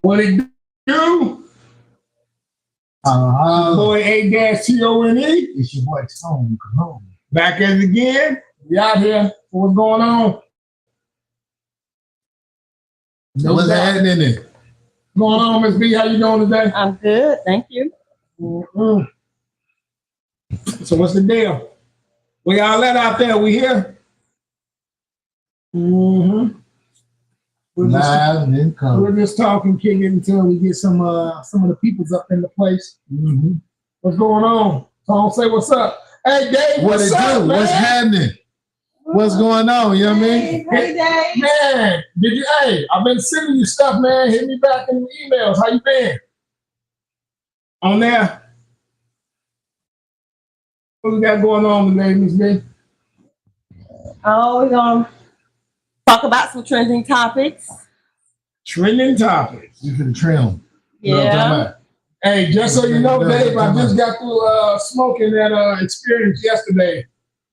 What it do? Boy A-T-O-N-E. It's your boy Tone. Come on. Back at it again. We out here. What's going on? What's happening there? What's going on, Miss B? How you doing today? I'm good, thank you. So what's the deal? We all let out there. We here? We're just talking, kicking until we get some of the peoples up in the place. What's going on? Tone, say what's up. Hey, Dave, what's up, man? What's happening? What's going on? You know what I mean? Hey, Dave. Man, I've been sending you stuff, man. Hit me back in the emails. How you been? On there? What we got going on today, Miss B? Oh, we're going to talk about some trending topics. Trending topics. You can trim. Yeah. You know what I'm talking about? Hey, just so you know, Dave, I just got through smoking that experience yesterday.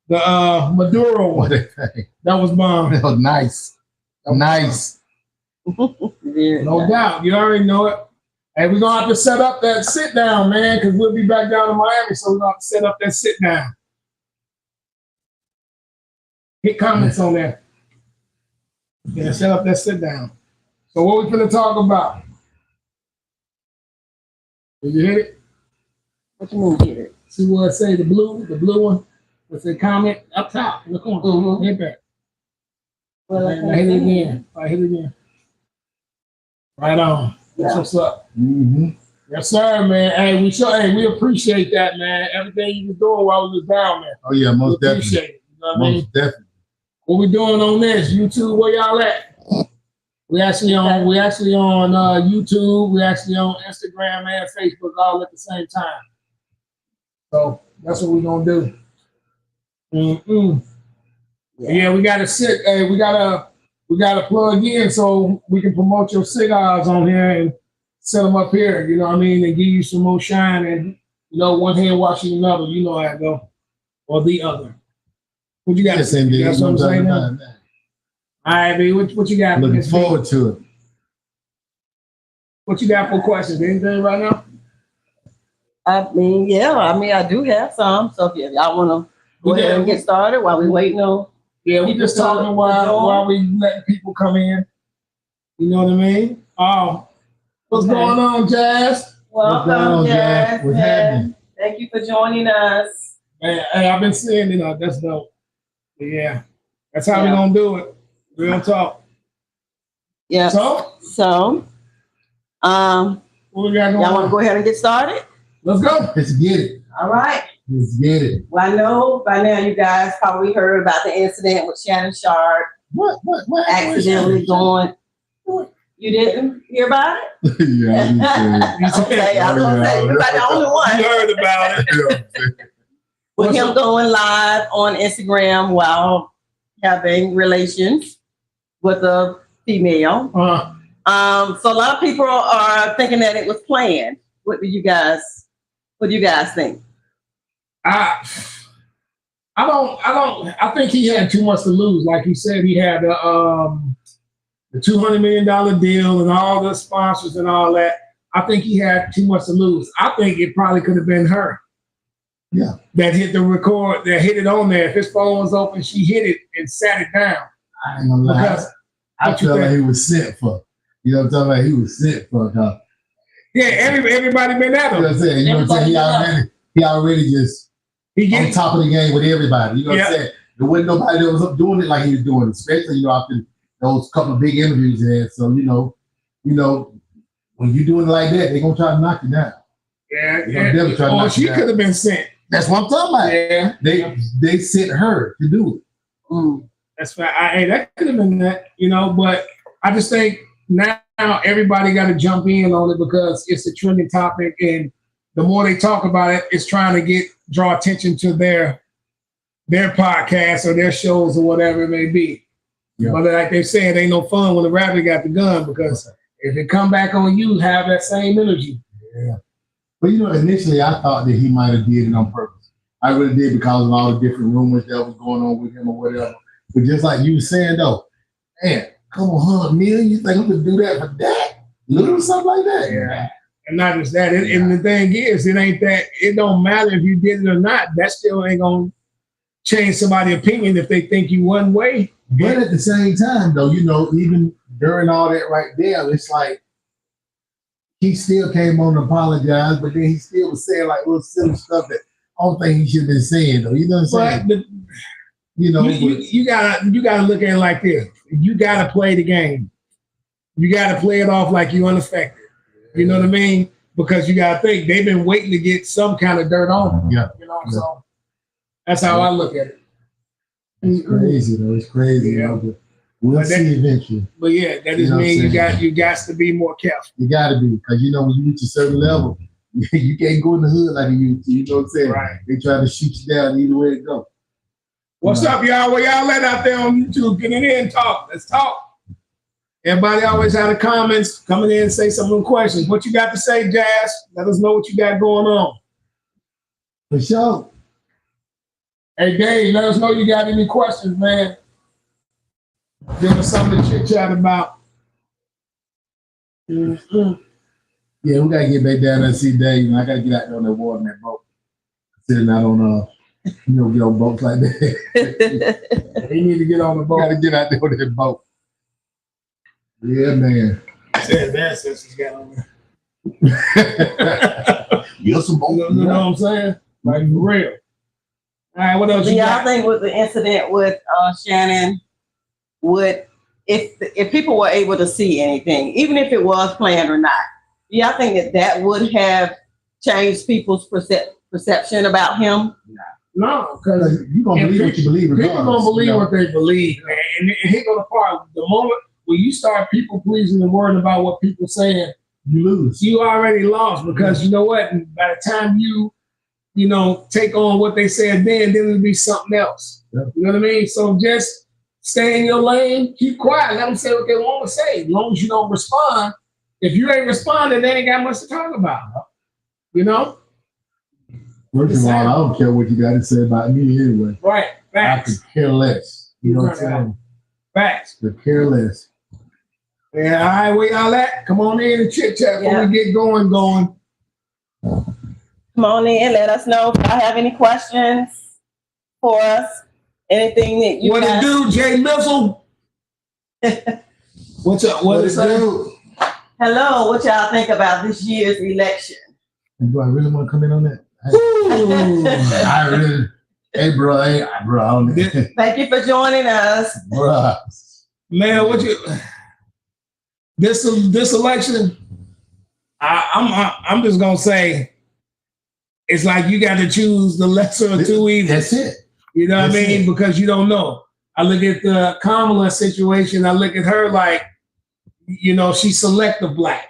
The Maduro one. That was bomb. That was nice. Nice. No doubt. You already know it. Hey, we're going to have to set up that sit down, man, because we'll be back down in Miami, so we're going to have to set up that sit down. Hit comments on that. Yeah, set up that sit down. So what we finna talk about? Did you hit it? What you mean, hit it? See what it say, the blue one? What's the comment up top in the corner? Hit that. Well, I hit it again. Right on. That's what's up. Yes, sir, man. Hey, we appreciate that, man. Everything you was doing while we was down there. Oh yeah, most definitely. Appreciate it. You know what I mean? Most definitely. What we doing on this? YouTube, where y'all at? We actually on YouTube. We actually on Instagram and Facebook all at the same time. So that's what we're gonna do. Yeah, we gotta sit. Hey, we gotta plug in so we can promote your cigars on here and set them up here. You know what I mean? And give you some more shine. And one hand washing another. You know how it go, or the other. What you got? Yes, indeed. That's what I'm saying. All right, B. What you got? Looking forward to it. What you got for questions? Anything right now? I do have some. So if y'all want to go ahead and get started while we waiting on. Yeah, we just talking while we letting people come in. You know what I mean? What's going on, Jazz? Welcome, Jazz. What's happening? Thank you for joining us. Man, hey, I've been seeing that's dope. But yeah, that's how we gonna do it. We're gonna talk. Yeah. So, what we got going y'all want to go ahead and get started? Let's go. Let's get it. All right. Let's get it. Well, I know by now you guys probably heard about the incident with Shannon Sharp. What Accidentally going. You didn't hear about it? Yeah. Okay, I was gonna say you're not the only one. You heard about it. With him going live on Instagram while having relations with a female. So a lot of people are thinking that it was planned. What do you guys think? I think he had too much to lose. Like he said, he had the $200 million deal and all the sponsors and all that. I think he had too much to lose. I think it probably could have been her. Yeah. That hit the record, that hit it on there. If his phone was open, she hit it and sat it down. I ain't gonna lie. I felt like he was sent for. You know what I'm talking about? He was sent for her. Yeah, everybody been at him. You know what I'm saying? You know what I'm saying? He already just on top of the game with everybody. You know what I'm saying? There wasn't nobody that was up doing it like he was doing, especially after those couple of big interviews he had. So when you doing it like that, they're gonna try to knock you down. Yeah, she could have been sent. That's what I'm talking about. Yeah, they sent her to do it. That's fine. Hey, that could have been that, but I just think now everybody got to jump in on it because it's a trending topic, and the more they talk about it, it's trying to draw attention to their podcast or their shows or whatever it may be. Yeah. But like they said, ain't no fun when the rabbit got the gun, because if it come back on you, have that same energy. Yeah. But initially I thought that he might have did it on purpose. I really did, because of all the different rumors that was going on with him or whatever. But just like you were saying though, man, couple $100 million. You think I'm gonna do that for that? Little something like that? Yeah. And not just that. And the thing is, it don't matter if you did it or not. That still ain't gonna change somebody's opinion if they think you one way. But at the same time, though, even during all that right there, it's like he still came on and apologized, but then he still was saying like little silly stuff that I don't think he should have been saying, though. You know what I'm saying? You gotta look at it like this. You gotta play the game. You gotta play it off like you unaffected. You know what I mean? Because you gotta think they've been waiting to get some kind of dirt on them. Yeah. So that's how I look at it. It's crazy, though. It's crazy. Yeah. We'll see eventually. But yeah, that just means you got to be more careful. You got to be, because when you reach a certain level, you can't go in the hood like you used to. You know what I'm saying? Right. They try to shoot you down either way it go. What's up, y'all? Where y'all at out there on YouTube? Get in here and talk. Let's talk. Everybody always have the comments. Come in here and say some little questions. What you got to say, Jazz? Let us know what you got going on. For sure. Hey, Dave, let us know you got any questions, man. Give us something to chit-chat about. Mm-hmm. Yeah, we got to get back down there and see Dave. I got to get out there on that water in that boat. Sitting out on, get on boats like that. He need to get on the boat. Got to get out there on that boat. Yeah, man. Said that since he's got on there. You're some boat. You know what I'm saying? Like, for real. All right, what else Do you y'all got? think with the incident with Shannon, if people were able to see anything, even if it was planned or not, do y'all think that would have changed people's perception about him? No, because you're going to believe what you believe. People going to believe what they believe, man. And here go the part. The moment when you start people pleasing and worrying about what people saying, you lose. You already lost, because you know what? By the time you take on what they said then it'll be something else. Yeah. You know what I mean? So just stay in your lane, keep quiet, let them say what they want to say. As long as you don't respond. If you ain't responding, they ain't got much to talk about. First of all, I don't care what you got to say about me anyway. Right. Facts. I could care less. You know what I'm saying? Facts. Could care less. Yeah, all right, where y'all at? Come on in and chit-chat before we get going. Come on in, let us know if y'all have any questions for us. Anything that you What it do, Jay Missile? What's up? What it do? Hello, what y'all think about this year's election? Do I really want to come in on that? I really, hey, bro, I don't know. Thank you for joining us. Bro. Man, this election, I'm just going to say, it's like you got to choose the lesser of two evils. That's it. You know what I mean? Because you don't know. I look at the Kamala situation. I look at her like, she's selective black.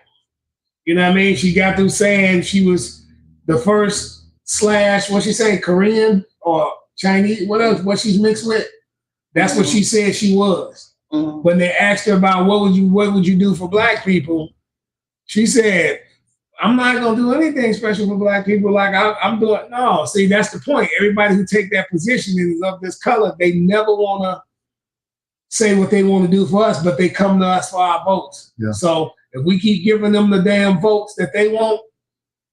You know what I mean? She got through saying she was the first what's she saying, Korean or Chinese, what she's mixed with. That's what she said she was. Mm-hmm. When they asked her about what would you do for black people, she said, I'm not gonna do anything special for black people. Like I'm doing. No, see, that's the point. Everybody who take that position is of this color. They never wanna say what they want to do for us, but they come to us for our votes. Yeah. So if we keep giving them the damn votes that they want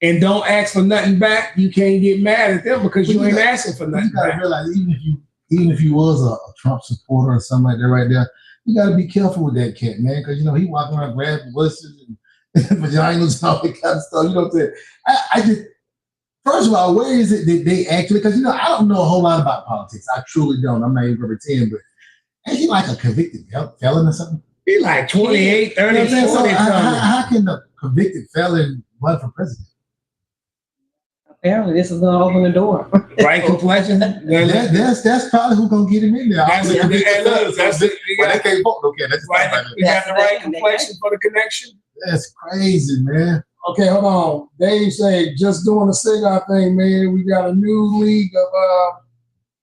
and don't ask for nothing back, you can't get mad at them because you ain't asking for nothing. You gotta realize, even if you was a Trump supporter or something like that, right there, you gotta be careful with that cat, man, because he walking around grabbing bushes and vaginas and all that kind of stuff. You know what I'm saying? I just, first of all, where is it that they actually, because I don't know a whole lot about politics. I truly don't. I'm not even going to pretend, but ain't he like a convicted felon or something? He like 28, 30, 40. So how can a convicted felon run for president? Apparently, this is going to open the door. Right complexion. That's probably who's going to get him in there. They can't vote. Okay, that's right. You got the right complexion for the connection. That's crazy, man. Okay, hold on. Dave say, just doing the cigar thing, man. We got a new league of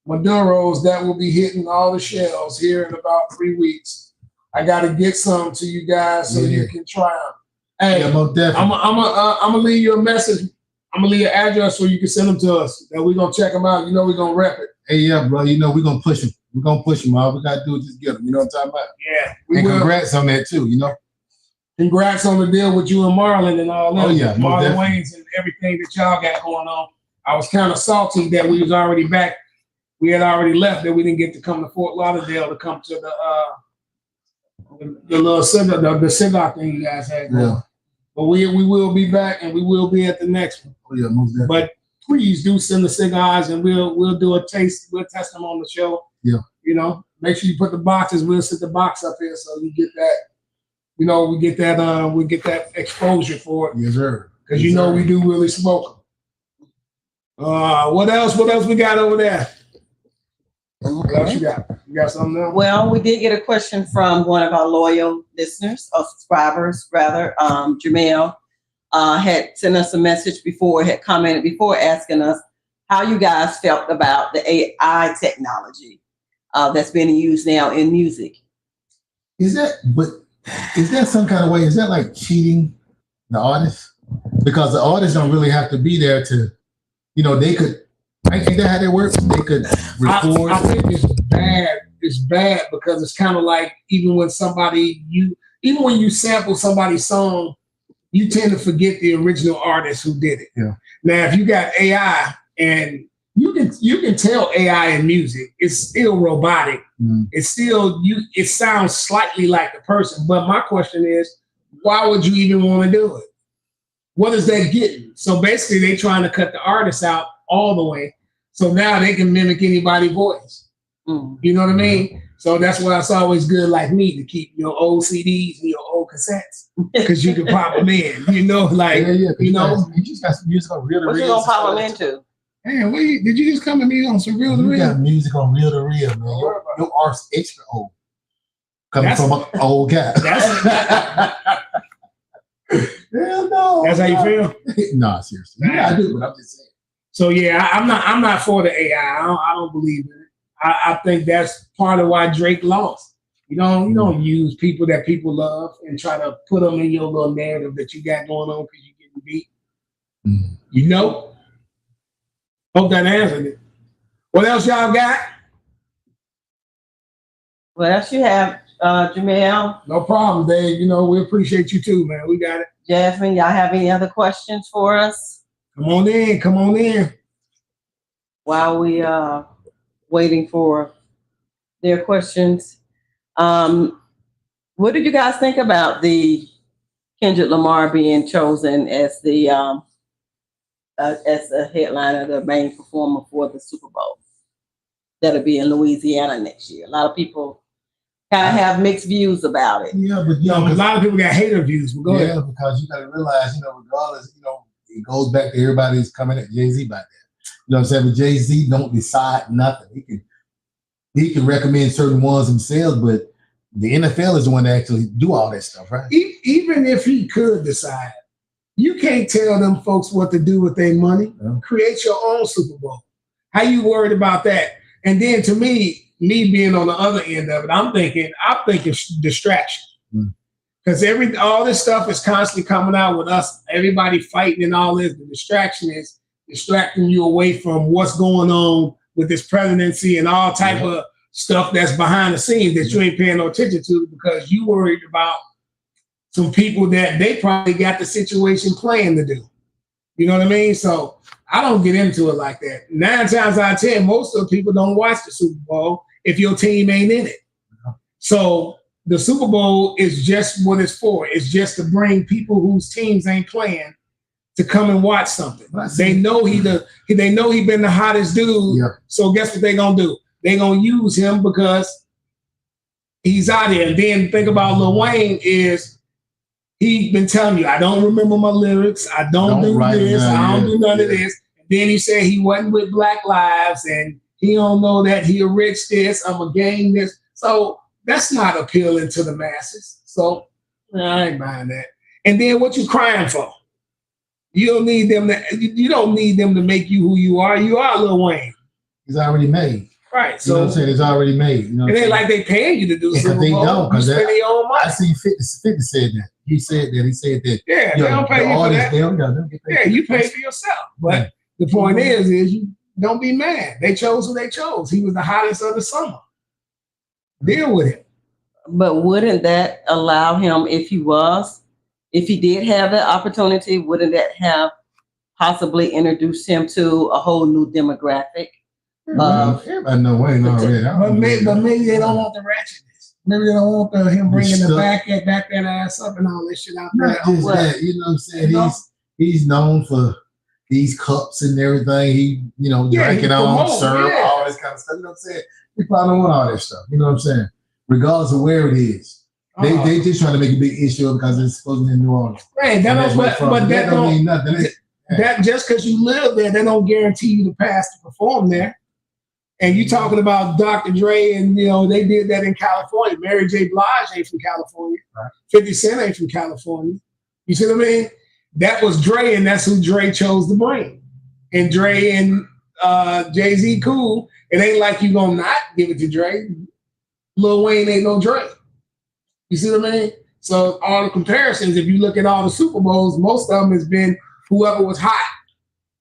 Maduros that will be hitting all the shelves here in about 3 weeks. I got to get some to you guys so you can try them. Hey, I'm gonna leave you a message. I'm gonna leave your address so you can send them to us. And we're gonna check them out. We're gonna rep it. Hey, yeah, bro. We're gonna push them. We're gonna push them. All we gotta do is just get them. You know what I'm talking about? Yeah. And congrats on that too. You know. Congrats on the deal with you and Marlon and all that. Oh yeah, Marlon Wayans and everything that y'all got going on. I was kind of salty that we was already back. We had already left, that we didn't get to come to Fort Lauderdale to come to the little cigar, the cigar thing you guys had going. Yeah. But we will be back, and we will be at the next one. Oh yeah, most definitely. But please do send the cigars, and we'll do a taste. We'll test them on the show. Yeah. You know, make sure you put the boxes. We'll set the box up here so you get that. You know, we get that exposure for it. Yes, sir. Because you know we do really smoke them. What else we got over there? What else you got? You got something else? Well, we did get a question from one of our loyal listeners, or subscribers, rather. Jamel had sent us a message before, had commented before, asking us how you guys felt about the AI technology that's being used now in music. Is that some kind of way? Is that like cheating the artist? Because the artists don't really have to be there to, you know, they could. Ain't that how that works? They could record. I think it's bad. It's bad because it's kind of like even when you sample somebody's song, you tend to forget the original artist who did it. Yeah. Now, if you got AI and you can tell AI in music, it's still robotic. Mm. It's still it sounds slightly like the person. But my question is, why would you even want to do it? What is that getting? So basically, they're trying to cut the artist out all the way. So now they can mimic anybody's voice. Mm. You know what I mean? So that's why it's always good, like me, to keep your old CDs and your old cassettes, because you can pop them in. You know, like you know, you just got some music on reel to reel. What you gonna pop them into? Man, did you just come to me on some reel to You reel? got music on reel to reel, man. Your art's extra old, coming from an old guy. Hell no. That's how you feel? Nah, seriously. Yeah, I do, but I'm just saying. So yeah, I'm not for the AI. I don't believe in it. I think that's part of why Drake lost. You don't use people that people love and try to put them in your little narrative that you got going on because you're getting beat. Mm. You know? Hope that answered it. What else y'all got? What else you have, Jamel? No problem, Dave. You know, we appreciate you too, man. We got it. Jasmine, y'all have any other questions for us? Come on in. While we are waiting for their questions, what did you guys think about the Kendrick Lamar being chosen as the headliner, the main performer for the Super Bowl that'll be in Louisiana next year? A lot of people kind of have mixed views about it. Yeah, but a lot of people got hater views. But go ahead. Because you got to realize, regardless, it goes back to everybody who's coming at Jay-Z about that. You know what I'm saying? But Jay-Z don't decide nothing. He can recommend certain ones himself, but the NFL is the one that actually do all that stuff, right? Even if he could decide, you can't tell them folks what to do with their money. Yeah. Create your own Super Bowl. How you worried about that? And then to me being on the other end of it, I'm thinking distraction. Because all this stuff is constantly coming out with us, everybody fighting and all this. The distraction is distracting you away from what's going on with this presidency and all type of stuff that's behind the scenes that you ain't paying no attention to because you worried about some people that they probably got the situation planned to do. You know what I mean? So I don't get into it like that. 9 times out of 10, most of the people don't watch the Super Bowl if your team ain't in it. So the Super Bowl is just what it's for. It's just to bring people whose teams ain't playing to come and watch something. They know he been the hottest dude. Yeah. So guess what they gonna do? They gonna use him because he's out there. And then think about Lil Wayne is he been telling you, I don't remember my lyrics. I don't do this. I don't do none of this. And then he said he wasn't with Black Lives and he don't know that he a rich this, I'm a gang this. So that's not appealing to the masses. So I ain't buying that. And then what you crying for? You don't need them to make you who you are. You are Lil Wayne. He's already made. Right. So you know what I'm saying? It's already made. You know it ain't like they paying you to do Super Bowl. They don't, because your own money. I see 50 said that. He said that. Yeah, they don't pay you for that. They don't get paid. Yeah, you pay for yourself. But the point is you don't be mad. They chose who they chose. He was the hottest of the summer. Deal with it. But wouldn't that allow him, if he did have that opportunity, wouldn't that have possibly introduced him to a whole new demographic? Everybody know Wayne already. But maybe they don't want the ratchetness. Maybe they don't want him bringing the back that ass up and all this shit out there. Not just that, you know what I'm saying? He's known for these cups and everything. He, drinking on, syrup, all this kind of stuff. You know what I'm saying? He probably don't want all that stuff. You know what I'm saying? Regardless of where it is. They just trying to make a big issue because it's supposed to be in New Orleans. Right, that don't mean nothing. That just because you live there, that don't guarantee you to pass to perform there. And you talking about Dr. Dre, and they did that in California. Mary J. Blige ain't from California. Right. 50 Cent ain't from California. You see what I mean? That was Dre, and that's who Dre chose to bring. And Dre and Jay-Z cool. It ain't like you gonna not give it to Dre. Lil Wayne ain't no Dre. You see what I mean? So all the comparisons, if you look at all the Super Bowls, most of them has been whoever was hot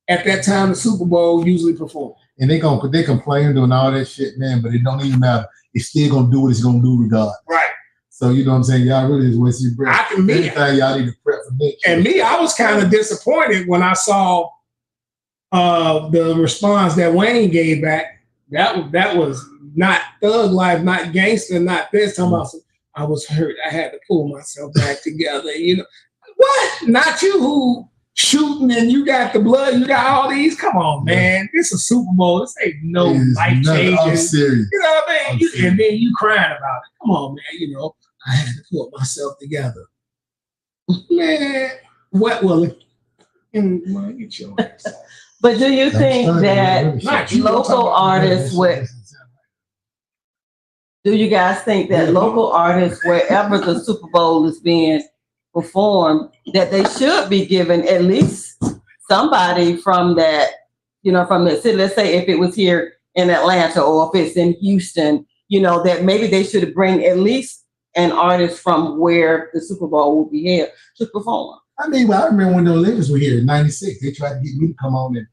at that time the Super Bowl usually performed. And they complain doing all that shit, man, but it don't even matter. It's still gonna do what it's gonna do regardless. Right. So you know what I'm saying? Y'all really just wasting your breath. Anything y'all need to prep for next year. And me, I was kind of disappointed when I saw the response that Wayne gave back. That was not thug life, not gangster, not this. I was hurt. I had to pull myself back together. What? Not you who shooting and you got the blood, you got all these. Come on, man. This is a Super Bowl. This ain't no life changing. I'm serious. You know what I mean? And then you crying about it. Come on, man. I had to pull myself together. Man, what will it? Get your ass out. But do you think that local artists do you guys think that local artists, wherever the Super Bowl is being performed, that they should be given at least somebody from that, from the city? Let's say if it was here in Atlanta or if it's in Houston, that maybe they should bring at least an artist from where the Super Bowl will be held to perform. I remember when the Olympics were here in '96. They tried to get me to come on and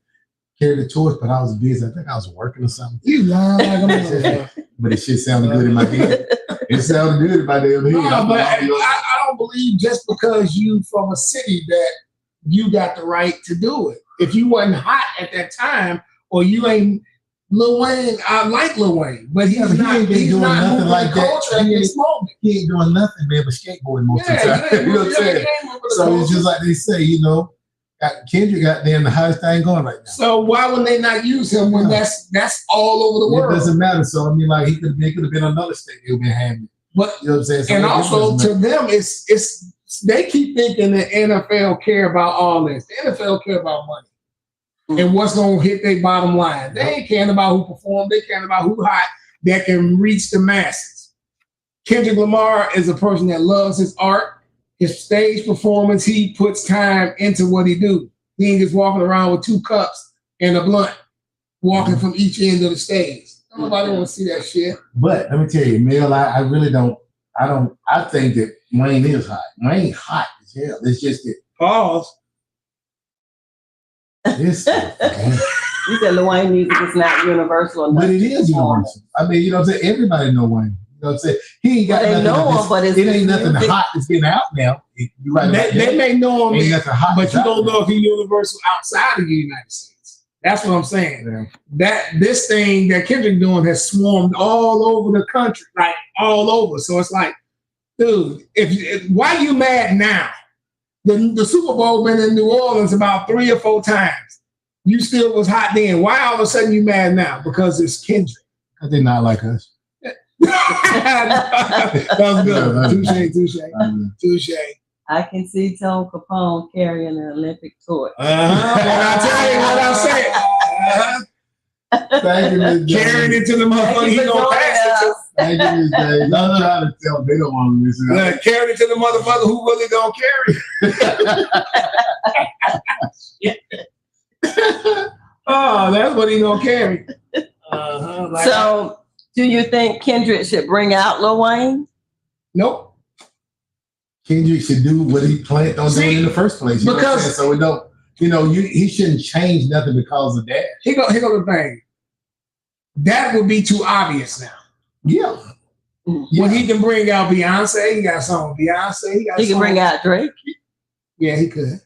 carry the torch, but I was busy. I think I was working or something. You lying. But it shit sounded good in my head. It sounded good in my damn head. No, but I don't believe just because you from a city that you got the right to do it. If you wasn't hot at that time, or you ain't Lil Wayne, I like Lil Wayne, but he's not doing nothing like that. At this moment. He ain't doing nothing, man, but skateboarding most of the time. You know what I'm saying? So it's just like they say, Kendrick got there in the hottest thing going right now. So why would they not use him when that's all over the world? It doesn't matter. So I mean, like he could have been another state. He'll be having. But you know what I'm saying? So and also to them, it's they keep thinking the NFL care about all this. The NFL care about money and what's gonna hit their bottom line. They ain't caring about who performed. They caring about who hot that can reach the masses. Kendrick Lamar is a person that loves his art. His stage performance, he puts time into what he do. He ain't just walking around with 2 cups and a blunt, walking from each end of the stage. Nobody want to see that shit. But let me tell you, Mel, I really don't. I think that Wayne is hot. Wayne hot as hell. It's just that. Pause. This stuff, man. You said Lil Wayne music is not universal. But it is universal. I mean, you know what I'm saying? Everybody know Wayne. You know what I'm saying? He ain't got nothing. Know him, but it ain't nothing hot that's getting out now. You're right. They may know him, ain't nothing hot, but you don't know if he's universal outside of the United States. That's what I'm saying. Yeah. That this thing that Kendrick doing has swarmed all over the country, like all over. So it's like, dude, if why you mad now? The Super Bowl been in New Orleans about 3 or 4 times. You still was hot then. Why all of a sudden you mad now? Because it's Kendrick. Because they're not like us. That was good. Touche. I can see Tone Capone carrying an Olympic torch. What I tell you, what I said. Thank you, Ms. Carrying it to the motherfucker, he gonna pass it to. Thank you, Ms. Days. I'm trying to tell them they don't want to miss it. Carrying it to the motherfucker who really don't carry. Oh, that's what he gonna carry. So, do you think Kendrick should bring out Lil Wayne? Nope. Kendrick should do what he planned on doing in the first place. You because so it don't. He shouldn't change nothing because of that. Here go the thing. That would be too obvious now. Yeah. When he can bring out Beyonce, he got a song. Beyonce, he can bring out Drake. Yeah, he could.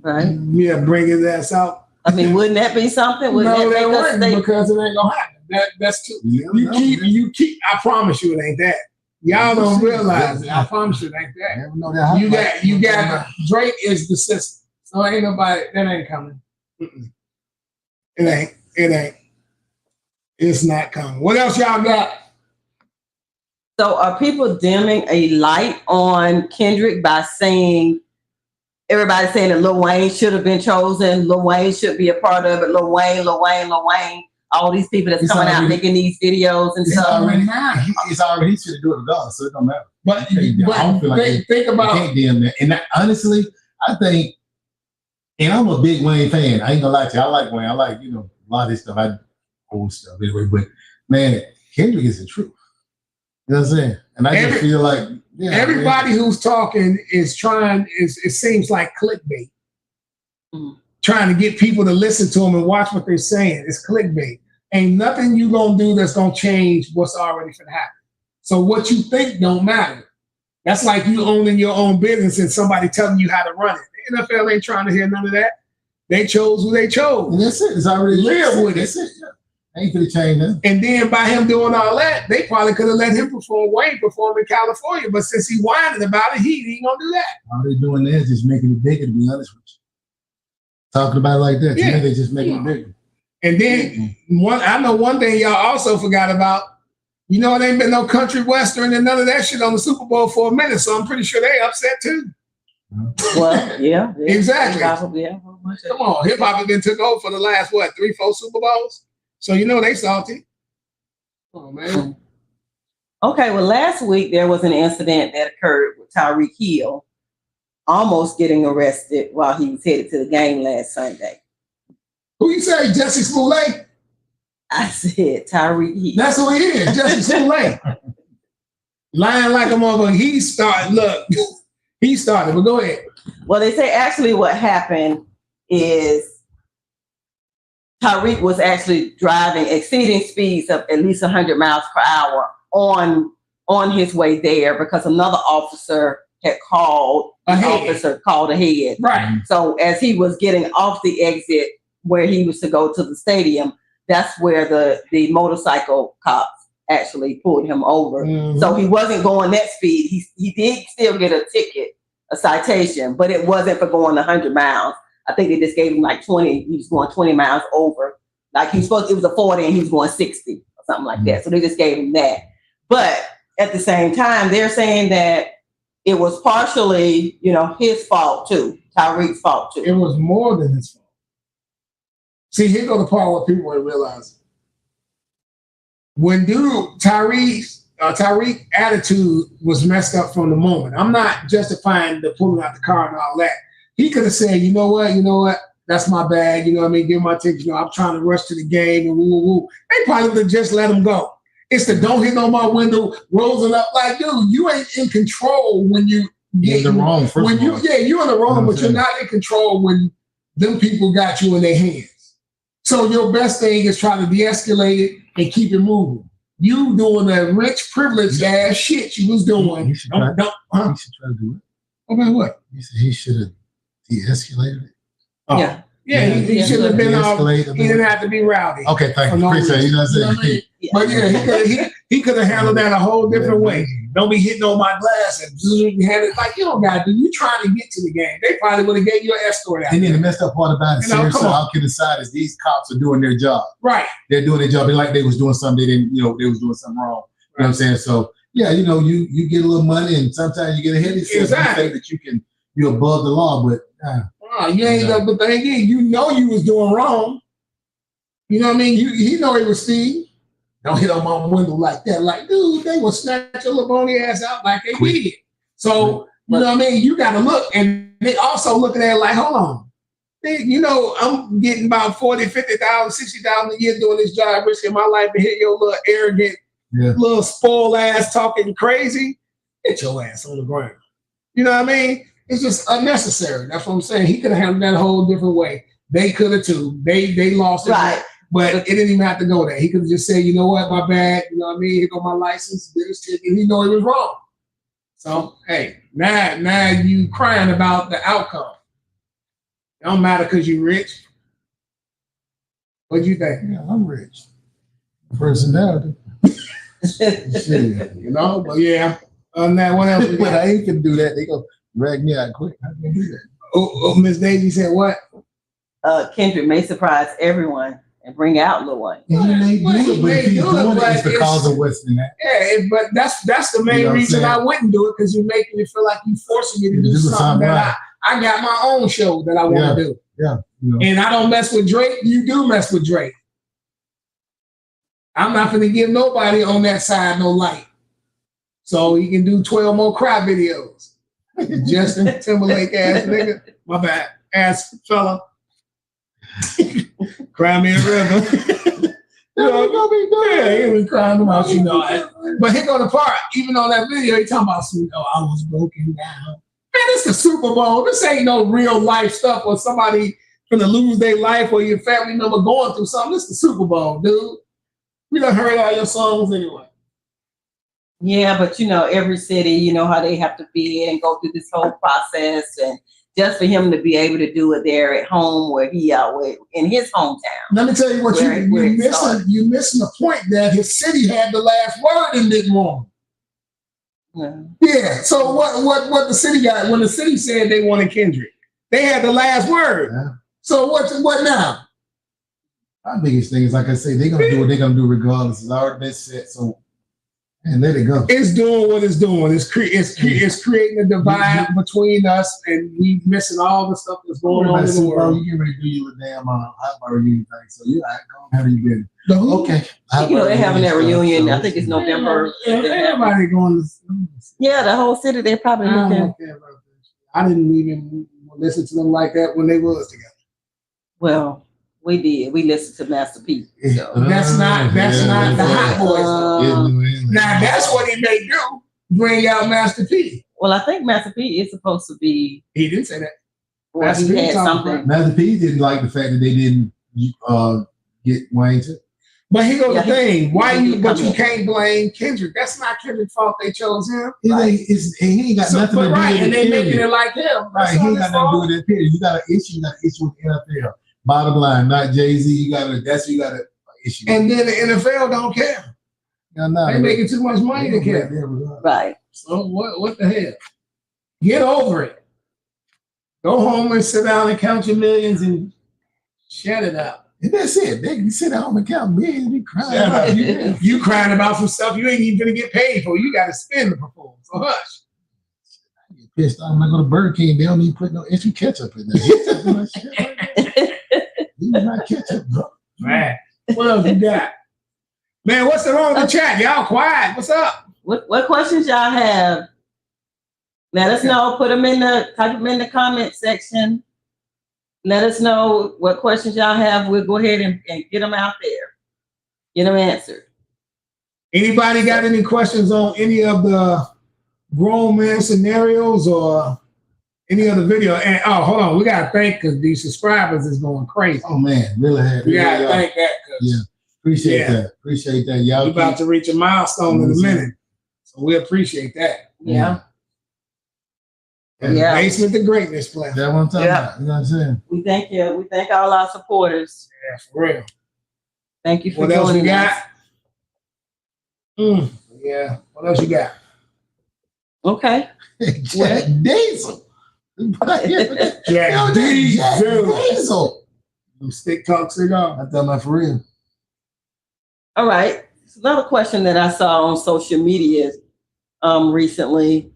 Right. Yeah, bring his ass out. I mean, wouldn't that be something? No, that wouldn't, because it ain't gonna happen. That's too. You keep. I promise you, it ain't that. Y'all don't realize it. I promise you, it ain't that. You got Drake is the system, so ain't nobody that ain't coming. It ain't. It's not coming. What else y'all got? So are people dimming a light on Kendrick by saying, everybody's saying that Lil Wayne should have been chosen, Lil Wayne should be a part of it, Lil Wayne, all these people that's coming out making these videos and stuff. It's already, he should have do it regardless, so it don't matter. But I don't feel like think about, you can't DM that. And honestly, I think, and I'm a big Wayne fan. I ain't gonna lie to you. I like Wayne. I like, a lot of this stuff. I old stuff anyway. But man, Kendrick is the truth. You know what I'm saying? And I just feel like everybody who's talking is trying. It seems like clickbait, trying to get people to listen to them and watch what they're saying. It's clickbait. Ain't nothing you gonna do that's gonna change what's already gonna happen. So what you think don't matter. That's like you owning your own business and somebody telling you how to run it. The NFL ain't trying to hear none of that. They chose who they chose. And that's it. It's already live with it. That's it. Yeah. Ain't gonna change that. And then by him doing all that, they probably could have let him Wayne perform in California. But since he whining about it, he ain't gonna do that. All they doing there is just making it bigger, to be honest with you. Talking about it like that, to me, they just making it bigger. And then I know one thing y'all also forgot about. It ain't been no country western and none of that shit on the Super Bowl for a minute, so I'm pretty sure they upset too. Well, yeah. Exactly. Yeah. Come on, hip hop has been took over for the last 3-4 Super Bowls. So they salty. Oh man. Okay, well, last week there was an incident that occurred with Tyreek Hill almost getting arrested while he was headed to the game last Sunday. Who you say, Jesse Smollett? I said Tyreek Hill. That's who he is, Jesse Smollett. Lying like a motherfucker. He started, but go ahead. Well, they say actually what happened is Tyreek was actually driving, exceeding speeds of at least 100 miles per hour on his way there because another officer had called ahead. Right. So as he was getting off the exit where he was to go to the stadium, that's where the motorcycle cops actually pulled him over. Mm-hmm. So he wasn't going that speed. He did still get a ticket, a citation, but it wasn't for going 100 miles. I think they just gave him like 20. He was going 20 miles over. Like it was a 40 and he was going 60 or something like that. So they just gave him that. But at the same time, they're saying that it was partially, his fault too. Tyreek's fault too. It was more than his fault. See, here go the part where people will realize. When Tyreek attitude was messed up from the moment. I'm not justifying the pulling out the car and all that. He could have said, you know what? That's my bag. You know what I mean? Give my ticket. I'm trying to rush to the game and woo. They probably would have just let him go. It's the don't hit on my window, rolling up like, dude, you ain't in control when you're in the wrong. You're in the wrong, but you're not in control when them people got you in their hands. So your best thing is try to de-escalate it and keep it moving. You doing that rich, privileged ass shit you was doing. He should try to do it. Okay, what? He said he should have de-escalated it. Oh. Yeah, he should have been he didn't have to be rowdy. Okay, thank you. Appreciate it. You know what I'm saying? But he could have handled that a whole different way. Don't be hitting on my glass and hand it like you don't got to do. You trying to get to the game. They probably would have gave you an escort out. And then the messed up part about it, seriously, how can decide is these cops are doing their job. Right. They're doing their job. They're like they was doing something they didn't, they was doing something wrong. You know what I'm saying? So yeah, you get a little money and sometimes you get ahead of yourself. Exactly. You think that you're above the law, but you ain't but the thing is, you was doing wrong. You know what I mean? He know it was Steve. Don't hit on my window like that. Like, dude, they will snatch your little bony ass out like they did. So, you know what I mean? You got to look. And they also looking at it like, hold on. I'm getting about 40, 50,000, 60,000 a year doing this job, risking my life to hit your little arrogant, little spoiled ass talking crazy. Get your ass on the ground. You know what I mean? It's just unnecessary. That's what I'm saying. He could have handled that a whole different way. They could have too. They lost it. Right. But it didn't even have to go there. He could just say, you know what, my bad. You know what I mean? Here go my license. Did his ticket. He know he was wrong. So hey, now you crying about the outcome. It don't matter because you rich. What do you think? Yeah, I'm rich. Personality. You know, but yeah. On that, what else? But I ain't gonna do that. They gonna drag me out quick. How can I do that? Oh, Miss Daisy said what? Kendrick may surprise everyone and bring out Lil Wayne. Yeah, he may do it, but if he's doing it, it's because of what's in that. Yeah, but that's the main reason I wouldn't do it, because you're making me feel like you're forcing me to do something that I got my own show that I want to do. Yeah. You know. And I don't mess with Drake. You do mess with Drake. I'm not going to give nobody on that side no light. So he can do 12 more cry videos. Justin Timberlake ass nigga. My bad. Ass fella. Cry me a river. Yeah, he was crying about, you know. But here go the part. Even on that video, he talking about, I was broken down. Man, this is the Super Bowl. This ain't no real life stuff or somebody gonna lose their life or your family member going through something. This is the Super Bowl, dude. We done heard all your songs anyway. Yeah, but you know, every city, you know how they have to be and go through this whole process, and just for him to be able to do it there at home where he in his hometown. Let me tell you what you're missing the point that his city had the last word and didn't want him. Yeah. So what the city got when the city said they wanted Kendrick? They had the last word. Yeah. So what now? My biggest thing is, like I say, they're gonna do what they're gonna do regardless. It's already been set, so and let it go. It's doing what it's doing. It's creating a divide between us, and we missing all the stuff that's going on in the world. You get ready to do your damn Alpha reunion thing, so you how do you been? Okay. You know, they're having that reunion. So I think it's November. Everybody going to. Yeah, the whole city. They're probably looking. I didn't even listen to them like that when they was together. Well, we did. We listened to Master P. So. That's not the Hot Boys. Now that's what he may do. Bring out Master P. Well, I think Master P is supposed to be. He didn't say that. Or he had something. Master P didn't like the fact that they didn't get Wayne to. But here goes the thing. But you can't blame Kendrick. That's not Kendrick's fault they chose him. He ain't got nothing to do with it. And they making it like him. Right, he ain't got nothing to do with that period. You got an issue with the NFL. Bottom line, not Jay-Z. You got an issue. And then the NFL don't care. They making too much money to care. Right. So what the hell? Get over it. Go home and sit down and count your millions and shut it out. And that's it. They can sit at home and count millions and be crying about you. You crying about some stuff you ain't even gonna get paid for. You gotta spend the performance. So hush. I get pissed off when I go to Burger King. They don't even put no extra ketchup in there. You not ketchup, bro. Man, what else you got? Man, what's wrong with the chat? Y'all quiet. What's up? What questions y'all have? Let us know. Type them in the comment section. Let us know what questions y'all have. We'll go ahead and get them out there. Get them answered. Anybody got any questions on any of the grown man scenarios or any other video? And hold on, we gotta thank because these subscribers is going crazy. Oh man, really happy. We gotta thank that. Appreciate that. Y'all. We're about to reach a milestone in a minute, so we appreciate that. Yeah. Basement to greatness plan. That's what I'm talking about. You know what I'm saying? We thank you. We thank all our supporters. Yeah, for real. Thank you for what else you got? Yeah. What else you got? Okay. Jack Diesel. Jack Diesel. Stick talk cigar. I thought about for real. All right. Another question that I saw on social media recently.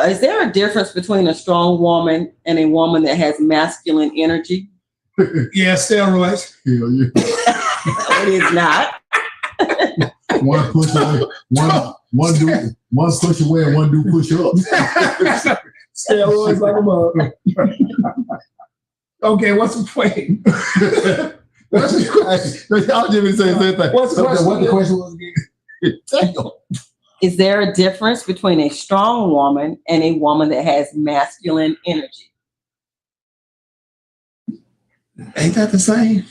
Is there a difference between a strong woman and a woman that has masculine energy? Yeah, steroids. Hell yeah. No, it is not. One push away, one push away, and one do push up. Steroids like a mug. Okay, what's the point? What's the question? I'll just say the same thing. What the question was again? Is there a difference between a strong woman and a woman that has masculine energy? Ain't that the same?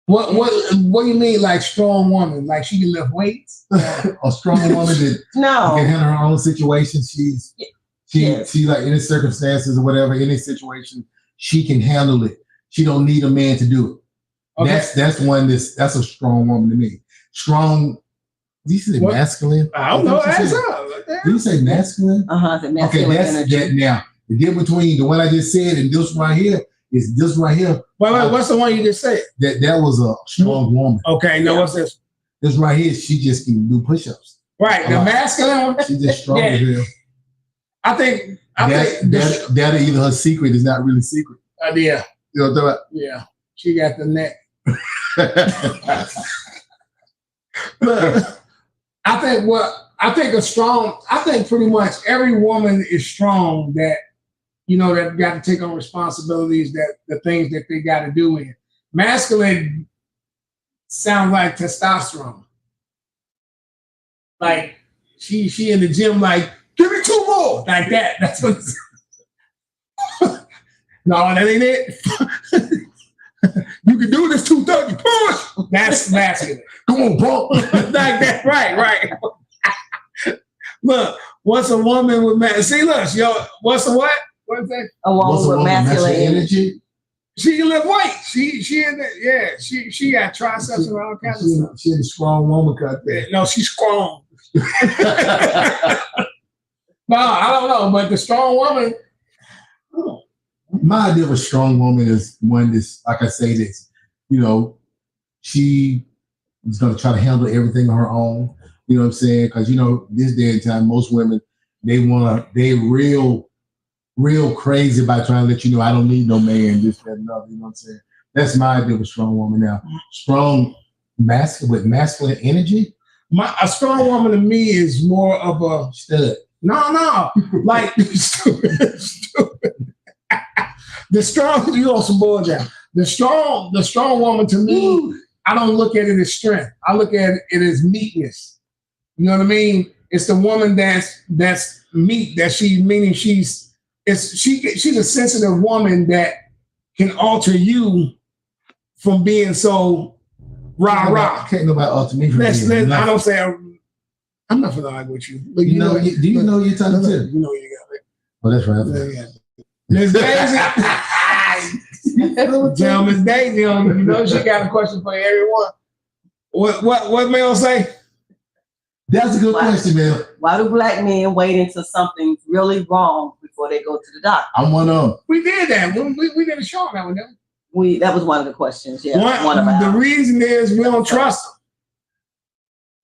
What do you mean, like strong woman? Like she can lift weights? A strong woman that can handle her own situation. She like any circumstances or whatever, any situation, she can handle it. She don't need a man to do it. Okay. That's a strong woman to me. Strong. Do you say masculine? I don't know. Do you say masculine? Masculine. Okay, that's that now. The difference between the one I just said and this right here is this right here. Wait, what's the one you just said? That was a strong woman. Okay, no, what's this? This right here, she just can do push-ups. Right, the masculine one. She's just strong as hell. I think that either her secret is not really secret. Yeah. You know what I'm talking about? Yeah. She got the neck. Look, I think pretty much every woman is strong that, that got to take on responsibilities, that the things that they got to do in. Masculine sounds like testosterone. Like she in the gym, like, give me 2 more, like that. That's what it's no, that ain't it. You can do this 230 push. That's masculine. Come on, bro. Like that, right. Look, what's a woman with see, look, what's a what? What's that? A woman with masculine energy. She can lift weight. She got triceps and all kinds of stuff. She's a strong woman cut there. No, she's strong. No, I don't know, but the strong woman. My idea of a strong woman is one that's, like I say, this, she is going to try to handle everything on her own. You know what I'm saying? Because, this day and time, most women, they real crazy about trying to let you know, I don't need no man, this, that, and other. You know what I'm saying? That's my idea of a strong woman now. Strong, with masculine energy. A strong woman to me is more of a stud. No, like stupid. The strong, you on some bull jam. The strong woman to me, I don't look at it as strength. I look at it as meekness. You know what I mean? It's the woman that's meek. That she's a sensitive woman that can alter you from being so rah. Can't nobody alter me from being. I don't say I'm not gonna argue with you. But do you know you're talking to? You know you got it. Oh, that's right. Miss Daisy. Tell Miss Daisy she got a question for everyone. What Mel say? That's a good question, Mel. Why do black men wait until something's really wrong before they go to the doctor? I'm one of them. We did that. We did a show on that one. That was one of the questions. Yeah. The reason is we don't trust them.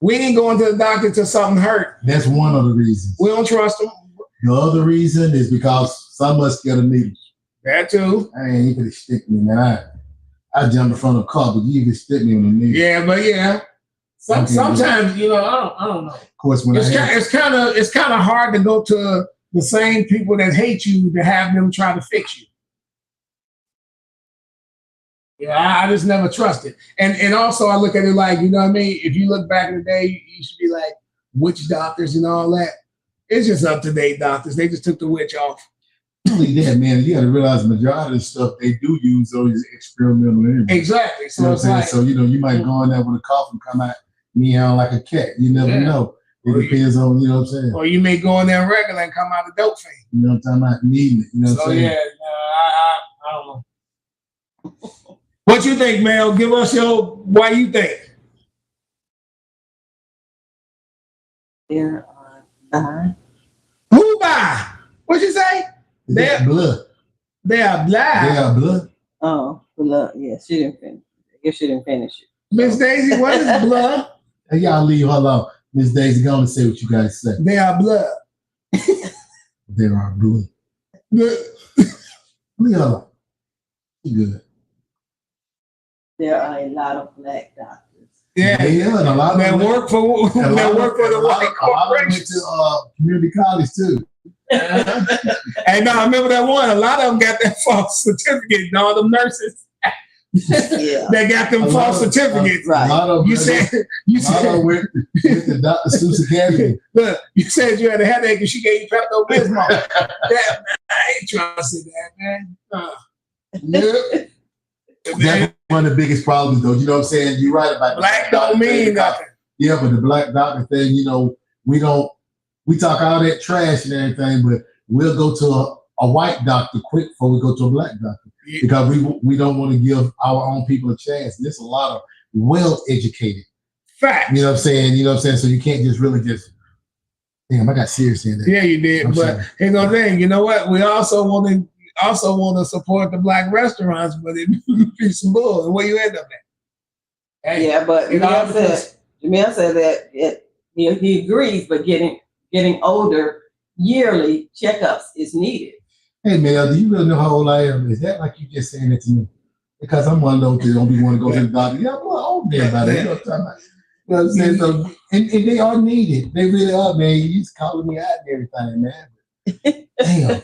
We ain't going to the doctor till something hurt. That's one of the reasons. We don't trust them. The other reason is because some of us get a needle. That too. I ain't even stick me, man. I jumped in front of a car, but you can stick me on the needle. Yeah, but yeah. Sometimes, I don't know. Of course, it's kind of hard to go to the same people that hate you to have them try to fix you. Yeah, I just never trusted. And also I look at it like, you know what I mean? If you look back in the day, you should be like witch doctors and all that. It's just up-to-date doctors. They just took the witch off. Not only that, man, you got to realize the majority of the stuff they do use those experimental interviews. Exactly. So it's like, so you might go in there with a cough and come out meowing like a cat. You never know. It depends on, you know what I'm saying? Or you may go in there regular and come out a dope fiend. You know what I'm talking about? Needing it. You know what I'm saying? I don't know. What you think, Mel? Give us why you think. They're blind. Who by? What you say? They're blood. They are blind. They are blood. Oh, blood. Yeah, she didn't finish. I guess she didn't finish it. Miss Daisy, what is blood? Hey, y'all leave her alone. Miss Daisy, go on and say what you guys say. They are blood. They are blood. Leave her alone. Good. There are a lot of black doctors. Yeah, and a lot of them work for the white corporations. To community college too. And I remember that one. A lot of them got that false certificate. And all them nurses, they got them false certificates. Right. A lot of you said with the Dr. Seuss Academy. Look, you said you had a headache and she gave you Pepto-Bismol. I ain't trying to say that, man. Yeah. That's one of the biggest problems, though. You know what I'm saying? You're right about black don't mean nothing. Yeah, but the black doctor thing, you know, we talk all that trash and everything, but we'll go to a white doctor quick before we go to a black doctor because we don't want to give our own people a chance. There's a lot of well-educated facts. You know what I'm saying? You know what I'm saying? So you can't just really just. Damn, I got serious in there. Yeah, you did. But here's the thing. You know what? We also want to support the black restaurants, but it be some bull. And where you end up at? Hey, yeah, but Jamil said that he agrees, but getting older, yearly checkups is needed. Hey, Mel, do you really know how old I am? Is that like you just saying it to me? Because I'm one of those that don't be want to go to the doctor. Yeah, I'm old there about it. You know what I'm talking about? You know what I'm saying? So, and they are needed. They really are, man. You just calling me out and everything, man. Damn.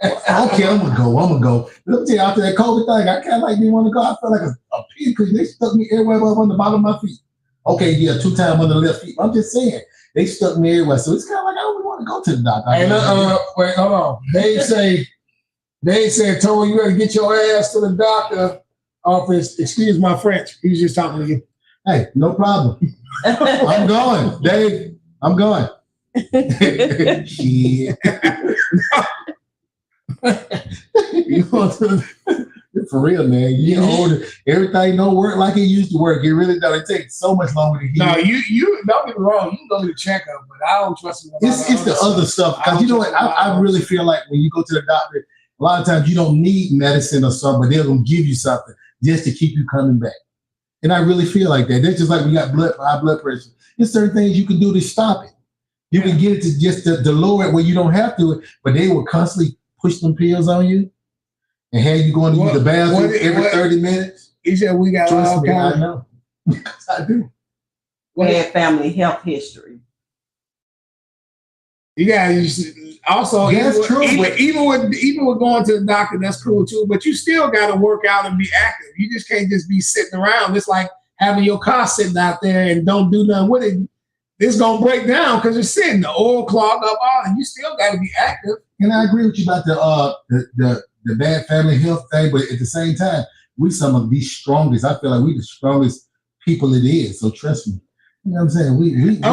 Okay, I'm gonna go. Let me tell you, after that COVID thing, I kind of like didn't want to go. I felt like a pig because they stuck me everywhere up on the bottom of my feet. Okay, yeah, 2 times on the left feet. I'm just saying, they stuck me everywhere. So it's kind of like I don't want to go to the doctor. Hey, wait, hold on. They say, Tony, you better get your ass to the doctor office. Excuse my French. He was just talking to you. Hey, no problem. I'm going, Dave. I'm going. Shit. You want to, for real, man. You get older, everything don't work like it used to work. It really does. It takes so much longer to heal. No, you don't get me wrong. You can go to the checkup, but I don't trust you. It's the other stuff. Because you know what? I really feel like when you go to the doctor, a lot of times you don't need medicine or something, but they're gonna give you something just to keep you coming back. And I really feel like that. That's just like we got high blood pressure. There's certain things you can do to stop it. You can get it to just to lower it where you don't have to, but they will constantly push them pills on you and have you going to use the bathroom every 30 minutes. He said we got all kinds. I know. I do. We had family health history. You guys also that's true. Even with going to the doctor, that's cool too. But you still got to work out and be active. You just can't just be sitting around. It's like having your car sitting out there and don't do nothing with it. It's gonna break down because it's sitting. The oil clogged up. You still got to be active. And I agree with you about the bad family health thing, but at the same time, we some of the strongest. I feel like we the strongest people it is. So trust me. You know what I'm saying?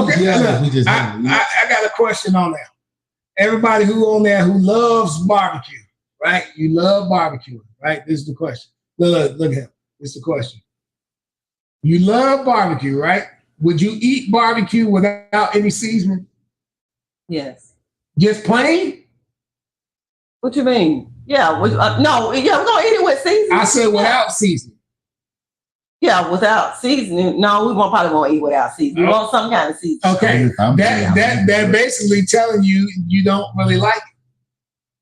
I got a question on that. Everybody who on there who loves barbecue, right? You love barbecue, right? This is the question. Look at him. This is the question. You love barbecue, right? Would you eat barbecue without any seasoning? Yes. Just plain? What you mean? Yeah. We're gonna eat it with seasoning. I said without seasoning. Yeah, without seasoning. No, probably won't eat without seasoning. We want some kind of seasoning. Okay. That basically telling you don't really like it.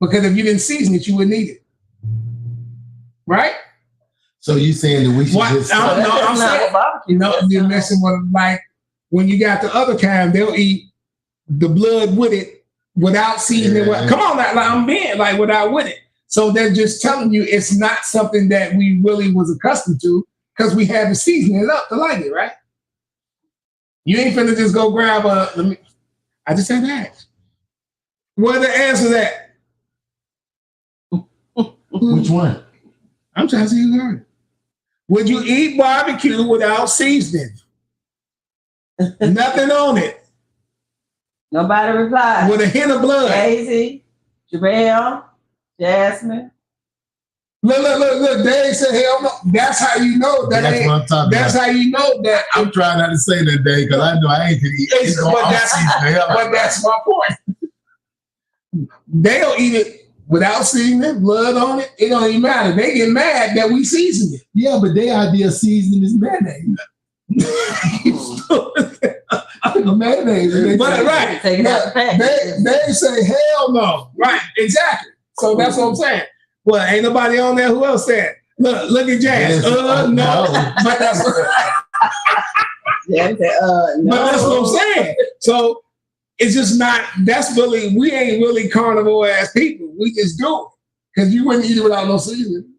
Because if you didn't season it, you wouldn't eat it. Right? So you saying that we should just... I'm saying, you're messing with them. Like when you got the other kind, they'll eat the blood with it without seasoning. Yeah. Come on, like I'm being like without with it. So they're just telling you it's not something that we really was accustomed to because we had to season it up to like it, right? You ain't finna just go grab I just had to ask. Where the answer's at? Which one? I'm trying to see you learn. Would you eat barbecue without seasoning? Nothing on it. Nobody replied. With a hint of blood. Daisy, Jarrell, Jasmine. Look. Dave said, hell no. That's how you know that. That's what I'm talking about. That's how you know that. I'm trying not to say that, Dave, because I know I ain't gonna eat it. But that's my point. They'll eat it without seasoning, blood on it. It don't even matter. They get mad that we season it. Yeah, but their idea of seasoning is mayonnaise. Mayonnaise. But right. They say hell no. Right, exactly. So that's what I'm saying. Well, ain't nobody on there. Who else said? Look at Jazz. No. But that's what no. But that's what I'm saying. So it's just not, we ain't really carnivore ass people. We just do it. Because you wouldn't eat it without no seasoning.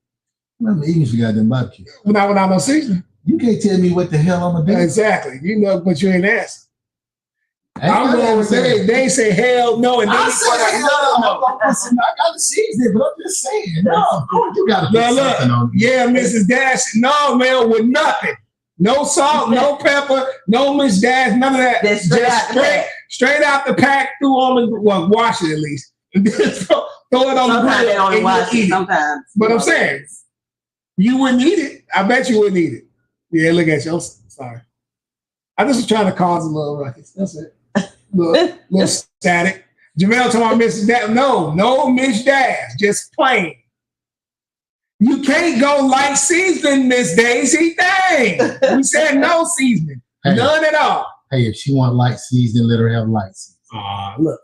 I'm eating if you got them barbecue. Without no seasoning. You can't tell me what the hell I'm gonna do. Exactly. But you ain't asking. I'm going with they say hell no, and then I said hell no. Listen, I got to season it, but I'm just saying. No, of course you got to put something on it. Yeah, Mrs. Dash. No, man, with nothing. No salt, no pepper, no Miss Dash, none of that. Just straight out the pack, through on the wash it at least. And then throw it on sometimes the grill. They only wash it. Sometimes. But I'm saying, you wouldn't eat it. I bet you wouldn't eat it. Yeah, look at you. I'm sorry. I just was trying to cause a little ruckus. That's it. Little static. Jamel told my Mrs. Dash. No Miss Dash. Just plain. You can't go light seasoning, Miss Daisy. Dang. We said no seasoning. Hey, none at all. Hey, if she want light seasoning, let her have light seasoning. Look.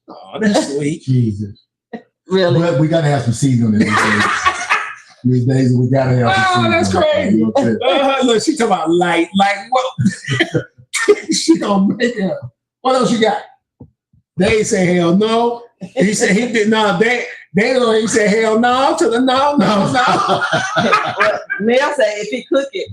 Oh, that's sweet. Jesus. Really? But we got to have some seasoning in this. Miss Daisy, we got to have some seasoning. That's crazy. Look, she talking about light. Like, what? She going to make it. What else you got? They say hell no. He said he did no. He said hell no to the no. Mel say if he cook it.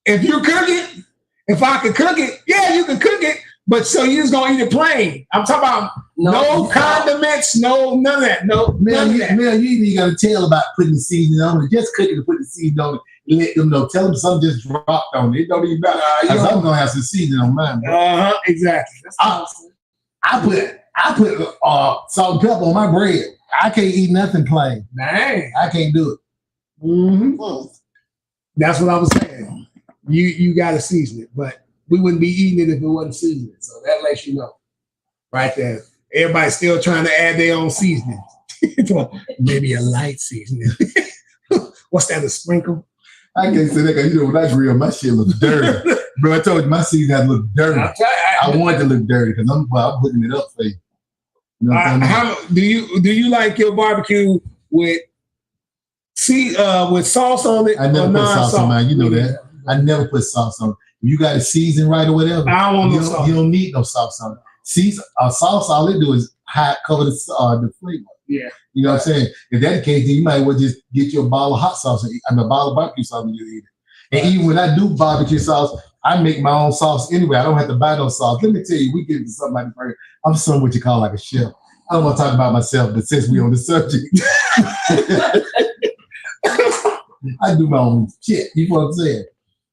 If you cook it, if I could cook it, yeah, you can cook it. But so you just gonna eat it plain. I'm talking about no condiments, none of that. Mel, you even got to tell about putting the seasoning on it. Just cook it and put the seasoning on it. Let them know. Tell them something just dropped on it. It don't even matter. I'm gonna have some seasoning on mine. Exactly. I put salt and pepper on my bread. I can't eat nothing plain. Dang. I can't do it. Mm-hmm. That's what I was saying. You got to season it, but we wouldn't be eating it if it wasn't seasoned. So that lets you know, right there. Everybody's still trying to add their own seasoning. Maybe a light seasoning. What's that? A sprinkle? I can't say that because when I grill, my shit looks dirty. Bro, I told you my seasoning had to look dirty. I want it to look dirty because I'm putting it up for you. You know how do you like your barbecue with sauce on it? I never put sauce on mine. You know that. I never put sauce on it. You got it seasoned right or whatever. I don't want no sauce. You don't need no sauce on it. Sauce, all it do is cover the flavor. Yeah. You know what I'm saying? If that's the case, then you might well just get you a bottle of hot sauce and a bottle of barbecue sauce and you eat it. And even when I do barbecue sauce, I make my own sauce anyway. I don't have to buy no sauce. Let me tell you, we get into something like that. I'm something what you call like a chef. I don't want to talk about myself, but since we on the subject, I do my own shit. You know what I'm saying?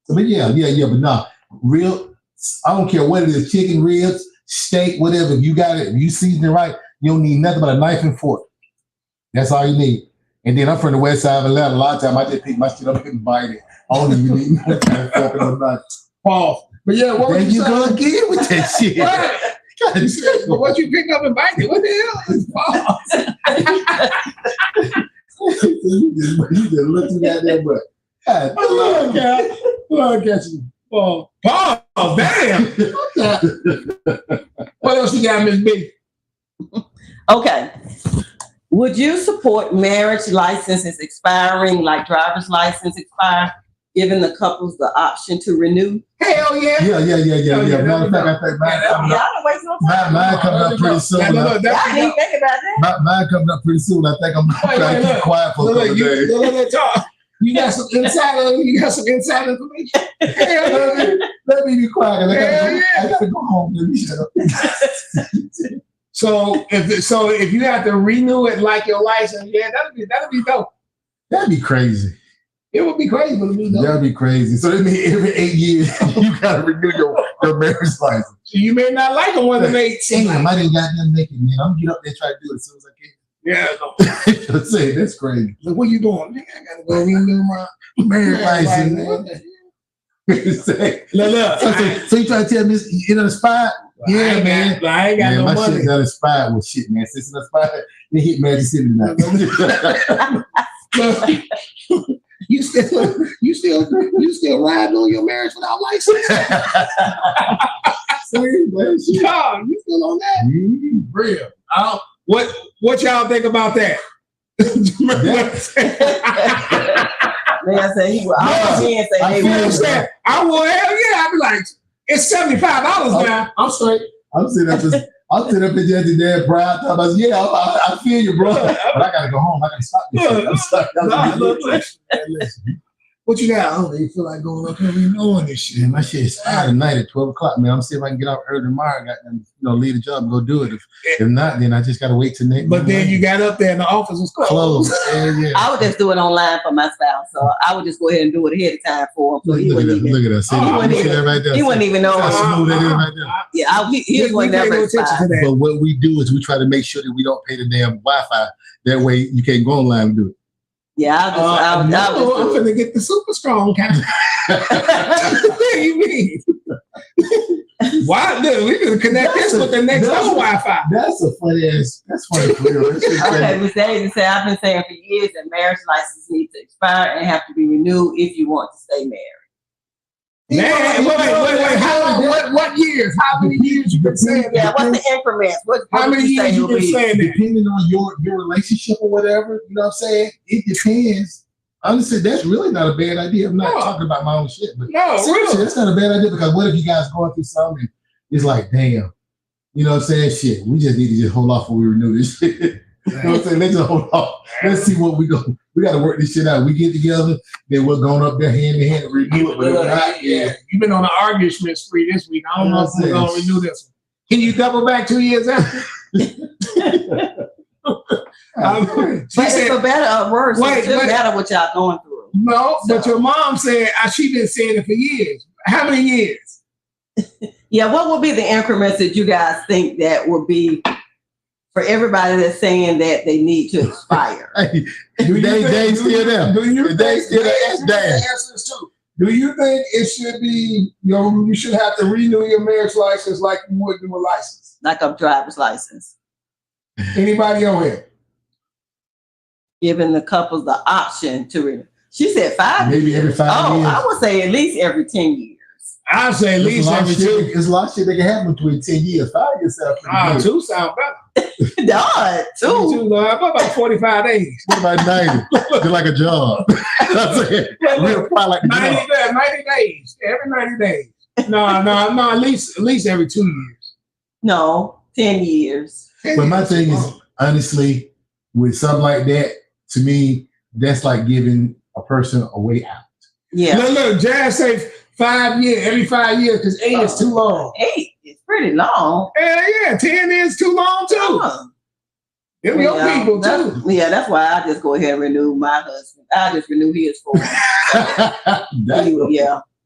But yeah. But nah, real. I don't care what it is: chicken, ribs, steak, whatever. If you got it, if you season it right, you don't need nothing but a knife and fork. That's all you need. And then I'm from the west side of Atlanta. A lot of time I just pick my shit up and bite it. I don't even need no kind of fork or nothing. Pause. But yeah, what then you go again with that shit. But what you pick up and bite it? What the hell is pause? You just look at that butt. Look at you. Oh, pause. Damn. What else you got, Miss B? Okay. Would you support marriage licenses expiring, like driver's license expire, giving the couples the option to renew? Hell yeah. Yeah. Matter of fact, I think mine coming up pretty soon. I didn't think about that. Mine coming up pretty soon. I think I'm trying to keep quiet for a couple days. You got some inside information. Let me be quiet. I gotta go home. Let me shut up. So if you have to renew it like your license, yeah, that'd be dope. That'd be crazy. It would be crazy, but it'd be dope. That'd be crazy. So that means every 8 years you gotta renew your marriage license. So you may not like them when they 18. Damn, I didn't got them naked, man. I'm gonna get up there and try to do it as soon as I can. Yeah, no. Say that's crazy. Look, what you doing? I gotta go renew my marriage license. Look. So you trying to tell me it's expired? Yeah, man. I ain't got no my money. Shit got expired. Well, shit, man. Since it's expired, they hit Magic City now. You still riding on your marriage without license? You still on that? Real. What y'all think about that? Man said he would. I would. Hell yeah! I'd be like, it's $75 now. I'm straight. I'm sitting up there the damn pride. I feel you, bro. But I gotta go home. I gotta stop this. What you got? Oh, you feel like going up here renewing this shit. Man, my shit is out tonight at 12 o'clock, man. I'm see if I can get out early tomorrow. I got leave the job and go do it. If not, then I just gotta wait till next. But then you got up there and the office was closed. Yeah. I would just do it online for my spouse, so I would just go ahead and do it ahead of time for him. So look at that. He wouldn't even know. How smooth that is right there. Yeah, he wouldn't never expire. But what we do is we try to make sure that we don't pay the damn Wi-Fi. That way you can't go online and do it. Yeah, I'm finna get the super strong kind. What do you mean? Why? Look, we can connect this with the next level Wi-Fi. That's a funny ass. That's funny for real. Okay, Ms. Daisy said, I've been saying for years that marriage license needs to expire and have to be renewed if you want to stay married. Man, wait. What years? How many years you been saying that? Yeah, what's the increments? How many years you been saying that? Depending on your relationship or whatever, you know what I'm saying? It depends. Honestly, that's really not a bad idea. I'm not talking about my own shit, but seriously, that's not a bad idea because what if you guys going through something? It's like, damn, you know what I'm saying? Shit, we just need to just hold off before we renew this shit. You know what I'm saying? Let's just hold off. Let's see what we go. We got to work this shit out. We get together, then we're going up there hand in hand and renew it. But if not, you've been on an argument spree this week. I don't know if we're going to renew this one. Can you double back 2 years after? But it's for better or worse. It doesn't matter what y'all going through. No, but your mom said she been saying it for years. How many years? Yeah, what would be the increments that you guys think that would be for everybody that's saying that they need to expire? Hey, they still there. Do you they still there? Do you think it should be, you should have to renew your marriage license like you would do a license? Like a driver's license. Anybody on here? Giving the couples the option to renew. She said 5 years. Maybe every 5 years. I would say at least every 10 years. I'd say at least every 2. There's a lot of shit that can happen between 10 years. 5 years. 2 sound better. God, 2. What about 45 days? What about 90? It's like a job. That's it. Real like 90 days. Every 90 days. No, at least every 2 years. No, 10 years. But my thing is, honestly, with something like that, to me, that's like giving a person a way out. Yeah. Look, Jazz say 5 years, every 5 years, because 8 is too long. 8 is pretty long. Yeah, 10 is too long too. Them young people too. Yeah, that's why I just go ahead and renew my husband. I just renew his for him.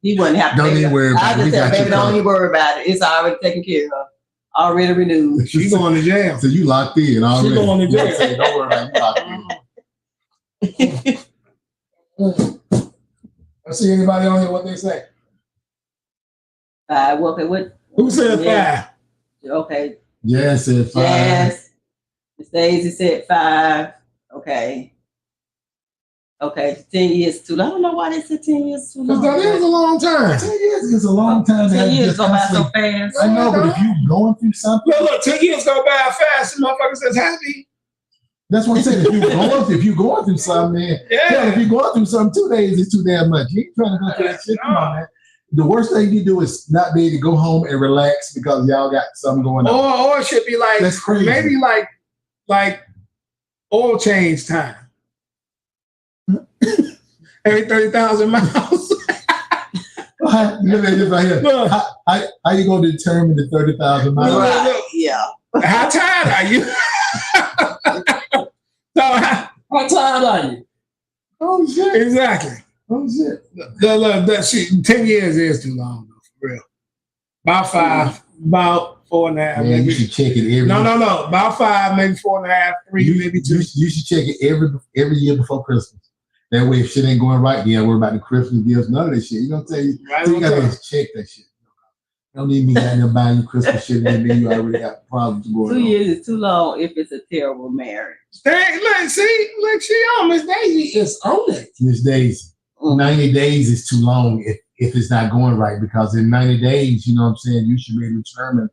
He wouldn't have to. Don't even worry about it. I just said, baby, don't even worry about it. It's already taken care of. Already renewed. She's going to jail. So you locked in already. She's going to jail. Don't worry about it. You locked in. Let's see anybody on here what they say. 5. What? Who said 5? Okay. Jazz said 5. Yes. Miss Daisy said 5. Okay. 10 years too long. I don't know why they said 10 years too long. Because that is a long time. 10 years is a long time. 10 years go by so fast. I know, but if you going through something. Look, 10 years go by fast. The motherfucker says happy. That's what I'm saying. If you're going through something, man. Yeah. If you're going through something, 2 days is too damn much. You ain't trying to go through that shit. Come on, man. The worst thing you do is not be able to go home and relax because y'all got something going on. Or it should be like, that's crazy. Maybe like oil change time. Every 30,000 miles. How you gonna determine the 30,000 miles? Right. Yeah. How tired are you? How tired are you? Oh shit! Exactly. Oh shit! Look, 10 years is too long, though, for real. About 5, about 4.5. Man, maybe. You should check it every. No. About 5, maybe 4.5, 3, maybe 2. You should check it every year before Christmas. That way, if shit ain't going right, you ain't worry about the Christmas gifts, none of that shit. You know what I'm saying? Right, so you gotta check that shit. Don't need me out there buying you Christmas shit and then you already got problems going on. 2 years is too long if it's a terrible marriage. Look, she on Miss Daisy is on it. Miss Daisy, 90 days is too long if it's not going right, because in 90 days, you know what I'm saying, you should be able to determine,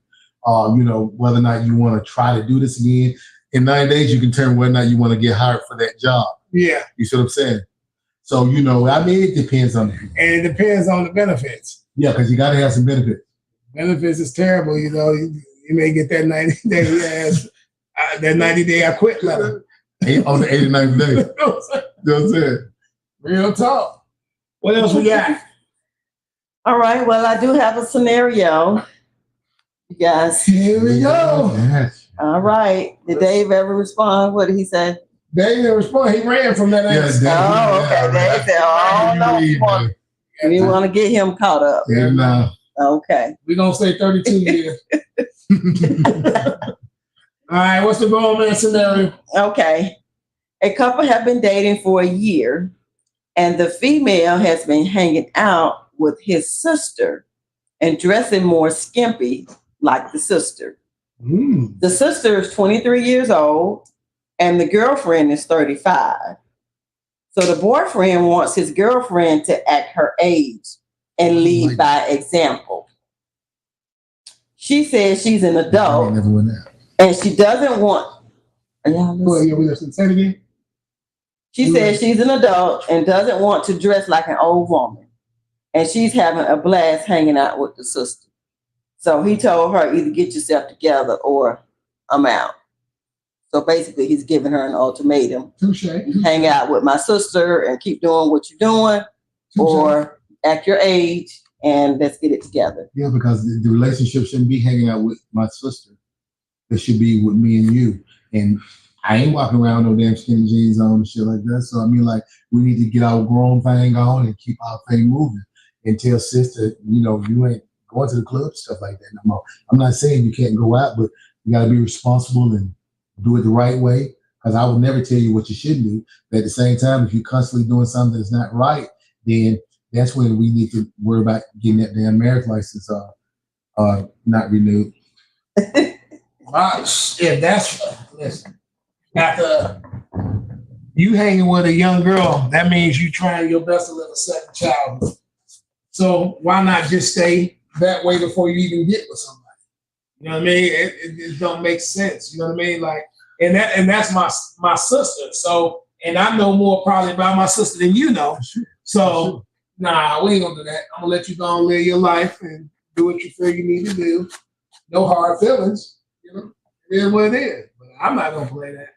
whether or not you want to try to do this again. In 90 days, you can determine whether or not you want to get hired for that job. Yeah. You see what I'm saying? So, it depends on it. And it depends on the benefits. Yeah, because you got to have some benefits. Benefits is terrible, you may get that 90 day that 90 day I quit letter. On the 89th day. You know what I'm saying? Real talk. What else we got? All right. Well, I do have a scenario. You guys. Here we go. Yes. All right. Did Dave ever respond? What did he say? Dave didn't respond. He ran from that answer. Oh, okay. Dave said, "Oh no, you want to get him caught up." Yeah, no. Okay. We're gonna say 32 years. All right. What's the grown man scenario? Okay. A couple have been dating for a year, and the female has been hanging out with his sister and dressing more skimpy like the sister. The sister is 23 years old, and the girlfriend is 35. So the boyfriend wants his girlfriend to act her age and lead by example. She says she's an adult, and she doesn't want. Are y'all listening? Say it again. She says she's an adult and doesn't want to dress like an old woman. And she's having a blast hanging out with the sister. So he told her, either get yourself together or I'm out. So basically, he's giving her an ultimatum. Touche. Hang out with my sister and keep doing what you're doing, or act your age and let's get it together. Yeah, because the relationship shouldn't be hanging out with my sister. It should be with me and you. And I ain't walking around no damn skinny jeans on and shit like that. So I mean, like, we need to get our grown thing on and keep our thing moving. And tell sister, you know, you ain't going to the club, stuff like that no more. I'm not saying you can't go out, but you got to be responsible and do it the right way. Because I would never tell you what you shouldn't do. But at the same time, if you're constantly doing something that's not right, then that's when we need to worry about getting that damn marriage license not renewed. If that's, listen, after you hanging with a young girl, that means you trying your best to live a second childhood. So why not just stay that way before you even get with somebody? You know what I mean? It don't make sense. You know what I mean? Like, and that's my sister. So, and I know more probably about my sister than you know. So, nah, we ain't gonna do that. I'm gonna let you go and live your life and do what you feel you need to do. No hard feelings. You know, it is what it is. But I'm not gonna play that.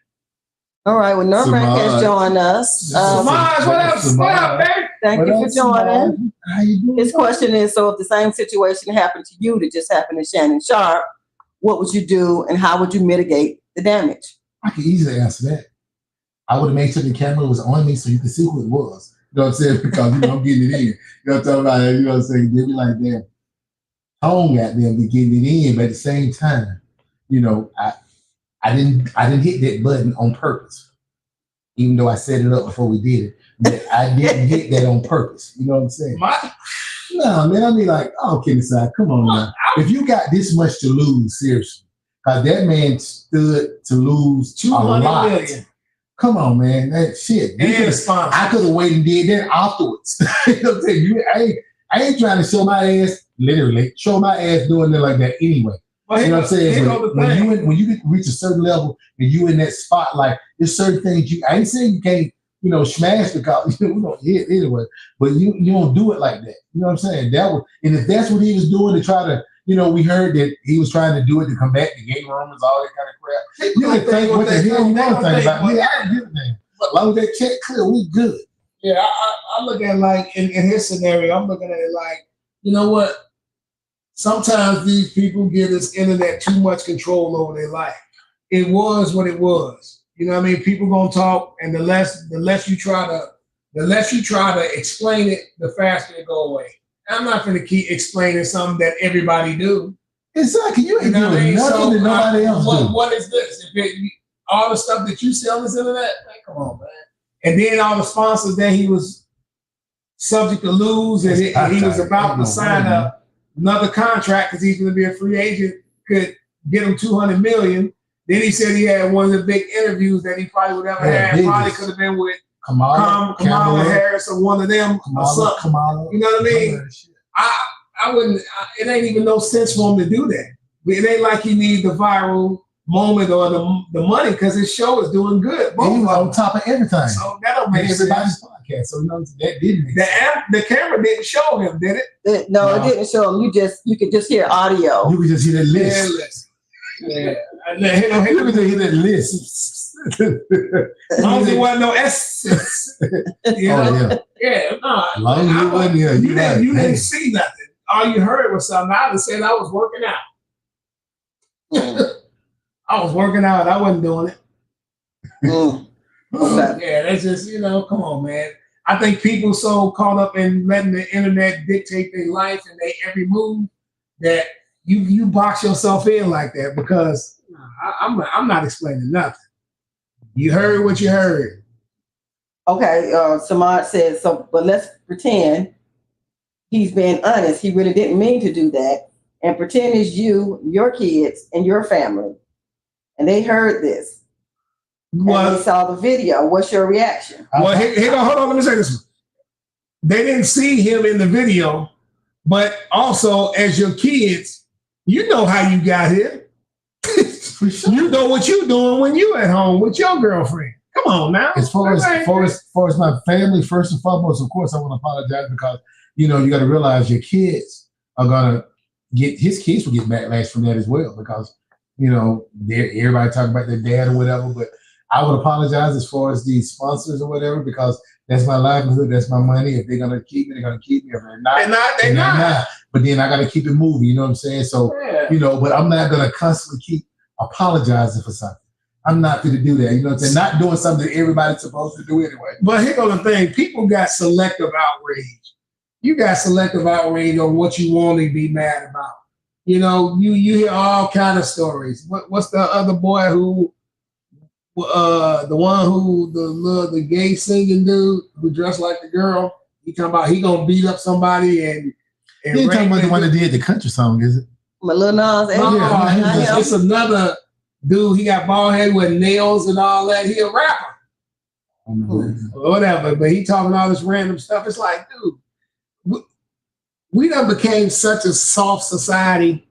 All right. Well, Norman has joined us. Samaj, what up? What up, baby? Thank you for joining. How you doing? His question is, so if the same situation happened to you that just happened to Shannon Sharp, what would you do and how would you mitigate the damage? I can easily answer that. I would have made sure the camera was on me so you could see who it was. You know what I'm saying? Because, you know, I'm getting it in. You know what I'm talking about? You know what I'm saying? They be like, damn, Tone got them to getting it in, but at the same time, you know, I didn't hit that button on purpose, even though I set it up before we did it. But I didn't hit that on purpose. You know what I'm saying? No, man, I mean, like, oh, kidding aside, come on now. If you got this much to lose, seriously, because that man stood to lose a lot. Million. Come on, man. That shit. I could have waited and did that afterwards. You know what I'm saying? I ain't trying to show my ass, literally, show my ass doing it like that anyway. Well, you know what I'm saying? When you reach a certain level and you in that spot, like, there's certain things I ain't saying you can't, you know, smash because we don't hit anyway, but you don't do it like that. You know what I'm saying? And if that's what he was doing to try to, you know, we heard that he was trying to do it to combat the gay rumors, all that kind of crap. You can think what the hell you want to think about. Yeah, I don't give a damn. But as long as that check clear, we good. Yeah, I look at it like in his scenario, I'm looking at it like, you know what? Sometimes these people give this internet too much control over their life. It was what it was. You know what I mean? People gonna talk, and the less you try to explain it, the faster it go away. I'm not gonna keep explaining something that everybody do. Exactly. You ain't doing nothing that nobody else do. What is this? All the stuff that you see on this internet, man, come on, man. And then all the sponsors that he was subject to lose, and he was about to sign another contract because he's going to be a free agent, could get him $200 million. Then he said he had one of the big interviews that he probably would ever have. Probably could have been with Kamala Harris or one of them or something. You know what I mean? I wouldn't. It ain't even no sense for him to do that. It ain't like he need the viral moment or the money because his show is doing good. Both he was on top of everything. So that don't make everybody's sense. Podcast. So you know that didn't. The camera didn't show him, did it? No, it didn't show him. You could just hear audio. You could just hear that list. Yeah. You could just hear that list. As long as it wasn't no S. You know? Yeah, no. As long as it wasn't, you didn't see nothing. All you heard was something. I was saying I was working out. I was working out. I wasn't doing it. Yeah, that's just, come on, man. I think people so caught up in letting the internet dictate their life and their every move that you box yourself in like that because I'm not explaining nothing. You heard what you heard. Okay, Samad says, but let's pretend he's being honest. He really didn't mean to do that. And pretend it's you, your kids, and your family. And they heard this. And they saw the video. What's your reaction? Well, hold on. Let me say this one. They didn't see him in the video, but also as your kids, you know how you got here. You know what you're doing when you at home with your girlfriend. Come on now. As far as my family, first and foremost, of course, I want to apologize because you got to realize your kids are gonna his kids will get backlash from that as well because everybody talking about their dad or whatever, but. I would apologize as far as the sponsors or whatever because that's my livelihood, that's my money. If they're gonna keep me, they're gonna keep me. If they're not, they're not. But then I gotta keep it moving. You know what I'm saying? So but I'm not gonna constantly keep apologizing for something. I'm not going to do that. You know what I'm saying? Not doing something that everybody's supposed to do anyway. But here goes the thing: people got selective outrage. You got selective outrage on what you want to be mad about. You hear all kind of stories. What's the other boy who? The one who the gay singing dude who dressed like the girl, he talking about he gonna beat up somebody and you ain't talking about the one that did the country song, is it? Lil Nas X. No, it's another dude. He got bald head with nails and all that. He a rapper, whatever. But he talking all this random stuff. It's like, dude, we done became such a soft society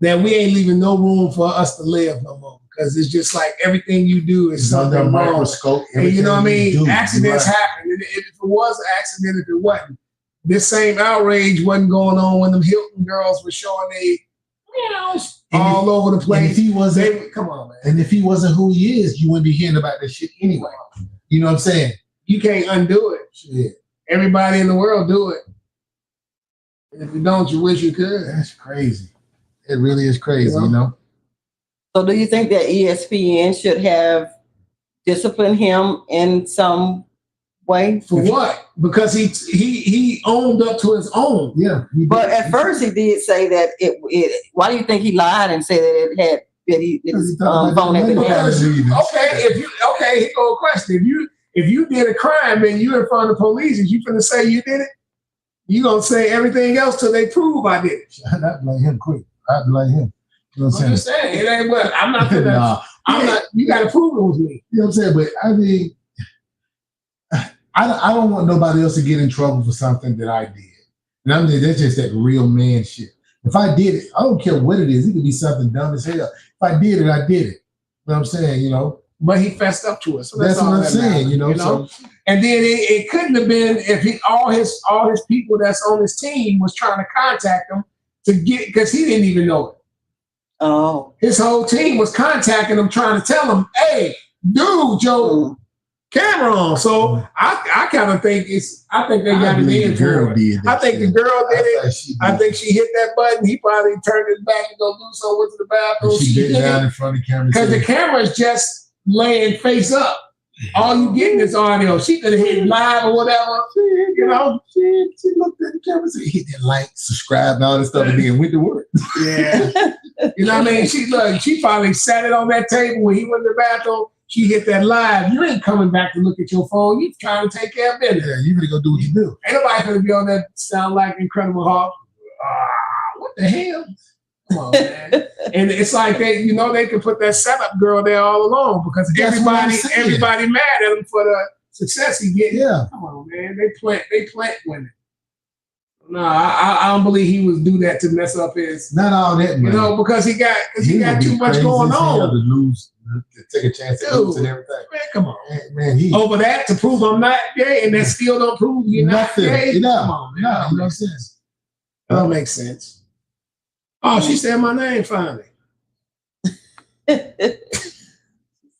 that we ain't leaving no room for us to live no more. Because it's just like everything you do is something under a wrong. microscope. And you know what I mean? Accidents happen. And if it was an accident, if it wasn't, this same outrage wasn't going on when them Hilton girls were showing all over the place. And if he wasn't, come on, man. And if he wasn't who he is, you wouldn't be hearing about this shit anyway. You know what I'm saying? You can't undo it. Shit. Everybody in the world do it. And if you don't, you wish you could. That's crazy. It really is crazy, So do you think that ESPN should have disciplined him in some way? For what? Because he owned up to his own. Yeah. But at first he did say that it why do you think he lied and said that it had phone had been damaged? Okay, here goes a question. If you did a crime and you in front of the police, is you finna say you did it? You gonna say everything else till they prove I did it. I blame him quick. I blame him. You know what I'm saying? It ain't what I'm not gonna. I'm not. You got to prove it was me. You know what I'm saying? But I mean, I don't want nobody else to get in trouble for something that I did. And I mean, that's just that real man shit. If I did it, I don't care what it is. It could be something dumb as hell. If I did it, I did it. You know what I'm saying? But he fessed up to it. So that's what I'm saying. So, and then it couldn't have been if all his people that's on his team was trying to contact him to get because he didn't even know it. Oh, his whole team was contacting him, trying to tell him, "Hey, dude, your camera on." So I kind of think I think they got it in for it. I think the girl did it. I think she hit that button. He probably turned his back and go do something, went to the bathroom. She did down in front of the camera because the camera is just laying face up. All you getting is audio. She could have hit live or whatever. She looked at the camera, and hit that like, subscribe, and all this stuff, and then went to work. Yeah. You know what I mean? She probably sat it on that table when he went to the bathroom. She hit that live. You ain't coming back to look at your phone. You trying to take care of business. Yeah, you better go do what you do. Ain't nobody gonna be on that sound like Incredible Hulk. What the hell? Come on, man. And it's like they can put that setup girl there all along because everybody mad at him for the success he get. Yeah. Come on, man. They plant women. No, I don't believe he would do that to mess up his. Not all that, man. Because he got too much going on. To lose, to take a chance to lose and everything. Man, come on, man. Over that to prove I'm not gay, and that still don't prove you're not gay. No, come on, man. That don't make sense. That don't make sense. Oh, she said my name finally.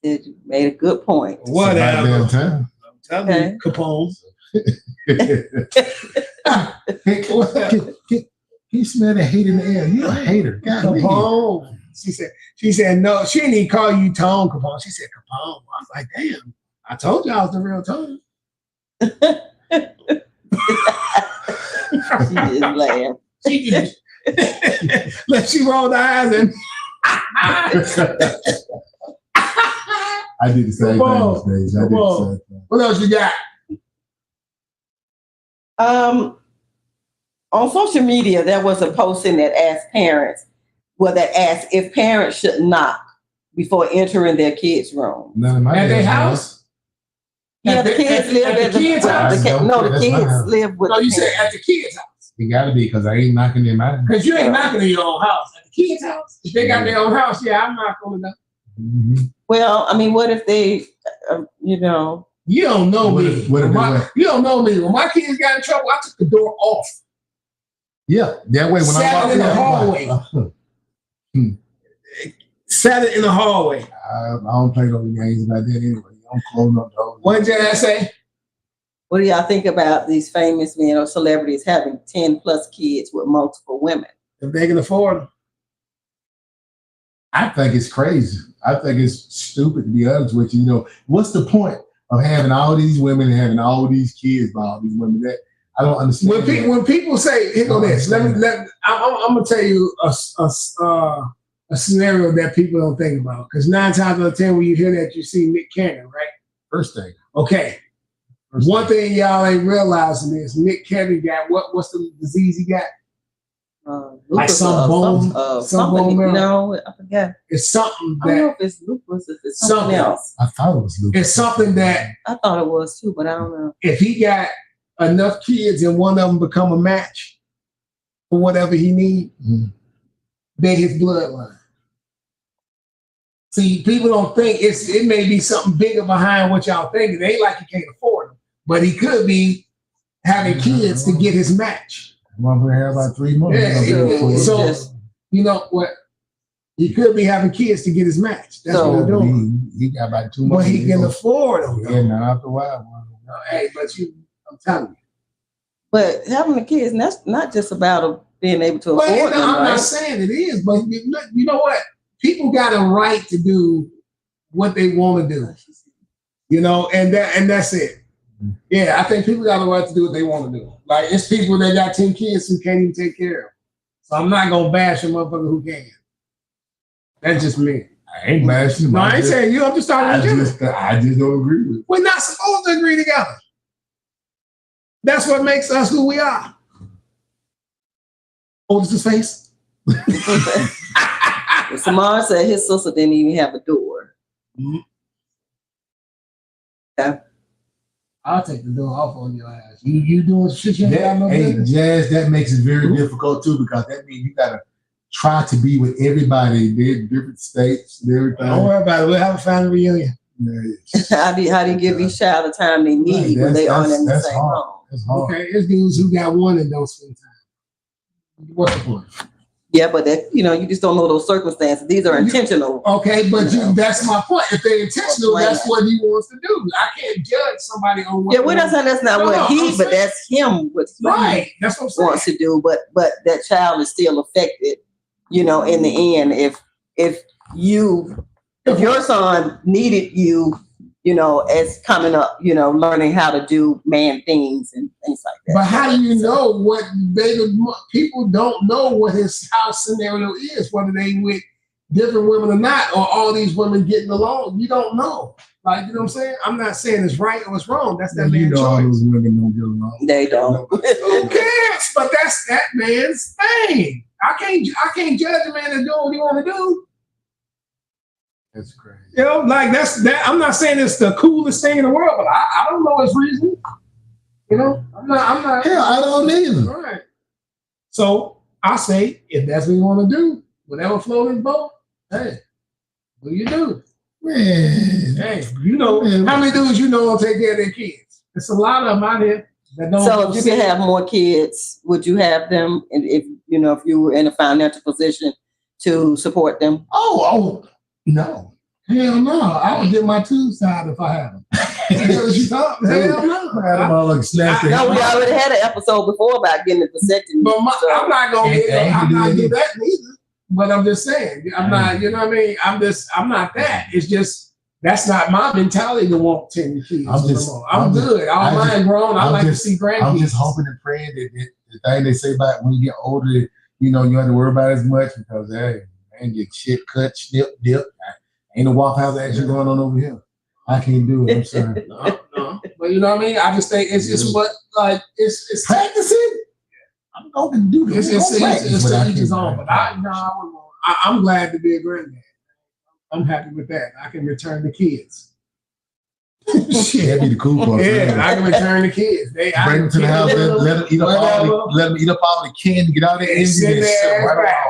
You made a good point. Whatever. It's about damn time. I'm telling you, Capone. Can you smell the hate in the air? You're a hater. God, Capone. She said, no, she didn't even call you Tone Capone. She said Capone. I was like, damn, I told you I was the real Tone. She just laughed. She just, she rolled her eyes and I did the same thing these days. I did the same thing. What else you got? On social media, there was a posting that asked if parents should knock before entering their kids' room. At their house? Yeah, the kids live at the kids' house. No, the kids live with. No, you said at the kids' house. It gotta be because I ain't knocking in mine. Because you ain't knocking in your own house. At the kids' house. If they got their own house, yeah, I'm not going to knock. Mm-hmm. Well, I mean, what if they, you know? You don't know me. You don't know me. When my kids got in trouble, I took the door off. Yeah, that way when I walk in the hallway. Sat it in the hallway. I don't play those games like that anyway. I'm closing up those. What did your ass say? What do y'all think about these famous men or celebrities having 10+ kids with multiple women? If they can afford them. I think it's crazy. I think it's stupid, to be honest with you. You know, what's the point of having all these women and having all these kids by all these women? That I don't understand. When people say, here go this. I'm gonna tell you a scenario that people don't think about. Because 9 times out of 10, when you hear that, you see Nick Cannon, right? First thing. Okay. One thing y'all ain't realizing is Nick Cannon got what's the disease he got? Like some bone marrow. No, I forget. It's something that. I don't know if it's lupus, if it's something else. I thought it was lupus. It's something that. I thought it was too, but I don't know. If he got enough kids and one of them become a match for whatever he need, then his bloodline. See, people don't think it may be something bigger behind what y'all think. It ain't like he can't afford them, but he could be having kids to get his match. I'm gonna have about 3 months. Yeah, so you know what? He could be having kids to get his match. That's what he's doing. He got about 2 months. But he can afford them. Yeah, now after a while. Hey, but I'm telling you. But having the kids, that's not just about being able to afford them. I'm not saying it is, but you know what? People got a right to do what they want to do. You know, and that's it. Yeah, I think people got a right to do what they want to do. Like, it's people that got 10 kids who can't even take care of them. So I'm not going to bash a motherfucker who can. That's just me. I ain't bashing. No, I ain't saying you. I'm just talking about you. I just don't agree with it. We're not supposed to agree together. That's what makes us who we are. Hold his face. Samar said his sister didn't even have a door. Yeah. I'll take the door off on your ass. You doing shit you ain't got no business. Jazz, that makes it very difficult too, because that means you gotta try to be with everybody. They're in different states and everything. Don't worry about it. We'll have a family reunion. How do you give each child the time they need when they aren't in the same home? Okay, there's dudes who got one and don't spend time. What's the point? Yeah, but that, you just don't know those circumstances. These are intentional. Okay, but that's my point. If they're intentional, that's what he wants to do. I can't judge somebody on what. Yeah, we're not saying that's not what but that's him. What he that's what I'm saying. Wants to do. But that child is still affected. In the end, if your son needed you, as coming up, learning how to do man things and things like that. But how do you know what people don't know what his house scenario is, whether they with different women or not, or all these women getting along? You don't know. Like, you know what I'm saying? I'm not saying it's right or it's wrong. That's that man's choice. All those women don't get along. They don't. Who cares? But that's that man's thing. I can't judge a man that's doing what he want to do. That's crazy. Like that's that. I'm not saying it's the coolest thing in the world, but I don't know his reason. I'm not. Hell, I don't either. All right. So I say, if that's what you want to do, whatever floats his boat, hey, what do you do? Man, hey, how many dudes don't take care of their kids? It's a lot of them out here that don't. So if you could have more kids, would you have them? And if you were in a financial position to support them? Oh. No. Hell no. I would get my tubes tied if I had them. Hell no. I had them all like snapped. No, we already had an episode before about getting the vasectomy. But I'm not gonna do that neither. But I'm just saying, I'm not. You know what I mean? I'm not that. It's just that's not my mentality to want 10 kids. I'm good. All mine grown. I like to see grandkids. I'm just hoping and praying that the thing they say about when you get older, you don't have to worry about it as much because hey, man, get shit cut, snip, dip. Ain't no Waffle House action going on over here. I can't do it. I'm sorry. No. But you know what I mean? I just think it's just what it's practicing. I'm going to do this. It's to each his own. But I'm glad to be a granddad. I'm happy with that. I can return the kids. Shit, that'd be the cool part. Yeah, I can return the kids. Bring them to the house, let them eat up all the candy, get out there and sit there.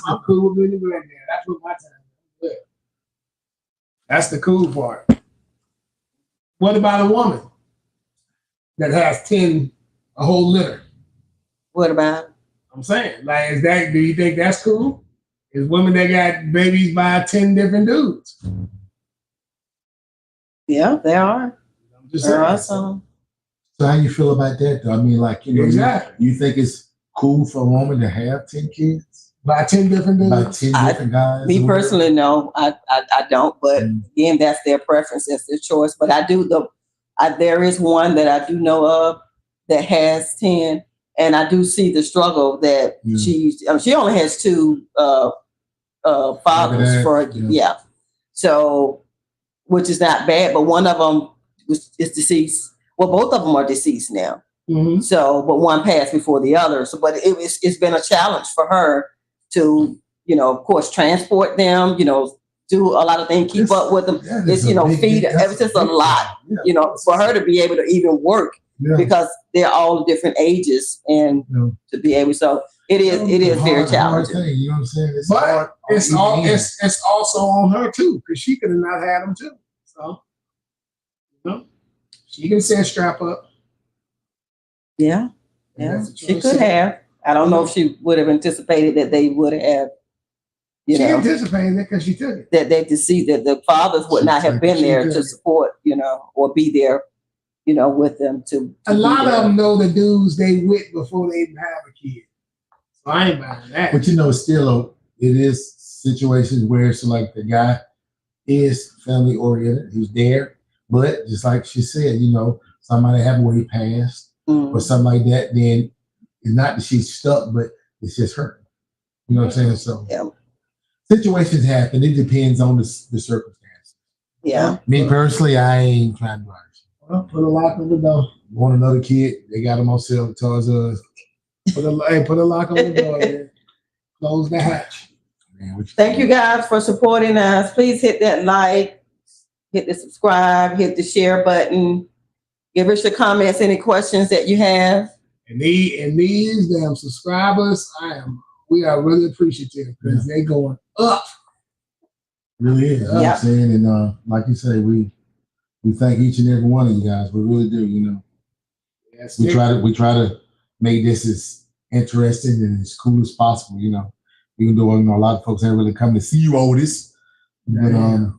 I'm cool with being a granddad. That's what my time is. That's the cool part. What about a woman that has a whole litter? What about? I'm saying, like, do you think that's cool? Is women that got babies by 10 different dudes? Yeah, there are. There are some. So how you feel about that, though? I mean, like, exactly. You think it's cool for a woman to have 10 kids? By 10 different dudes? By 10 different guys? Me personally, no. I don't. But again, that's their preference. That's their choice. But I do. There is one that I do know of that has 10. And I do see the struggle that she only has 2 fathers for So, which is not bad. But one of them is deceased. Well, both of them are deceased now. Mm-hmm. So, but one passed before the other. So, but it's been a challenge for her to, of course, transport them, do a lot of things, keep up with them. It's, feed. It's just a lot, for her to be able to even work because they're all different ages and to be able. So it is very challenging. Thing, you know what I'm saying? But it's also on her too because she could have not had them too. So she can say strap up. Yeah, she could have. I don't know if she would have anticipated that they would have. She anticipated it because she took it. That they to see that the fathers would not have been there to support, or be there, with them to. A lot of them know the dudes they with before they even have a kid. So I ain't buying that. But still, it is situations where it's like the guy is family oriented. He's there, but just like she said, somebody happened where he passed or something like that. Then it's not that she's stuck, but it's just her. You know what I'm saying? So situations happen. It depends on the circumstances. Yeah. Me personally, I ain't trying to do it. Well, put a lock on the door. Want another kid? They got them on sale at Toys R Us. Put a lock on the door. Man. Close the hatch. Man, thank you guys for supporting us. Please hit that like, hit the subscribe, hit the share button. Give us your comments, any questions that you have. And these damn subscribers, we are really appreciative because they're going up. Really is. You know what I'm saying? And like you say, we thank each and every one of you guys. We really do, Yes, we try to make this as interesting and as cool as possible, Even though a lot of folks ain't really come to see you, Otis. But I'm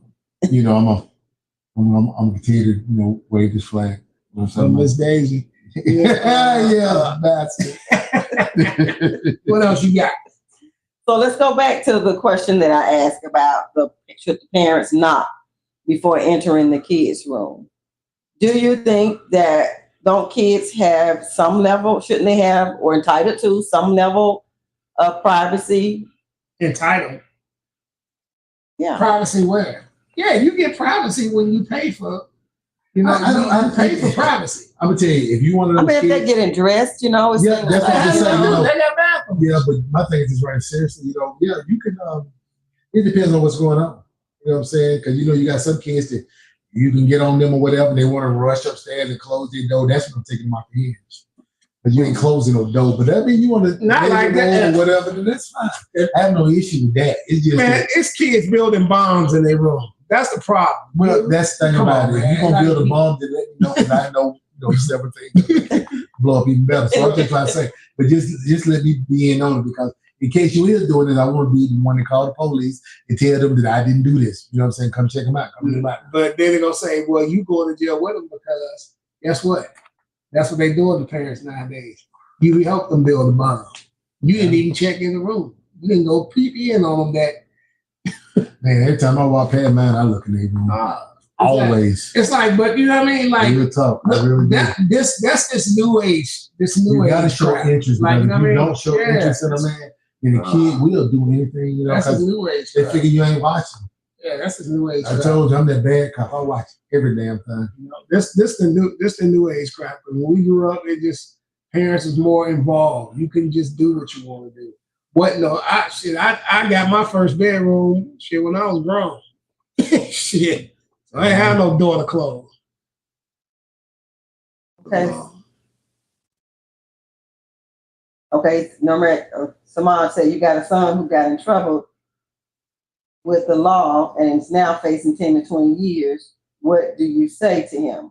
gonna continue to wave this flag. Miss Daisy. Yeah, that's it. What else you got? So let's go back to the question that I asked about should the parents knock before entering the kids' room. Do you think that don't kids have some level, shouldn't they have, or entitled to some level of privacy? Entitled? Yeah. Privacy where? Yeah, you get privacy when you pay for You pay for privacy. I'm gonna tell you, if you want to, I mean, if they're getting dressed, it's that's what I'm saying. They got bathrooms. Yeah, but my thing is right. Seriously, you can. It depends on what's going on. You know what I'm saying? Because you got some kids that you can get on them or whatever. And they want to rush upstairs and close their door. That's when I'm taking them off the hinge. But you ain't closing no door. But that means you want to not like that or whatever. Then that's fine. I have no issue with that. It's just it's kids building bombs in their room. That's the problem. Well, that's the thing about it. If you're gonna build a bomb, then let me know, because I know several things blow up even better. So I'm just trying to say, but just let me be in on it, because in case you is doing it, I want to be the one to call the police and tell them that I didn't do this. You know what I'm saying? Come check them out. Come check them out. But then they're going to say, well, you going to jail with them because guess what? That's what they doing to parents nowadays. You help them build a bond. You didn't even check in the room. You didn't go peep in on them that. Man, every time I walk past mine, I look in their room. Always. It's like, but you know what I mean? Like, real talk. I really that's this new age. This new age. You gotta show interest. Like, if you don't show interest in a man, and the kid will do anything, you know. That's a new age. They figure you ain't watching. Yeah, that's the new age. I told you I'm that bad cop. I watch every damn thing. You know, this the new age crap. When we grew up, it just parents was more involved. You couldn't just do what you want to do. What no, I got my first bedroom when I was grown. Shit. So I ain't have no door to close. Okay. Okay, Samad said you got a son who got in trouble with the law and is now facing 10 to 20 years. What do you say to him?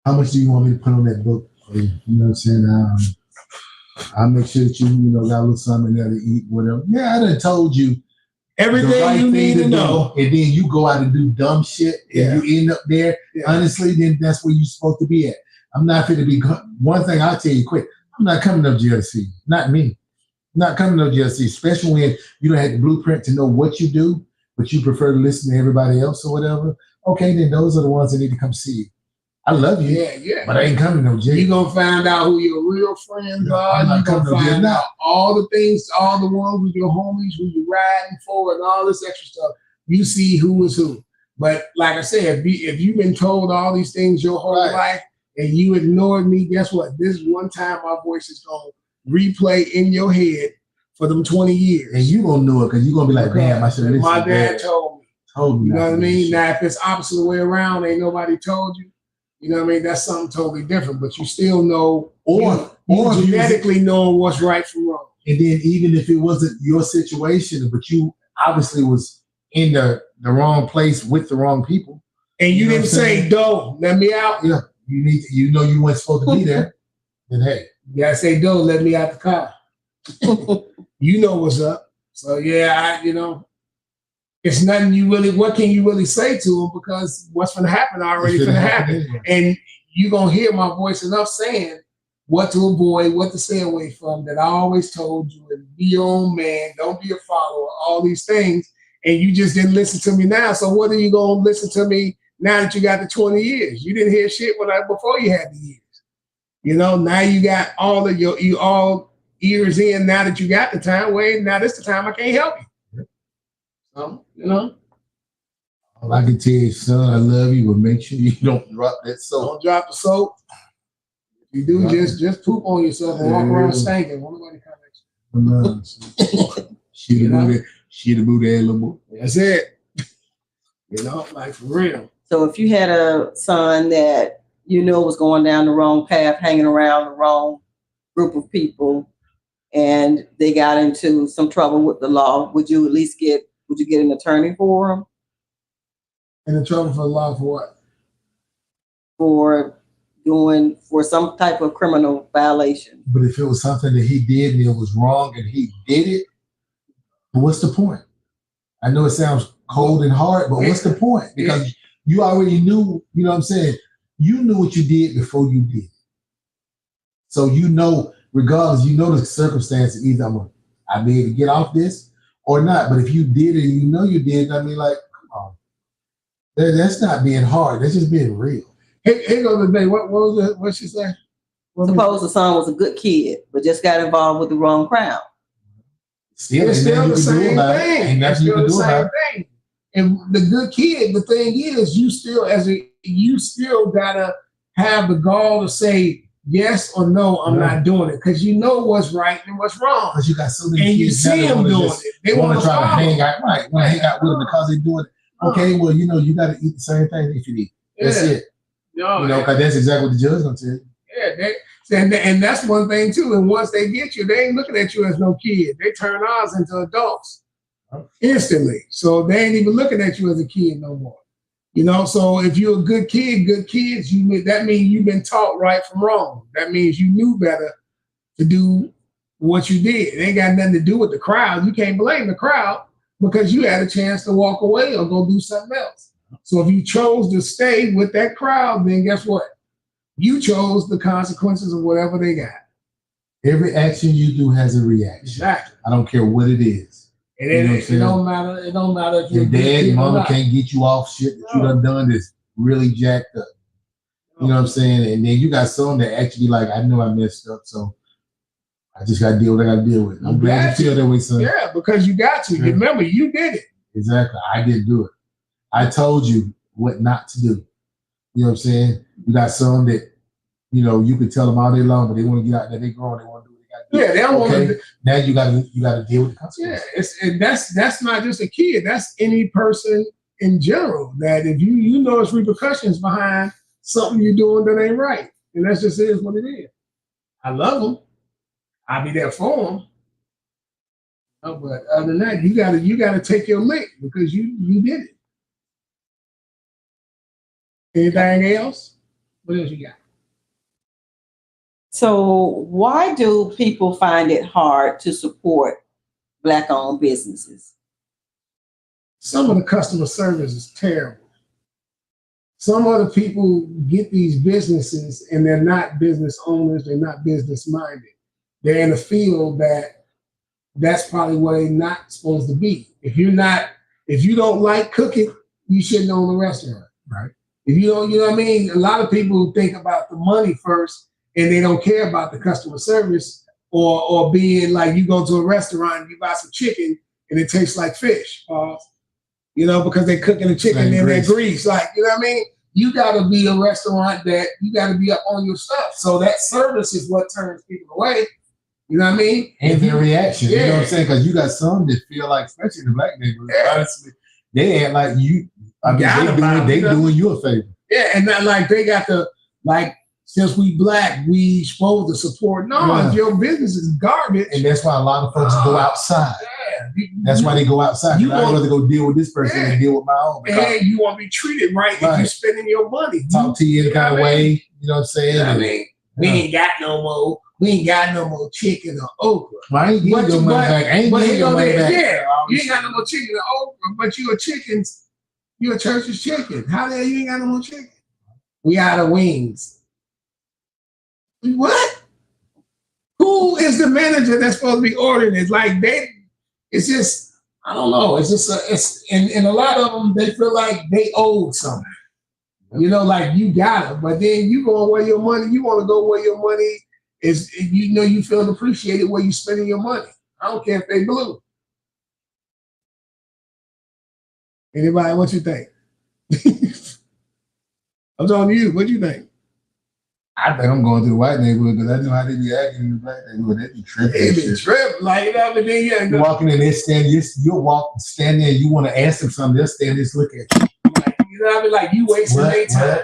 How much do you want me to put on that book? You know what I'm saying? I'll make sure that you got a little something there to eat, whatever. Yeah, I done told you everything you need to know. And then you go out and do dumb shit and you end up there. Yeah. Honestly, then that's where you're supposed to be at. I'm not fit to be. One thing I'll tell you quick, I'm not coming up jail to see you. Not me. Not coming up jail to see you, especially when you don't have the blueprint to know what you do, but you prefer to listen to everybody else or whatever. Okay, then those are the ones that need to come see you. I love you, but I ain't coming no jail. You're going to find out who your real friends are. You're going to find out all the things, all the ones with your homies, who you're riding for, and all this extra stuff. You see who is who. But like I said, if you've been told all these things your whole life and you ignored me, guess what? This one time my voice is going to replay in your head for them 20 years. And you going to know it because you're going to be like, damn, I should have listened. My dad told me. You know what I mean? Now, if it's opposite the way around, ain't nobody told you. You know what I mean? That's something totally different, but you still know, or genetically know what's right from wrong. And then even if it wasn't your situation, but you obviously was in the wrong place with the wrong people. And you didn't say, "Doe, let me out." Yeah, you weren't supposed to be there. Then hey, you gotta say, "Doe, let me out the car." You know what's up. So yeah, it's nothing what can you really say to them, because what's going to happen already going to happen. Anyway. And you're going to hear my voice enough saying what to avoid, what to stay away from, that I always told you, and be your own man, don't be a follower, all these things. And you just didn't listen to me now. So what are you going to listen to me now that you got the 20 years? You didn't hear shit before you had the years. Now you got all of you all ears in now that you got the time. Wait, now this the time I can't help you. So, all I can tell you, son, I love you, but make sure you don't drop that soap. Don't drop the soap. If you do, just poop on yourself and walk around stinking. Won't nobody come at you. She the booty little. That's it. Like for real. So if you had a son that was going down the wrong path, hanging around the wrong group of people, and they got into some trouble with the law, would you at least get an attorney for them? In trouble for the law for what? For some type of criminal violation. But if it was something that he did and it was wrong and he did it, what's the point? I know it sounds cold and hard, but what's the point? Because you already knew, you know what I'm saying? You knew what you did before you did it. So regardless, the circumstances, either I'll be able to get off this or not. But if you did it and you did, I mean, like, come on. That's not being hard. That's just being real. Here goes the day. What was it? What she say? Suppose the son was a good kid, but just got involved with the wrong crowd. It's still the same thing. Ain't nothing you can do about it. And the good kid, the thing is, you still gotta have the gall to say yes or no. I'm not doing it, because you know what's right and what's wrong. Because you got so many and kids you see them doing it. They want to try to hang out, right? Want to hang out with them because they're doing it. Okay, well, you got to eat the same thing if you eat. That's it. Because that's exactly what the judge gonna tell you. Yeah, and that's one thing too. And once they get you, they ain't looking at you as no kid. They turn ours into adults instantly. So they ain't even looking at you as a kid no more. So if you're a good kids, that means you've been taught right from wrong. That means you knew better to do what you did. It ain't got nothing to do with the crowd. You can't blame the crowd because you had a chance to walk away or go do something else. So if you chose to stay with that crowd, then guess what? You chose the consequences of whatever they got. Every action you do has a reaction. Exactly. I don't care what it is. It don't matter. It don't matter if your dad and mama can't get you off shit that you done that's really jacked up. You know what I'm saying? And then you got some that actually like, I know I messed up, so I just got to deal with what I got to deal with. I'm glad you feel that way, son. Yeah, because you got to. Yeah. Remember, you did it. Exactly. I didn't do it. I told you what not to do. You know what I'm saying? You got some that, you know, you can tell them all day long, but they want to get out there. They grown. They want to do what they got to do. Yeah, they don't want to. Now you got to deal with the consequences. Yeah, that's not just a kid. That's any person in general. That if you know it's repercussions behind something you're doing that ain't right, and that's just is what it is. I love them. I'll be there for them. Oh, but other than that, you gotta take your lick because you did it. Anything else? What else you got? So why do people find it hard to support Black-owned businesses? Some of the customer service is terrible. Some other people get these businesses and they're not business owners, they're not business minded. They're in a field that's probably where they're not supposed to be. If you don't like cooking, you shouldn't own a restaurant. Right. If you don't, you know what I mean? A lot of people think about the money first and they don't care about the customer service or being like you go to a restaurant and you buy some chicken and it tastes like fish. You know, because they're cooking the chicken in their grease. Like, you know what I mean? You got to be a restaurant that you got to be up on your stuff. So that service is what turns people away. You know what I mean? And their reaction. Yeah. You know what I'm saying? Because you got some that feel like, especially in the Black neighborhood, honestly, they ain't like you. I mean, they doing you a favor. Yeah, and not like they got to, like, since we Black, we supposed to support. No, if your business is garbage. And that's why a lot of folks go outside. Yeah. That's why they go outside. I'd rather go deal with this person than deal with my own. And you want to be treated right if you're spending your money. Talk to you in kind of way. You know what I'm saying? You know what I mean? We ain't got no more chicken or okra. Well, I ain't getting your money back. I ain't getting your money back. Yeah, you ain't got no more chicken or okra, but you a church's chicken. How the hell you ain't got no more chicken? We out of wings. What? Who is the manager that's supposed to be ordering it? Like it's just, I don't know. It's just, and a lot of them, they feel like they owed something. You know, like you got it, but then you go where your money, you want to go where your money is, you know, you feel appreciated where you spending your money. I don't care if they blue. Anybody, what you think? I'm talking to you. What do you think? I think I'm going to the white neighborhood because I know how they be acting in the Black neighborhood. They be tripping. They be tripping. Like, you know, but then you're walking in there, stand there, you want to ask them something, they'll stand there, look at you. Like, you know what I mean? Like, you wasting their time.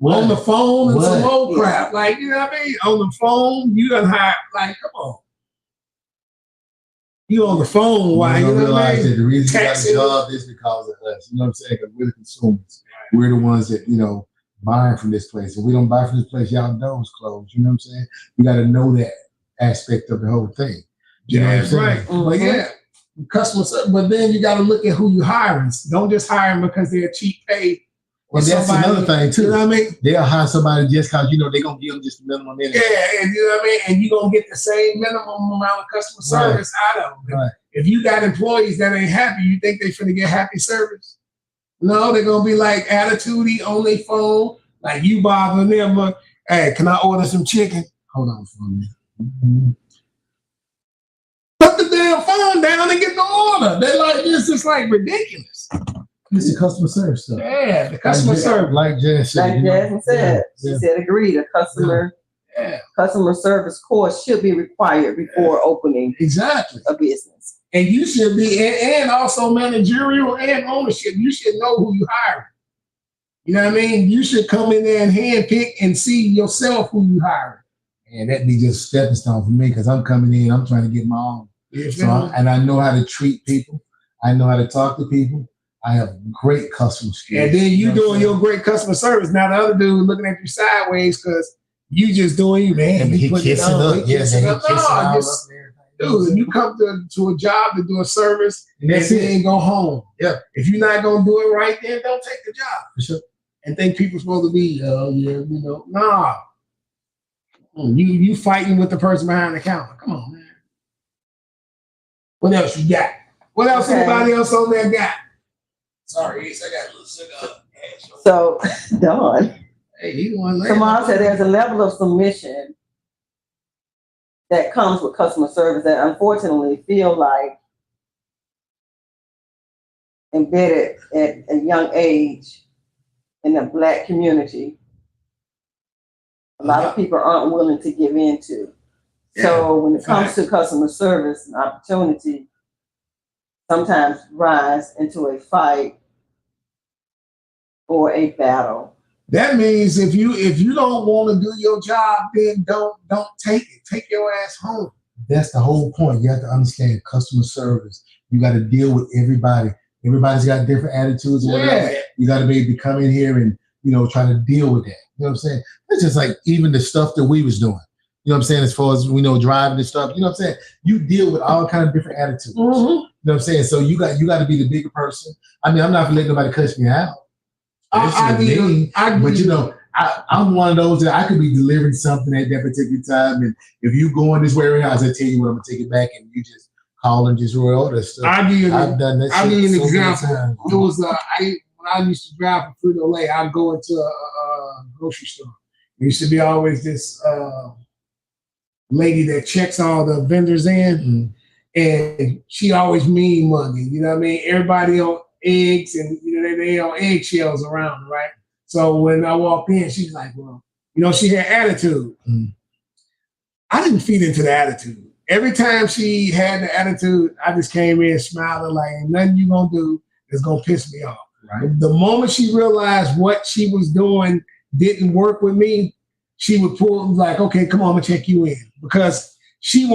On the phone and some old crap. Like, you know what I mean? On the phone, you done hire, like, come on. You on the phone, why? You know what I mean? That the reason you got a job is because of us. You know what I'm saying? Because we're the consumers. We're the ones that, you know, buying from this place. If we don't buy from this place, y'all doors closed. You know what I'm saying? You got to know that aspect of the whole thing. You know what I'm saying? Right. But yeah, customers. But then you got to look at who you hiring. Don't just hire them because they're cheap pay. Well, that's another thing too. You know what I mean? They'll hire somebody just because you know they're gonna give them just the minimum anyway. Yeah, and you know what I mean. And you're gonna get the same minimum amount of customer service out of them. Right. If you got employees that ain't happy, you think they finna get happy service? No, they're gonna be like attitudey on their phone, like you bothering them. But hey, can I order some chicken? Hold on for a minute. Mm-hmm. Put the damn phone down and get the order. They're like, this is like ridiculous. It's the customer service stuff. Yeah, the customer service. Like Jasmine said. Like Jasmine said. She said, agreed. A customer service course should be required before opening a business. And you should be, and also managerial and ownership. You should know who you hire. You know what I mean? You should come in there and handpick and see yourself who you hire. And that'd be just a stepping stone for me because I'm coming in, I'm trying to get my own. And I know how to treat people. I know how to talk to people. I have great customer skills. And then you doing your great customer service. Now the other dude looking at you sideways because you just doing you, man. And he kissing up. Yes, and he kissing all up. Dude, if you come to a job to do a service and then go home. Yeah. If you're not gonna do it right, then don't take the job. For sure. And think people supposed to be, nah. You fighting with the person behind the counter. Come on, man. What else you got? What else anybody else on there got? Sorry, I got a little cigar. So, Dawn. Hey, he one. Kamal said there's a level of submission that comes with customer service that unfortunately feel like embedded at a young age in the Black community. A lot of people aren't willing to give in to. So when it comes to customer service and opportunity, sometimes rise into a fight or a battle. That means if you don't want to do your job, then don't take it. Take your ass home. That's the whole point. You have to understand customer service. You got to deal with everybody. Everybody's got different attitudes. Whatever. You got to be able to come in here and try to deal with that. You know what I'm saying? It's just like even the stuff that we was doing. You know what I'm saying? As far as driving and stuff. You know what I'm saying? You deal with all kind of different attitudes. Mm-hmm. You know what I'm saying? So you got to be the bigger person. I mean, I'm not gonna let nobody cuss me out. I'm one of those that I could be delivering something at that particular time, and if you go in this warehouse, I tell you what, I'm gonna take it back, and you just call and just roll that stuff. I've done that. I'll give you an example. It was when I used to drive for Frito-Lay, I'd go into a grocery store. There used to be always this lady that checks all the vendors in, and she always mean mugging. You know what I mean? Everybody on eggs and they on eggshells around, right? So when I walked in, she's like, well, she had attitude. I didn't feed into the attitude. Every time she had the attitude, I just came in smiling like, ain't nothing you gonna do that's gonna piss me off. Right. The moment she realized what she was doing didn't work with me, she would pull like, okay, come on, I'm gonna check you in. Because she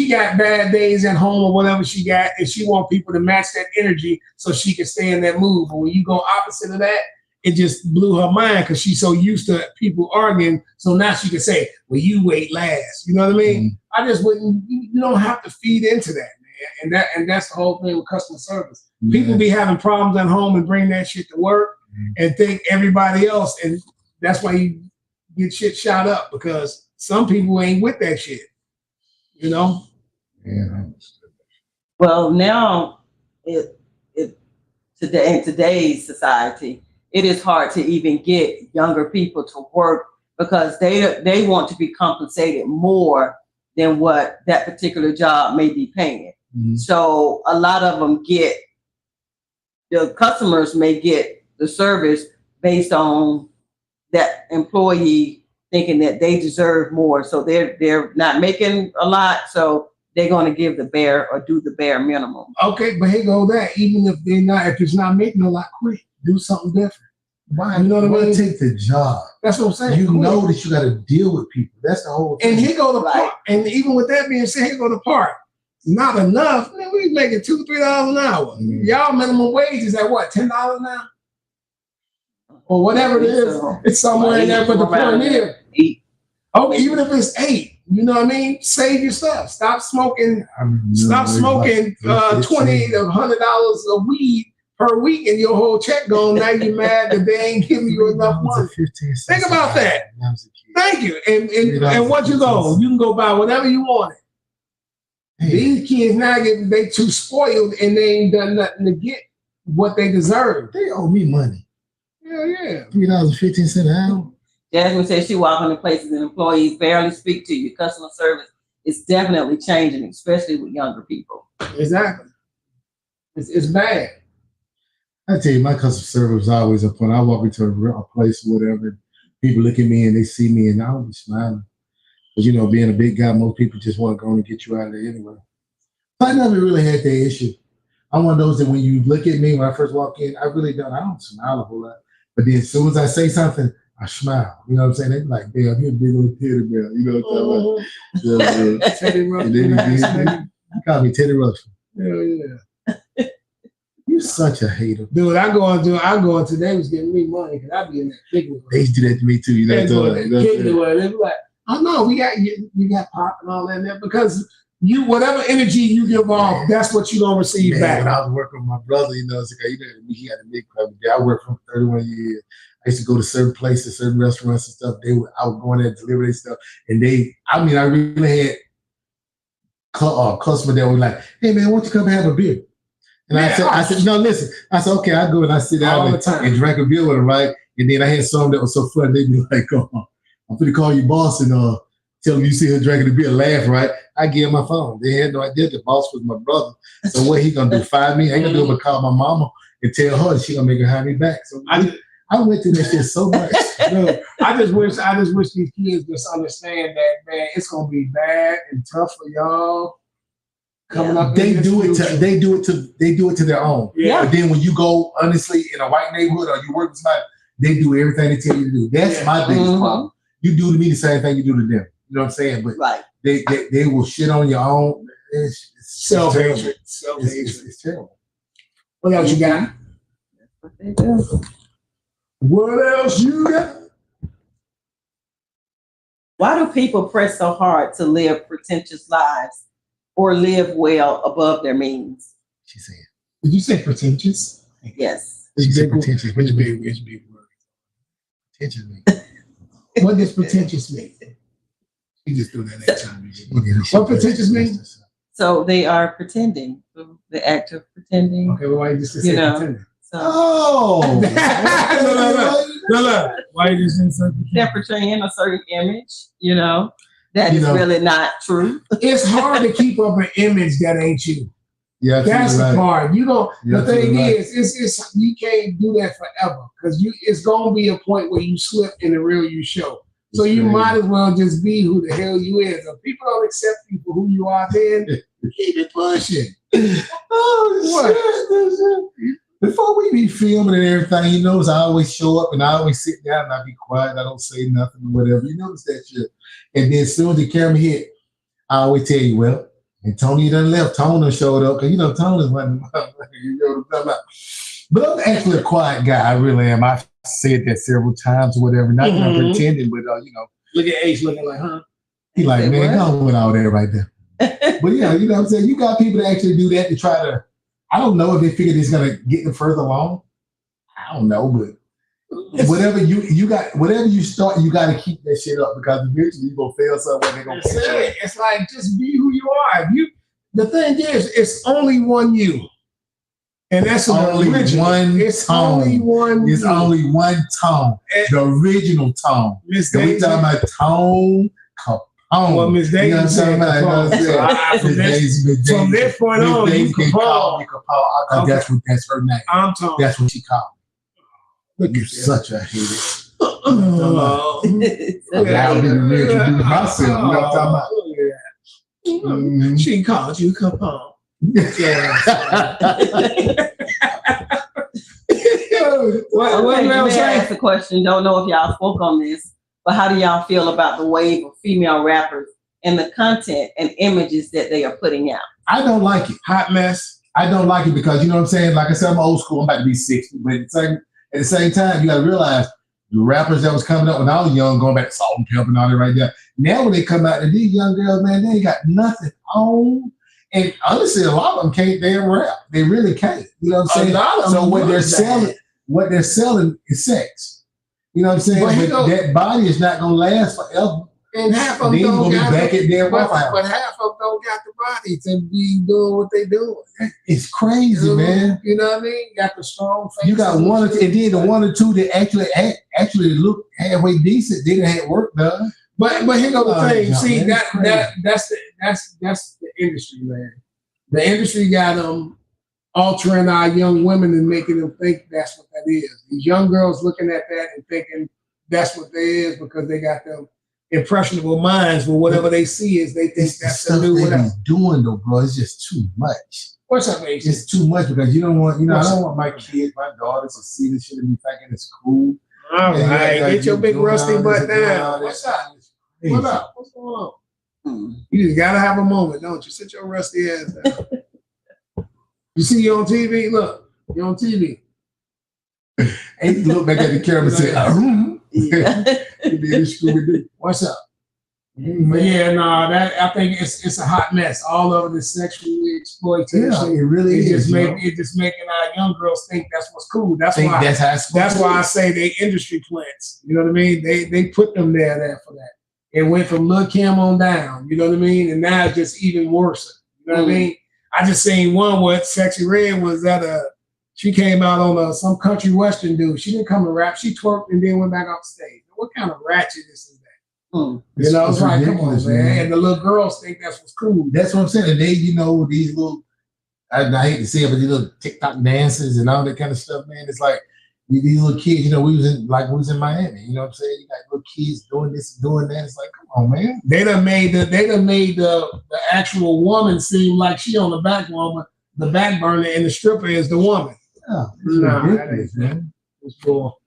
got bad days at home or whatever she got, and she want people to match that energy so she can stay in that mood. But when you go opposite of that, it just blew her mind because she's so used to people arguing. So now she can say, well, you wait last. You know what I mean? I just wouldn't, you don't have to feed into that, man. And that's the whole thing with customer service. People be having problems at home and bring that shit to work and think everybody else. And that's why you get shit shot up, because some people ain't with that shit. Yeah. Well, now in today's society, it is hard to even get younger people to work because they want to be compensated more than what that particular job may be paying. So a lot of them the customers may get the service based on that employee thinking that they deserve more. So they're not making a lot, so they're going to give the bare or do the bare minimum. Okay, but here go that. Even if it's not making a lot, quit. Do something different. Why? You know what I mean? Take the job. That's what I'm saying. You know that you got to deal with people. That's the whole thing. And here go the part. And even with that being said, here go the part. Not enough. Man, we making $2 to $3 an hour. Y'all minimum wage is at what? $10 now? Or whatever it is. It's somewhere in there, but the point is, even if it's 8, you know what I mean? Save your stuff. Stop smoking. Stop smoking $20 to $100 of weed per week, and your whole check gone. Now you're mad that they ain't giving you enough money. Think about that. Thank you. And what you go? You can go buy whatever you wanted. These kids now they too spoiled, and they ain't done nothing to get what they deserve. They owe me money. Yeah. $3.15 an hour. Jasmine says she walks into places and employees barely speak to you. Customer service is definitely changing, especially with younger people. Exactly. It's bad. I tell you, my customer service is always up front. I walk into a place or whatever, people look at me and they see me and I'll be smiling. Because, being a big guy, most people just want to go and get you out of there anyway. I never really had that issue. I'm one of those that when you look at me when I first walk in, I don't smile a whole lot. But then as soon as I say something, I smile. You know what I'm saying? They be like, damn, you're a big old teddy bear. You know what I'm talking about? Teddy Russell. You call me Teddy Russell. Yeah. You're such a hater. Dude, I go into they was giving me money because I be in that picnic. They used to do that to me too. They be like, oh no, we got pop and all that there, because whatever energy you give off, that's what you're gonna receive back. When I was working with my brother, you know, it's like, he had a big club. I worked for him for 31 years. I used to go to certain places, certain restaurants and stuff. I would go in there and deliver their stuff. And I really had customers that were like, hey man, why don't you come and have a beer? And I said, no, listen. I said, okay, I go and I sit down and drink a beer with them, right? And then I had some that was so funny. They'd be like, I'm going to call you boss and tell him you see her drinking a beer, laugh, right? I give him my phone. They had no idea the boss was my brother. So what he going to do, fire me? I ain't going to do but call my mama and tell her she going to make her have me back. So I went through that shit so much. I just wish these kids just understand that, man, it's going to be bad and tough for y'all. Coming up, they do it to their own. Yeah. But then when you go honestly in a white neighborhood or you work with somebody, they do everything they tell you to do. That's my biggest problem. You do to me the same thing you do to them. You know what I'm saying? But they will shit on your own. It's self-hatred. It's terrible. What else you got? That's what they do. What else you got? Why do people press so hard to live pretentious lives or live well above their means? She said. Did you say pretentious? Yes. She said pretentious. Which big word? Pretentious mean. What does pretentious mean? You just threw that at time. What pretentious means? So they are pretending. The act of pretending. Okay, well, why you just say pretending? So No. Why you just say they're portraying a certain image, that is really not true. It's hard to keep up an image that ain't you. Yeah, that's the part. You don't. The thing right. is, you can't do that forever because it's gonna be a point where you slip in the real you show. So you might as well just be who the hell you is. If people don't accept you for who you are, then keep it pushing. Before we be filming and everything, you notice I always show up and I always sit down and I be quiet. I don't say nothing or whatever. You notice that shit. And then as soon as the camera hit, I always tell you, well, and Tony done left. Tony done showed up because Tony's one. You know what I'm talking about. But I'm actually a quiet guy. I really am. I've said that several times or whatever. Not even pretending, but Look at Ace looking like, huh? He like, man, go with all that right there. But yeah, you know what I'm saying? You got people that actually do that to try to, I don't know if they figure it's gonna get them further along. I don't know, but whatever you start, you gotta keep that shit up because eventually you're gonna fail somewhere. They're gonna It's like just be who you are. The thing is, it's only one you. And that's only one it's tone. Only one it's only one tone. The original tone. Miss we talking about tone Capone. Well, Miss Daisy said Capone. From this point on, you Capone. That's her name. I'm Tone. That's what she called me. Look, you're such a hater. I'll be reintroduce myself. You know what I'm talking about? She called you Capone. What ask the question, don't know if y'all spoke on this, but how do y'all feel about the wave of female rappers and the content and images that they are putting out? I don't like it. Hot mess. I don't like it because, you know what I'm saying? Like I said, I'm old school. I'm about to be 60. But at the same time, you got to realize the rappers that was coming up when I was young, going back to Salt and Pepper and all that right there. Now when they come out, and these young girls, man, they ain't got nothing on. And honestly, a lot of them can't damn rap. They really can't. You know what I'm saying? So what they're selling is sex. You know what I'm saying? But that body is not gonna last forever. And half of them don't got but half of them don't got the body to be doing what they doing. It's crazy, man. You know what I mean? You got the strong face. You got one or two, and then the one or two that actually look halfway decent. They didn't have work done. But here goes the thing. See, that's the industry, man. The industry got them altering our young women and making them think that's what that is. These young girls looking at that and thinking that's what that is because they got them impressionable minds. But whatever they see is they think that's the new whatever. Doing though, bro, it's just too much. What's up, Ace? It's too much because you don't want, I don't want my kids, my daughters to see this shit and be thinking it's cool. All right, get your big rusty butt down. What's up? What up? What's going on? You just gotta have a moment, don't you? Sit your rusty ass down. You see you on TV? Look, you're on TV. And you look back at the camera and say, What's up? But yeah, no, that I think it's a hot mess. All of it is sexually exploitation. Yeah, it really is. It just making our young girls think that's what's cool. That's why I say they industry plants. You know what I mean? They put them there for that. It went from Lil' Kim on down. You know what I mean? And now it's just even worse. You know what I mean? I just seen one where Sexy Red was at she came out on some country western dude. She didn't come to rap. She twerked and then went back off stage. What kind of ratchetness is that? You know, it's like, come on, man. And the little girls think that's what's cool. That's what I'm saying. And they, these little, I hate to say it, but these little TikTok dances and all that kind of stuff, man. It's like these little kids, we was in Miami. You know what I'm saying? You got little kids doing this and doing that. It's like, come on, man. They done made the actual woman seem like she on the back woman, the back burner, and the stripper is the woman. Yeah, that ain't, man. It's cool.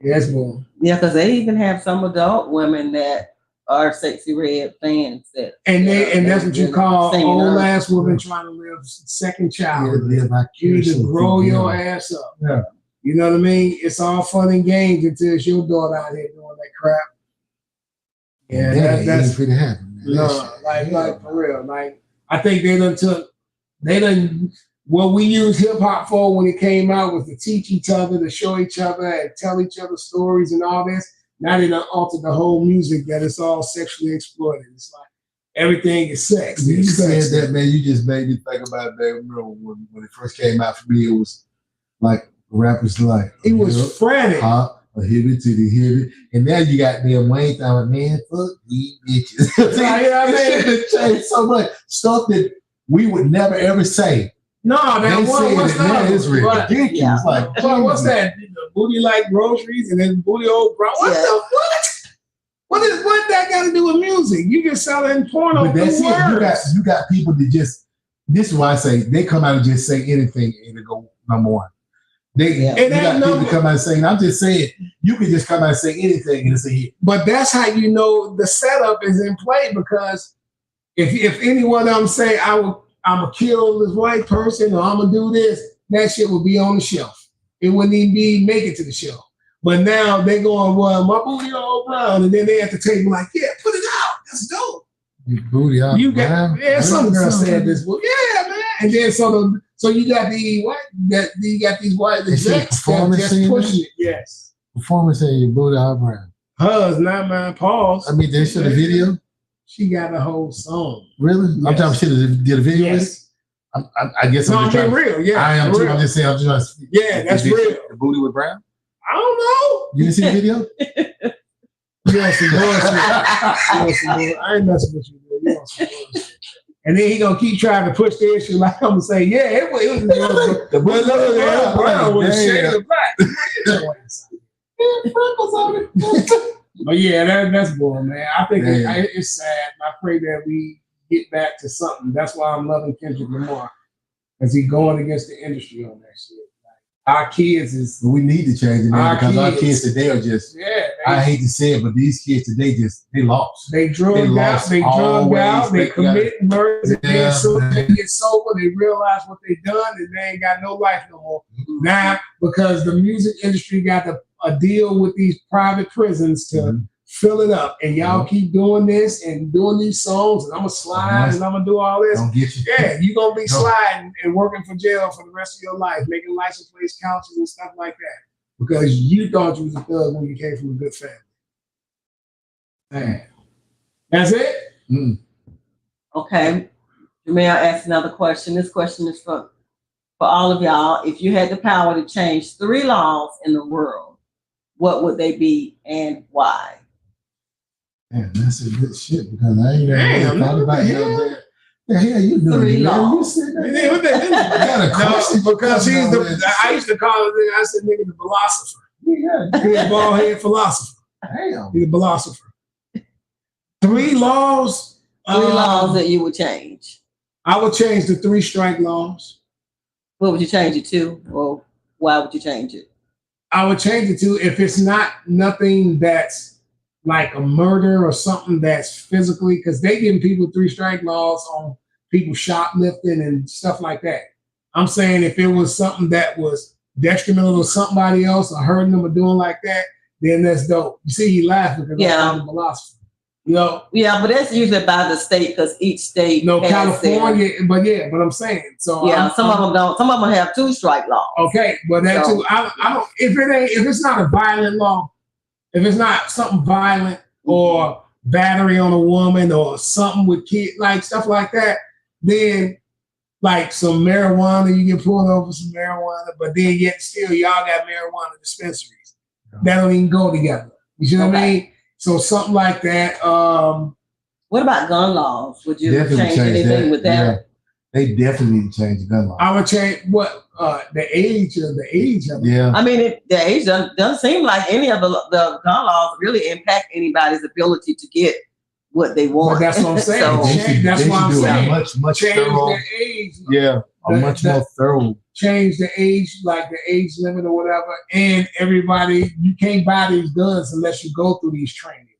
Yeah, it's cool. Yeah, because they even have some adult women that are Sexy Red fans and that's what you call old ass woman trying to live second child. You need to grow your ass up. Yeah. You know what I mean? It's all fun and games until it's your daughter out here doing that crap. Yeah, that's pretty happen. No, like for real. Like I think they done what we used hip hop for when it came out was to teach each other, to show each other, and tell each other stories and all this. Now they done altered the whole music that it's all sexually exploited. It's like everything is sex. You said that, man. You just made me think about it, man. When it first came out for me, it was like rappers like it was frantic. Hop, a hibbit to the hibbit, and now you got them Wayne talking, man, fuck these bitches. It changed so much stuff that we would never ever say. No, that what's that? It's ridiculous. Yeah. Like, what's that? Booty like groceries and then booty old bro. What the what? What that got to do with music? You just selling porno. But that's it. You got people that just. This is why I say they come out and just say anything and it go number one. You got people come out and saying, I'm just saying, you can just come out and say anything and it's a hit. But that's how you know the setup is in play, because if anyone of them say I'm gonna kill this white person or I'm gonna do this, that shit would be on the shelf. It wouldn't even make it to the shelf. But now they going, well, my booty all brown, and then they at the table like, yeah, put it out. That's dope. Your booty all brown. Some girl said this. Well, yeah, man. And then so you got these white execs that just pushing it. Yes. Performance saying your booty all brown. Hers, not mine. Pause. I mean, they showed a video. She got a whole song. Really? Yes. I'm talking she did a video with it? I guess I'm just trying. Real, yeah. I am too. I'm just saying, I'm just trying to. Yeah, that's real. The booty was brown? I don't know. You didn't see the video? You on some bullshit. I ain't messing with you, bro. You on some bullshit. And then he gonna keep trying to push the issue like I'm gonna say, yeah, it was the booty was brown with a shade of black. Freckles on it. But yeah, that's bull, man. I think it's sad. I pray that we get back to something. That's why I'm loving Kendrick Lamar, because he's going against the industry on that shit. Like, our kids we need to change it, man, because our kids today are just. Yeah. I hate to say it, but these kids today they lost. They drugged out. They commit murders. And then so they get sober, they realize what they done, and they ain't got no life no more. Mm-hmm. Now, because the music industry got a deal with these private prisons to fill it up, and y'all keep doing this and doing these songs, and I'm gonna slide and I'm gonna do all this. Yeah, you're gonna be sliding and working for jail for the rest of your life, making license plate couches and stuff like that, because you thought you was a thug when you came from a good family. Man. That's it? Okay. May I ask another question? This question is for all of y'all. If you had the power to change 3 laws in the world, what would they be and why? Man, that's a good shit, because I ain't really thought about it. The hell you doing? 3 laws. You said that? Because he's I used to call it, I said, nigga, the philosopher. Yeah. He's a bald head philosopher. Damn. He's a philosopher. 3 laws. 3 laws that you would change. I would change the 3 strike laws. What would you change it to? Or why would you change it? I would change it to, if it's nothing that's like a murder or something that's physically, because they giving people 3 strike laws on people shoplifting and stuff like that. I'm saying if it was something that was detrimental to somebody else or hurting them or doing like that, then that's dope. You see, he laughing because I'm a philosopher. You know? Yeah, but that's usually by the state because each state. No, California, but I'm saying so. Yeah, some of them don't. Some of them have 2-strike laws. Okay, but that too. I don't. If it's not a violent law, if it's not something violent or battery on a woman or something with kids, like stuff like that, then like some marijuana, you get pulled over some marijuana, but then yet still y'all got marijuana dispensaries. That don't even go together. You see what I mean? So something like that. What about gun laws? Would you change anything with that? Yeah. They definitely need to change the gun law. I would change the age of it. Yeah. I mean, the age doesn't seem like any of the gun laws really impact anybody's ability to get what they want. But that's what I'm saying. That's why I'm saying much change thorough. the age. Yeah, much more thorough. Change the age, like the age limit or whatever. And everybody, you can't buy these guns unless you go through these training.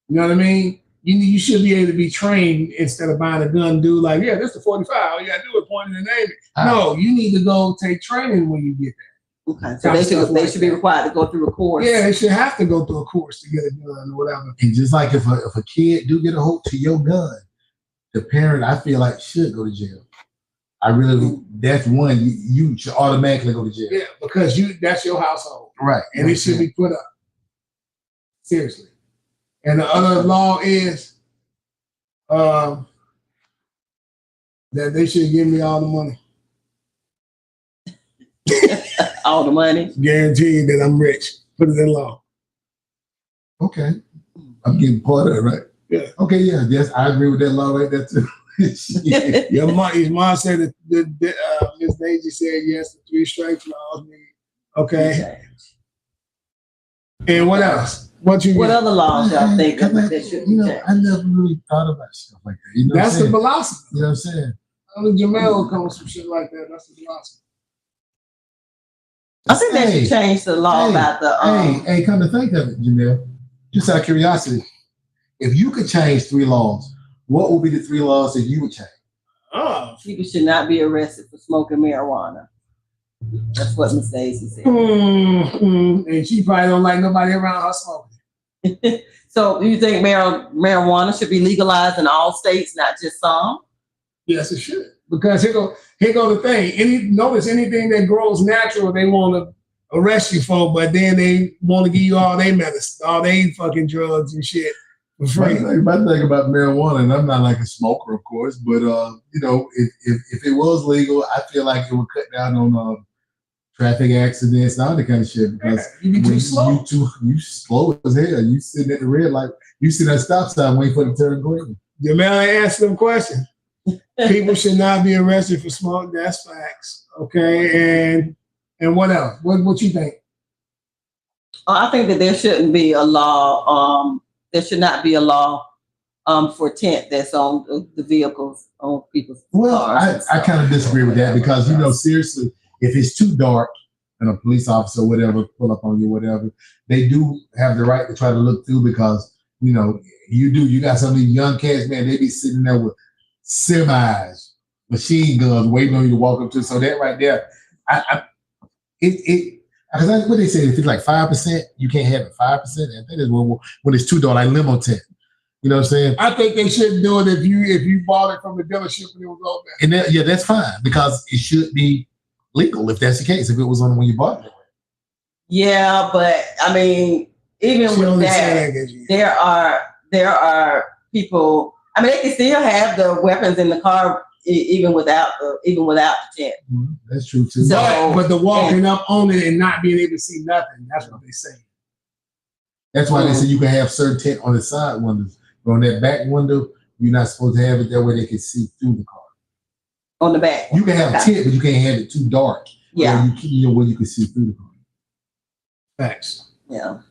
You know what I mean? You should be able to be trained instead of buying a gun, dude. Like, yeah, this is 45. All you gotta do is point it and name it. No, you need to go take training when you get there. Okay, so they should be required to go through a course. Yeah, they should have to go through a course to get a gun or whatever. And just like if a kid do get a hold to your gun, the parent, I feel like, should go to jail. I really, that's one, you should automatically go to jail. Yeah, because that's your household. Right. And it should be put up. Seriously. And the other law is that they should give me all the money. All the money? Guarantee that I'm rich. Put it in law. Okay. I'm getting part of it, right? Yeah. Okay, yeah. Yes, I agree with that law right there too. Your mom said that Miss Daisy said yes to 3 strikes laws. Okay. And what else? What other laws y'all think that should be changed? I never really thought about stuff like that. You know that's the philosophy. You know what I'm saying? Only Jamel comes from shit like that. That's the philosophy. I think they should change the law about the. Hey, come to think of it, Jamel. Just out of curiosity, if you could change 3 laws, what would be the 3 laws that you would change? People should not be arrested for smoking marijuana. That's what Miss Daisy said. And she probably don't like nobody around her smoking. So you think marijuana should be legalized in all states, not just some? Yes, it should. Because here go the thing. Notice anything that grows natural, they want to arrest you for, but then they want to give you all their medicine, all their fucking drugs and shit for free. My thing about marijuana, and I'm not like a smoker, of course, but you know, if it was legal, I feel like it would cut down on traffic accidents and all that kind of shit. Because you be too slow. You slow as hell. You sitting at the red light. You sit at a stop sign waiting for the turn green. Jamel asked them question. People should not be arrested for smoking. That's facts. Okay, and what else? What you think? I think that there shouldn't be a law. There should not be a law for tint that's on the vehicles on people's cars. I kind of disagree with that because, you know, seriously, if it's too dark and a police officer or whatever pull up on you, whatever, they do have the right to try to look through because, you know, you got some of these young cats, man, they be sitting there with semis, machine guns waiting on you to walk up to. So that right there, because what they say, if it's like 5%, you can't have it 5%. I think it's when it's too dark, like limo tent. You know what I'm saying? I think they shouldn't do it if you bought it from the dealership and it was open. And that's fine because it should be legal if that's the case. If it was on when you bought it. Yeah, but I mean, even with that, there are people. I mean, they can still have the weapons in the car even without the tent. Mm-hmm. That's true too. So, but the walking up on it and not being able to see nothing, that's what they say. That's why they say you can have certain tent on the side windows. But on that back window, you're not supposed to have it that way they can see through the car. On the back. You can have a tent, but you can't have it too dark. Yeah. Where you can see through the car. Facts. Yeah.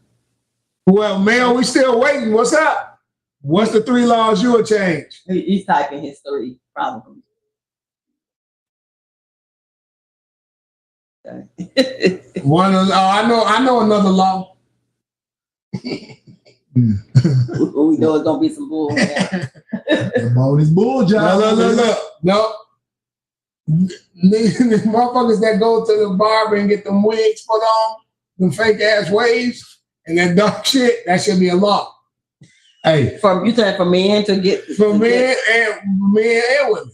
Well, man, we still waiting. What's up? What's the 3 laws you would change? He's typing his 3, probably. Okay. I know another law. We know it's gonna be some bull. The bone is bull, John. No. Motherfuckers that go to the barber and get them wigs put on, them fake ass waves, and that dark shit, that should be a law. Hey, you said for men to get for men and women.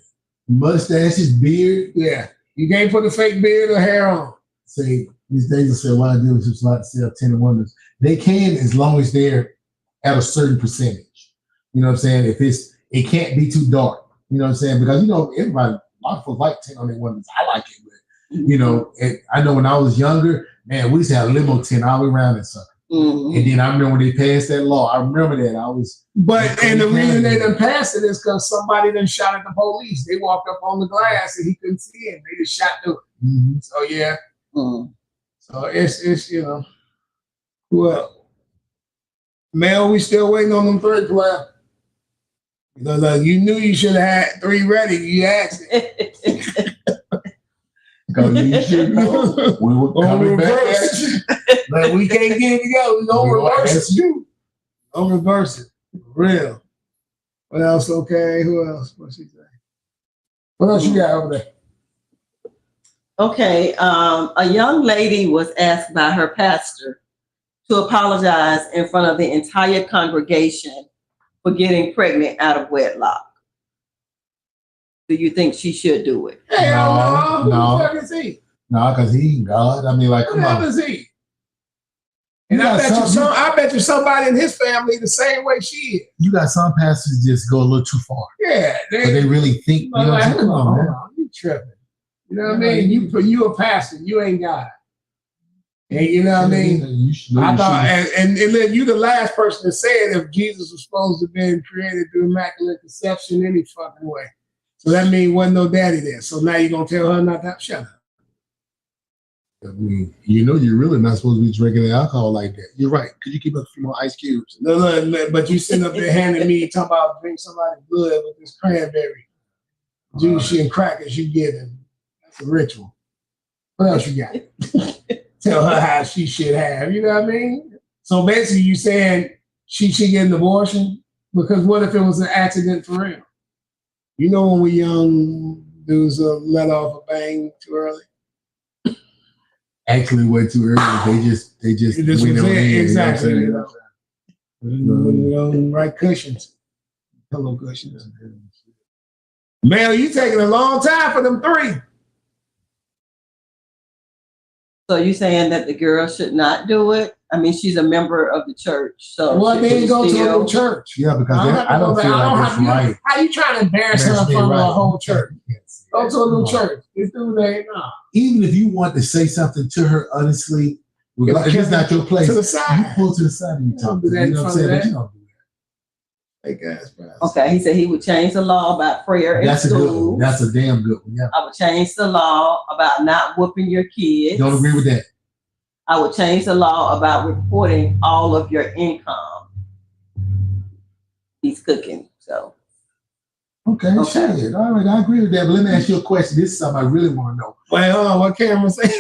Mustaches, beard. Yeah, you can't put a fake beard or hair on. Say these days, I said, "Why I do is just like to sell 10 wonders." They can, as long as they're at a certain percentage. You know what I'm saying? It can't be too dark. You know what I'm saying? Because everybody, a lot of folks like 10 on their wonders. I like it, but I know when I was younger, man, we used to have limo 10 all the way around and stuff. Mm-hmm. And then I remember when they passed that law. I remember that. And the reason they done passed it is because somebody done shot at the police. They walked up on the glass and he couldn't see it. They just shot through it. Mm-hmm. So yeah. Mm-hmm. So it's well, Mel, we still waiting on them 3 player. You knew you should have had 3 ready. You asked it. Because you should know we were coming back at you. But we can't get it together. We're going to reverse it. Don't reverse it. For real. What else? Okay. Who else? What's she say? What else you got over there? Okay. A young lady was asked by her pastor to apologize in front of the entire congregation for getting pregnant out of wedlock. Do you think she should do it? No. No, because he ain't God. I mean, like, come on. Is he? And I bet you somebody in his family the same way she is. You got some pastors just go a little too far. Yeah. They really think, come on, man. You tripping. You know what I mean? You a pastor. You ain't God. And you know what I mean? I thought, and then you the last person to say it if Jesus was supposed to have been created through immaculate conception any fucking way. So that means wasn't no daddy there. So now you're going to tell her not to shut up. I mean, you're really not supposed to be drinking alcohol like that. You're right. Could you keep up a few more ice cubes? No, but you sitting up there handing me talking about drink somebody's blood with this cranberry juice and crackers you giving. That's a ritual. What else you got? Tell her how she should have. You know what I mean? So basically you saying she should get an abortion? Because what if it was an accident for real? You know when we young dudes let off a bang too early? Actually way too early. They just went on in. Exactly. Right cushions. Pillow cushions. Mel, you taking a long time for them 3. So you saying that the girl should not do it? I mean, she's a member of the church. So then go to a church. Yeah, because I don't feel like it's right. How you trying to embarrass her in front of a whole church? Go to a little church. This dude ain't no. Even if you want to say something to her honestly, if it's not your place, to the side. You pull to the side and you talk to her. You know what I'm saying? But you don't do that. Okay, he said he would change the law about prayer in schools. A good one. That's a damn good one. Yeah. I would change the law about not whooping your kids. Don't agree with that. I would change the law about reporting all of your income. He's cooking, so. Okay. Shit. All right, I agree with that. But let me ask you a question. This is something I really want to know. Wait, hold on. What Cameron say?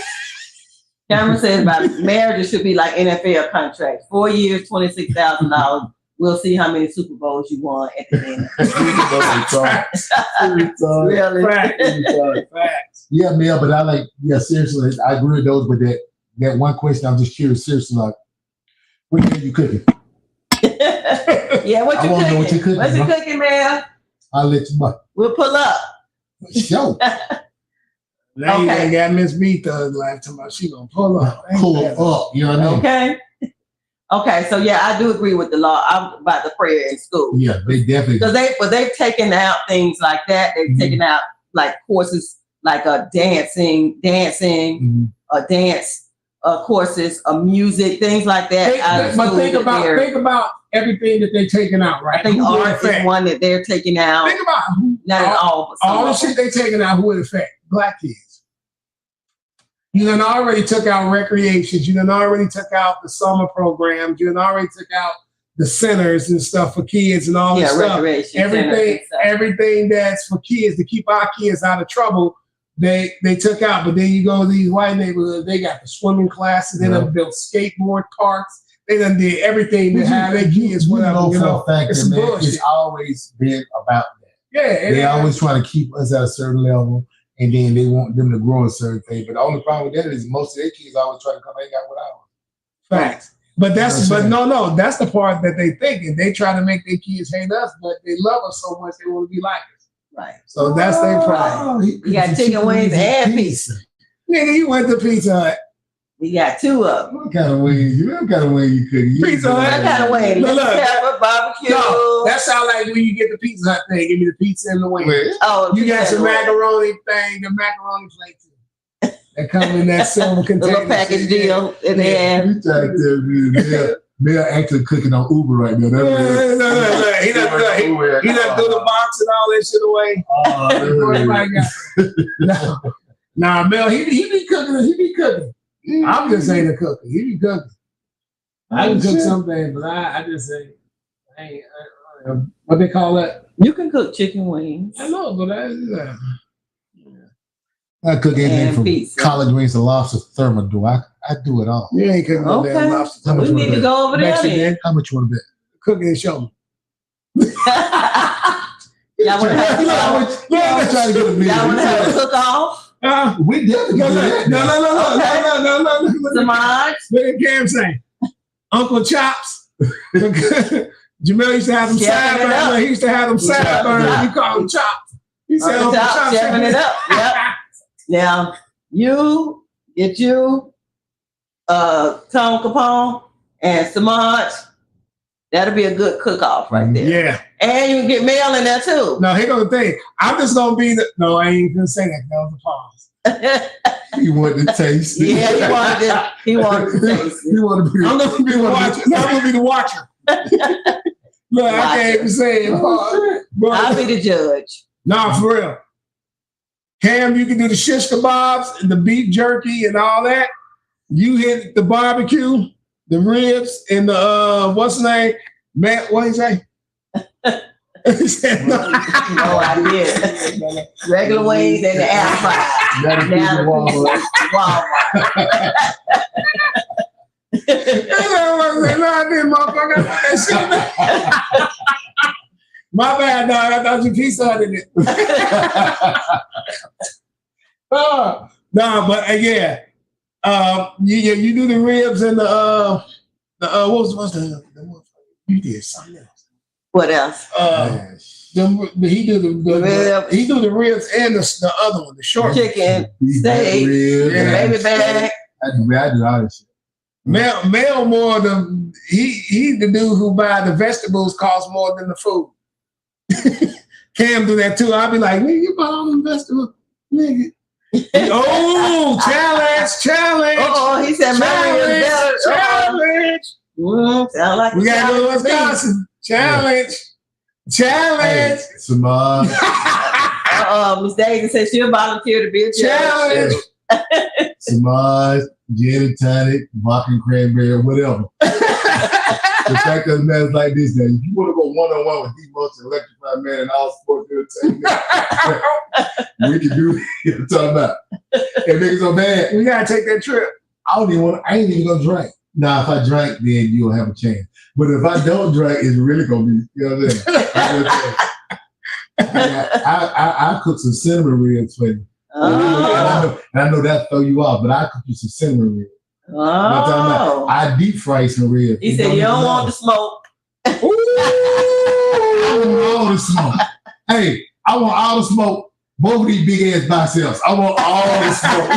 Cameron says about marriages should be like NFL contracts. 4 years, $26,000. We'll see how many Super Bowls you won at the end. Really? Facts. Yeah, Mel, but seriously, I agree with those, but that one question, I'm just curious, seriously, like, what are you cooking? Yeah, what you cooking? Know what you cooking? What you cooking, man? I'll let you know. We'll pull up. Show. Now you ain't got Miss B Thug last time she gonna pull up. Pull up, you know what I mean? Okay. Okay, so yeah, I do agree with the law about the prayer in school. Yeah, they definitely. Because they've taken out things like that. They've taken out like courses like dancing, dance courses, music, things like that. But think about everything that they're taking out, right? I think art is one that they're taking out. Think about not at all the shit they're taking out. Who would affect? Black kids. You done already took out recreations. You done already took out the summer programs. You done already took out the centers and stuff for kids and all this stuff. Everything that's for kids to keep our kids out of trouble. They took out, but then you go to these white neighborhoods. They got the swimming classes. They done built skateboard parks. They done did everything to have their kids. Whatever. You know, for a fact it's always been about that. Yeah, they always try to keep us at a certain level. And then they want them to grow a certain thing. But the only problem with that is most of their kids always try to come hang out with ours. Facts. But that's that's the part that they think, and they try to make their kids hate us, but they love us so much they want to be like us. Right. So that's their pride. You got chicken wings and pizza. Nigga, you went to Pizza Hut. We got 2 of them. What kind of wings? What kind of wing you cooking? Pizza Hut. What kind of wing? Pepper, barbecue. No, that sound like when you get the Pizza Hut thing. Give me the pizza and the wings. Oh, you got some macaroni thing, the macaroni plate too. That come in that silver container. The little package deal in there. You trying to tell me they're actually cooking on Uber right now. No. He doesn't throw the box and all that shit away. Nah, Mel, he be cooking. He be cooking. I'm just saying the cooking. He be cooking. I can cook something, but I just say, what they call that? You can cook chicken wings. I know, but I cook anything from pizza. collard greens to lobster thermidor. I do it all. You ain't cooking no damn lobster. We need to go over there then. How much you want to bet? Cook it and show me. Y'all want to have a cook-off? We definitely do that. No. Samaj? Look at Cam saying, Uncle Chops. Jamel used to have them sideburns. He used to have them sideburns. You call them chops. He said Uncle Chops. Chopping it up. Yep. Now, you get you Tom Capone and Samaj. That'll be a good cook-off right there. Yeah. And you can get Mel in there too. No, here goes the thing. I'm just going to be the... No, I ain't going to say that. That was a pause. He wanted to taste it. Yeah, he wanted to taste it. I'm going to be the watcher. I'm going to be the watcher. Look, I can't even say it. I'll be the judge. Nah, for real. Cam, you can do the shish kebabs and the beef jerky and all that. You hit the barbecue, the ribs, and the what's the name? Matt, what he say? He said no. No idea. Regular wings and the air fryer. Walmart. My bad, dog. I thought you Pizza Hut in it. No, but yeah. You do the ribs and the what's the you did something else. What else? He do the ribs and the other one, the short chicken, steak, baby back. I do all this shit. Mel more than he the dude who buy the vegetables cost more than the food. Cam do that too. I'll be like, nigga, you bought all them vegetables, nigga. Oh, challenge. Oh, he said challenge. Sound like we got to go to Wisconsin. Challenge. Hey, Samaj. Miss Davis said she'll volunteer to be a challenge. Samaj, gin and tonic, vodka and cranberry, whatever. The fact of the matter is like this, now. If you want to go one-on-one with the most electrified man in all sports entertainment, we can do what you're talking about. It makes it so bad. We gotta take that trip. I ain't even gonna drink. Now, if I drink, then you'll have a chance. But if I don't drink, it's really gonna be, you know what I'm saying? I cook some cinnamon ribs for you. And I know that throw you off, but I cook you some cinnamon ribs. Oh. I deep fry some ribs. He said, you don't want the smoke. Ooh, I want all the smoke. Hey, I want all the smoke. Both of these big ass biceps. I want all the smoke.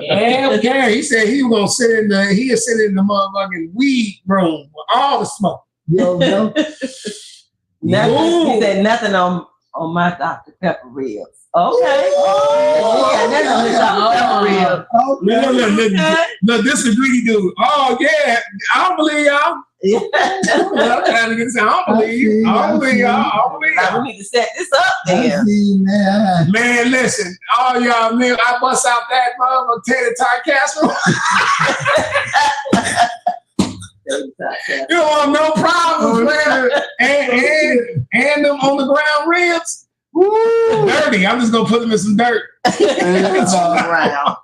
Yeah, okay. He said he was gonna sit in the motherfucking weed room with all the smoke. Yo. He said nothing on my Dr. Pepper ribs. Okay. Look, this is a greedy dude. Oh yeah, I don't believe y'all. I'm trying to get this. I don't believe y'all. We need to set this up there. Man, listen, all y'all man, I bust out that motherfucker tater tot casserole. You don't want no problems, man. And them on the ground ribs. Woo, dirty. I'm just gonna put them in some dirt. All around.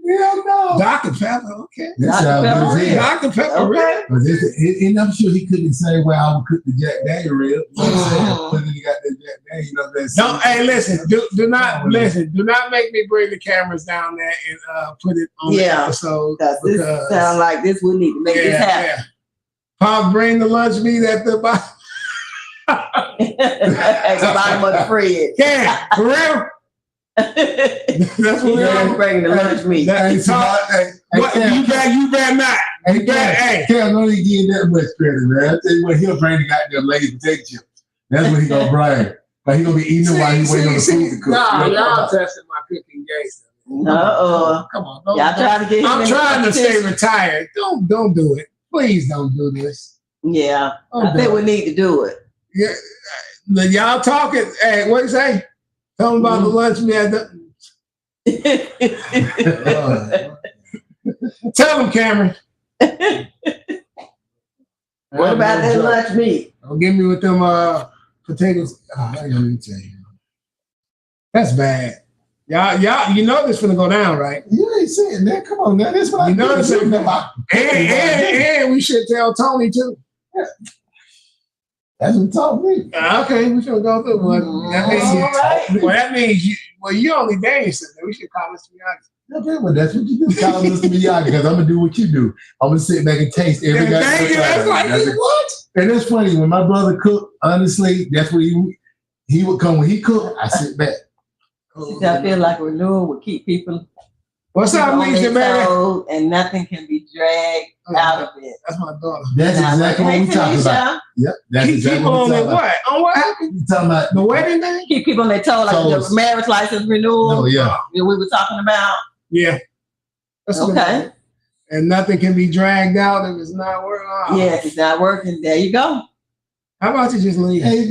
Yeah, no. Oh, Dr. Pepper, okay. That's Dr. how Pepper, good it is. Dr. Pepper, Okay. really? And I'm sure he couldn't say, well, I would cook the Jack Daniel rib. You know what I'm saying? But then he got that Jack Daniel, you know what I'm saying? No, hey, listen, do not make me bring the cameras down there and put it on the episode. This sounds like this. We need to make this happen. Yeah. Pop, bring the lunch meat at the bottom. At the bottom of the fridge. Yeah, for real. That's what I'm bringing the lunch meat. You better not. Hey, Cam, don't even give that much credit, man. I tell you what, he'll bring the goddamn lazy potato chips. That's what he gonna bring. But he gonna be eating while he waiting on the food to cook. No, y'all testing my cooking game. Come on. Y'all trying to get him. I'm trying to stay retired. Don't do it. Please don't do this. Yeah, I think we need to do it. Yeah, y'all talking. Hey, what you say? Tell them about the lunch meat. Tell them, Cameron. What about that lunch meat? Don't give me with them potatoes. I ain't gonna tell you. That's bad. Y'all, you know this finna go down, right? You ain't saying that. Come on now. That's what I know. And we should tell Tony too. Yeah. That's what told me. Okay, we should go through one. That means you only dancing. We should call Mr. Miyagi. Okay, well, that's what you do. Call Mr. Miyagi, because I'm gonna do what you do. I'm gonna sit back and taste every guy. That's like what? And it's funny when my brother cooked. Honestly, that's what he would come when he cooked. I sit back. I feel like renewal would keep people. What's up, Lisa, man? And nothing can be dragged out of it. That's my daughter. That's exactly what we're talking about. Yep. That's exactly what we're talking about. On what happened? You talking about the wedding thing? Keep people on their toes, like the marriage license renewal. Oh, yeah. We were talking about. Yeah. That's okay. And nothing can be dragged out if it's not working. Oh. Yeah, if it's not working, there you go. How about you just leave? Hey,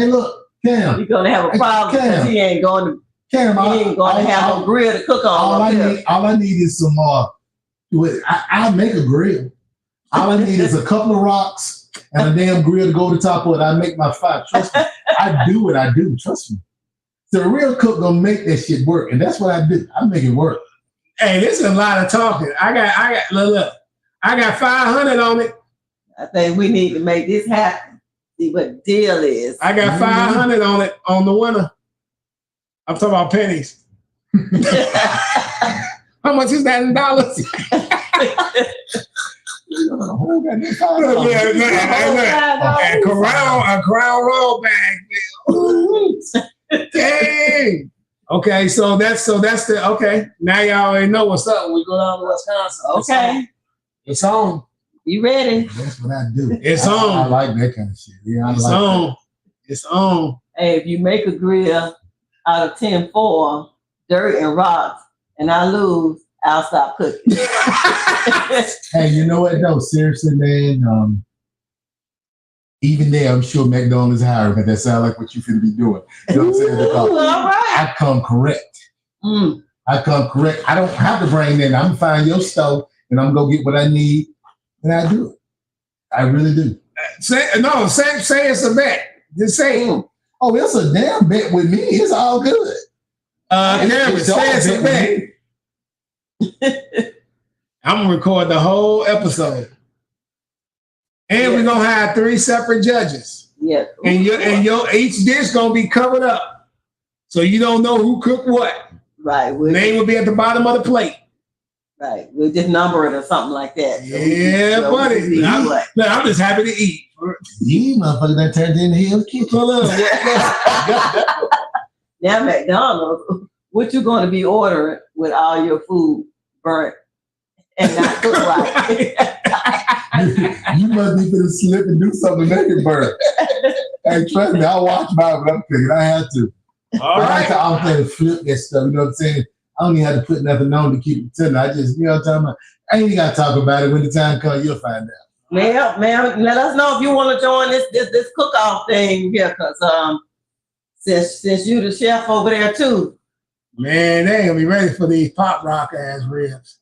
look. Cam. You're gonna have a problem because he ain't going to. Cam, he ain't going to have a grill to cook on. All I need is some I'll make a grill. All I need is a couple of rocks and a damn grill to go to the top of it. I make my fire. Trust me. I do what I do. Trust me. The real cook gonna make that shit work, and that's what I do. I make it work. Hey, this is a lot of talking. I got look. I got 500 on it. I think we need to make this happen. See what the deal is. I got 500 on it on the winner. I'm talking about pennies. How much is that in dollars? A Crown Royal bag. Dang. Okay, so that's the okay. Now y'all already know what's up when we go down to Wisconsin. Okay. It's on. You ready? That's what I do. It's on. I like that kind of shit. Yeah, it's on. That. It's on. Hey, if you make a grill out of 10-4, dirt and rocks, and I lose, I'll stop cooking. Hey, you know what though? Seriously, man. Even there, I'm sure McDonald's is hiring, but that sounds like what you finna be doing. You know what I'm saying? Because all right. I come correct. I come correct. I don't have to bring in. I'm gonna find your stove and I'm gonna go get what I need, and I do it. I really do. Say it's a bet. Just say it. Oh, it's a damn bet with me. It's all good. Cameron, say it's a bet. I'm gonna record the whole episode. And we're gonna have 3 separate judges. Yeah. And your each dish gonna be covered up. So you don't know who cooked what. Right. Name will be at the bottom of the plate. Right. We'll just number it or something like that. So buddy. I'm just happy to eat. You motherfucker that turned into Hill's Kitchen. Now McDonald's, what you gonna be ordering with all your food burnt and not cooked right? You must be gonna slip and do something to make it burn. Hey, trust me, I'll watch mine when I'm cooking. I have to. All right. I'm playing flip that stuff, you know what I'm saying? I don't even have to put nothing on to keep it tender. I just, you know what I'm talking about? I ain't even gotta talk about it. When the time comes, you'll find out. Ma'am, let us know if you want to join this cook-off thing here, because since you the chef over there too. Man, they ain't gonna be ready for these pop rock ass ribs.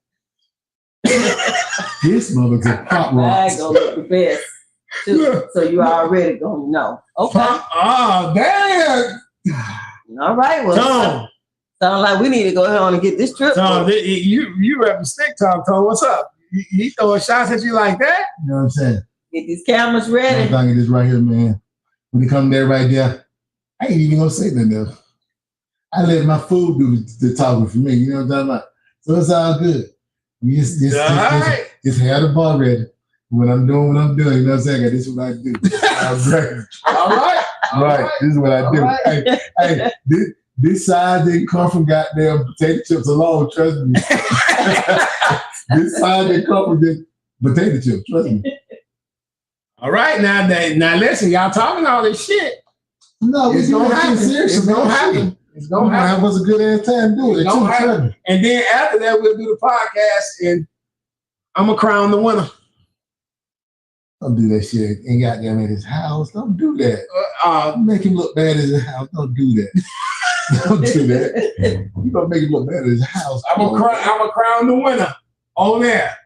This motherfucker pop rocks. I gonna look the best too, so you already gonna know. Okay. Oh damn! All right, well, Sound like we need to go ahead and get this trip. So you rep Stick Talk, Tone. What's up? He throwing shots at you like that? You know what I'm saying? Get these cameras ready. I'm talking this right here, man. When they come there right there, I ain't even gonna say nothing else. I let my food do the talking for me. You know what I'm talking about? So it's all good. You just have the bar ready. When I'm doing what I'm doing, you know what I'm saying? This is what I do. All right. Right. This is what I do. Right. Hey, this side didn't come from goddamn potato chips alone, trust me. This side didn't come from just potato chips, trust me. All right, now listen, y'all talking all this shit. No, it's gonna happen. It's gonna happen. It's gonna happen. Have us a good ass time do it. It's gonna happen. And then after that, we'll do the podcast, and I'm gonna crown the winner. Don't do that shit. Ain't goddamn at his house. Don't do that. Make him look bad at his house. Don't do that. Don't do that. You gonna make him look bad at his house. I'm gonna crown the winner on there.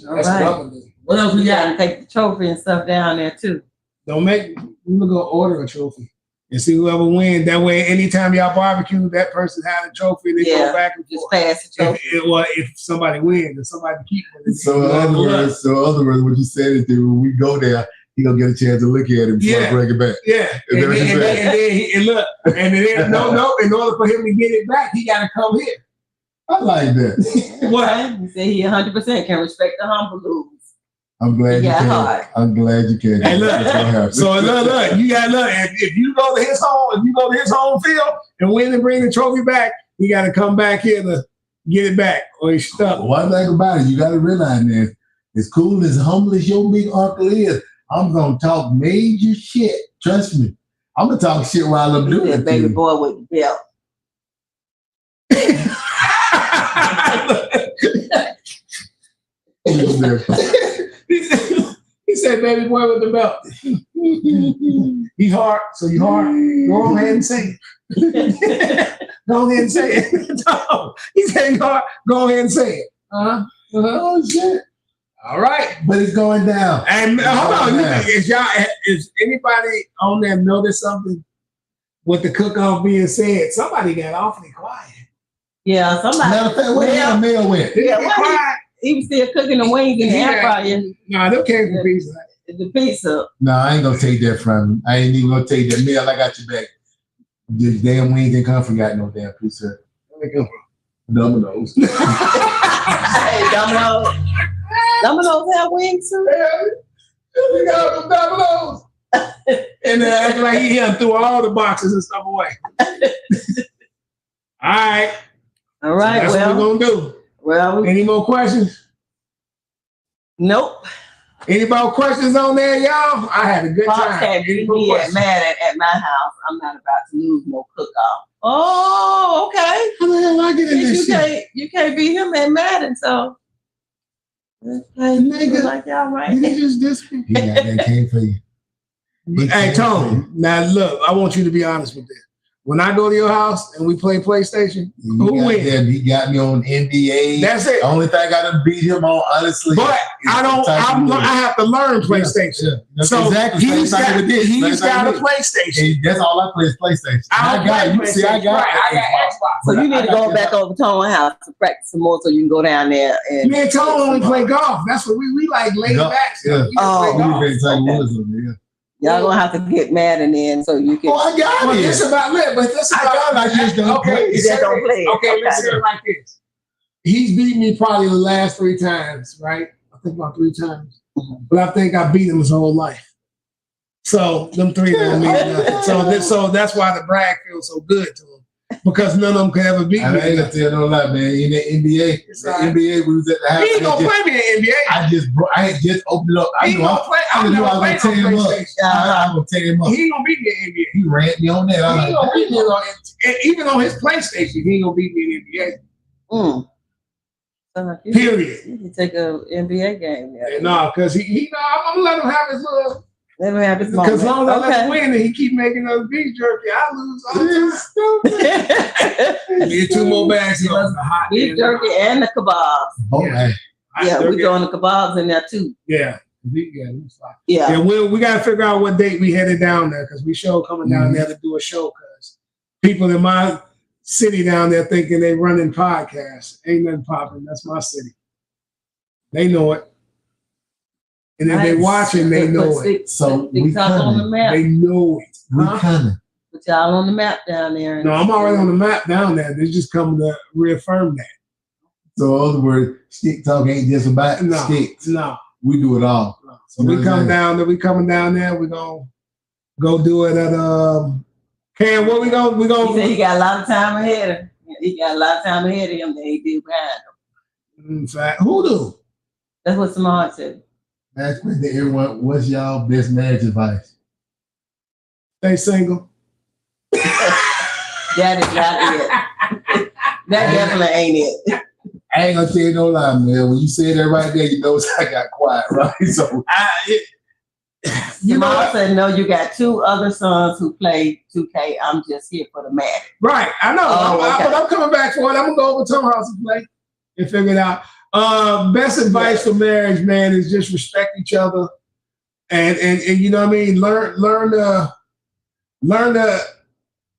That's right. What else we got? Take the trophy and stuff down there too. We're gonna order a trophy and see whoever wins. That way, anytime y'all barbecue, that person has a trophy. They go back and just pass the trophy. If somebody wins, if somebody keeps it. So in other words, what you said is that when we go there, he gonna get a chance to look at it before I bring it back. Yeah. And then no. In order for him to get it back, he gotta come here. I like that. What? He said he 100% can respect the humble lose. I'm glad you can. I'm glad you can. Hey, look. So look. You got look. If you go to his home field and win and bring the trophy back, you got to come back here to get it back, or he's stuck. One thing about it, you got to realize, man, as cool as humble as your big uncle is, I'm gonna talk major shit. Trust me, I'm gonna talk shit while I'm doing it. Baby boy with the belt. He said, "Baby boy with the belt." He's hard, so you hard. Go ahead and say it. Go ahead and say it. No, he said, "Go ahead and say it." Oh shit! All right, but it's going down. And hold on, is anybody on there notice something with the cook-off being said? Somebody got awfully quiet. Yeah, somebody. Matter of fact, where the mail went? He was still cooking the wings in the air fryer. Nah, they came for pizza. The pizza. No, I ain't gonna take that from him. I ain't even gonna take that meal. I got your back. The damn wings didn't come from got no damn pizza. Where they come from? Domino's. Hey, Domino's. Domino's have wings too. We got some Domino's. And then acting like he threw all the boxes and stuff away. All right. All right. So that's what we're gonna do. Well, any more questions? Nope. Any more questions on there, y'all? I had a good time. Can't be mad at my house. I'm not about to lose no cook-off. Oh, okay. How the hell I get in this shit? You can't beat him at Madden, so nigga, like y'all right. He just this me. He came for you. Hey, Tone. Now look, I want you to be honest with this. When I go to your house and we play PlayStation, who wins? He got me on NBA. That's it. The only thing I gotta beat him on, honestly. But I have to learn PlayStation. Yeah. So exactly. he's got a PlayStation. Hey, that's all I play is PlayStation. I got Xbox. So you need to go back over to Tone's house to practice some more so you can go down there and me and Tone only play golf. That's what we like laid back stuff. Yeah. Y'all gonna have to get mad and then so you can. Oh, I got it. This about it, but this about I just don't play. Okay, let's say it like this. He's beat me probably the last 3 times, right? I think about 3 times. But I think I beat him his whole life. So them 3 don't mean nothing. So that's why the brag feels so good to him. Because none of them could ever beat me. I ain't gonna tell you no lie, man. In the NBA, NBA, we was at the house. He ain't gonna play me in the NBA. I had just opened it up. I knew I was gonna tear him up. I'm gonna tear him up. He ain't gonna beat me in the NBA. He ran me on that. He ain't gonna beat me even on his PlayStation. He ain't gonna beat me in the NBA. Period. You can take a NBA game there. No, because I'm gonna let him have his little. Let him have his moment. Because as long as I let him win and he keep making us beef jerky, I lose all the time. Get 2 more bags of the hot beef jerky and the kebabs. Yeah, we're throwing the kebabs in there too. Yeah. Yeah, we got to figure out what date we headed down there because we show coming down there to do a show because people in my city down there thinking they running podcasts. Ain't nothing popping. That's my city. They know it. And if they watching, they know it. So we on the map. They know it. We coming. Put y'all on the map down there. No, I'm already on the map down there. They're just coming to reaffirm that. So in other words, stick talk ain't just about sticks. No. We do it all. No. So we come down there. We coming down there. We're gonna go do it at Cam. What we gonna? He said he got a lot of time ahead of him. He got a lot of time ahead of him that he did behind him. In fact, who do? That's what Samad said. Ask to everyone, what's y'all best marriage advice? Stay single. That is not it. That definitely ain't it. I ain't gonna tell you no lie, man. When you say that right there, you know I got quiet, right? So you know, said no. You got 2 other sons who play 2K. I'm just here for the match. Right, I know. Okay. But I'm coming back for it. I'm gonna go over to Tom House and play and figure it out. Best advice for marriage, man, is just respect each other, and you know what I mean. Learn to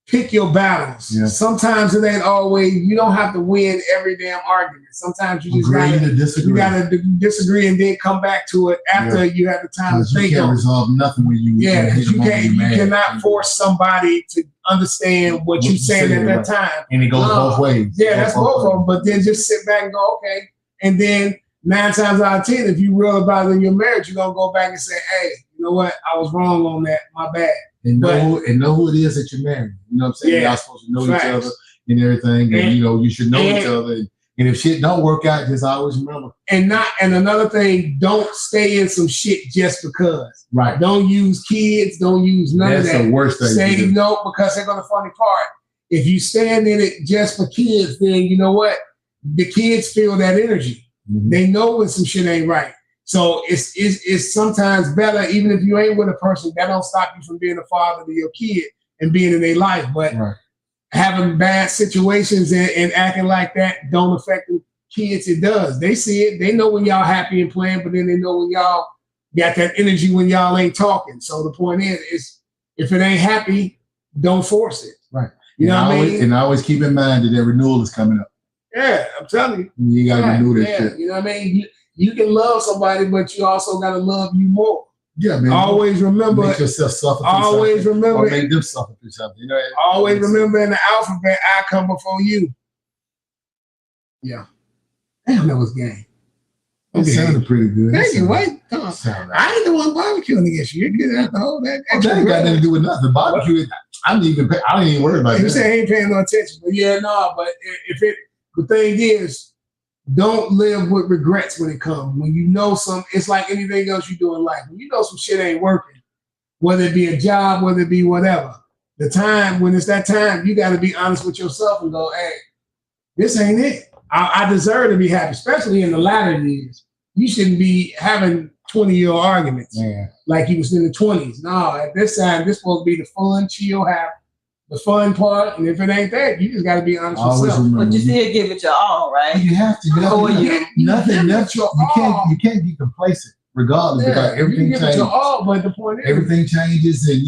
pick your battles. Yeah. Sometimes it ain't always. You don't have to win every damn argument. Sometimes you just gotta disagree and then come back to it after you have the time to think. You can't resolve nothing when you. Yeah, because you cannot force somebody to understand what you're saying at that time. And it goes both ways. Yeah, that's both of them. But then just sit back and go, okay. And then 9 times out of 10, if you real about it in your marriage, you're gonna go back and say, hey, you know what? I was wrong on that. My bad. And know who it is that you're marrying. You know what I'm saying? Yeah, y'all supposed to know each other and everything. And you know, you should know each other. And if shit don't work out, just always remember. And another thing, don't stay in some shit just because. Right. Don't use kids. Don't use none of that. That's the worst thing. Say no, because they're gonna funny part. If you stand in it just for kids, then you know what? The kids feel that energy. Mm-hmm. They know when some shit ain't right. So it's sometimes better, even if you ain't with a person, that don't stop you from being a father to your kid and being in their life. But having bad situations and acting like that don't affect the kids. It does. They see it. They know when y'all happy and playing, but then they know when y'all got that energy when y'all ain't talking. So the point is if it ain't happy, don't force it. Right. You know what I mean? And always keep in mind that renewal is coming up. Yeah, I'm telling you. You got to renew that shit. You know what I mean? You can love somebody, but you also got to love you more. Yeah, man. Always remember. Make yourself suffer through always something. Remember. Or make them suffer through something. You know. Always remember in the alphabet, I come before you. Yeah. Damn, that was game. It sounded pretty good. Thank you. Wait, come on. I ain't the one barbecuing against you. You're getting out the whole that. That ain't got nothing to do with nothing. Barbecue. I ain't even worried about that. You say I ain't paying no attention, but but the thing is, don't live with regrets when it comes. When you know it's like anything else you do in life. When you know some shit ain't working, whether it be a job, whether it be whatever, when it's that time, you got to be honest with yourself and go, hey, this ain't it. I deserve to be happy, especially in the latter years. You shouldn't be having 20-year arguments like you was in the 20s. No, at this time, this supposed to be the fun, chill, happy. The fun part, and if it ain't that, you just got to be honest with yourself. But you still give it your all, right? You have to. You can't be complacent, regardless. Because everything changes. But the point is, everything changes, and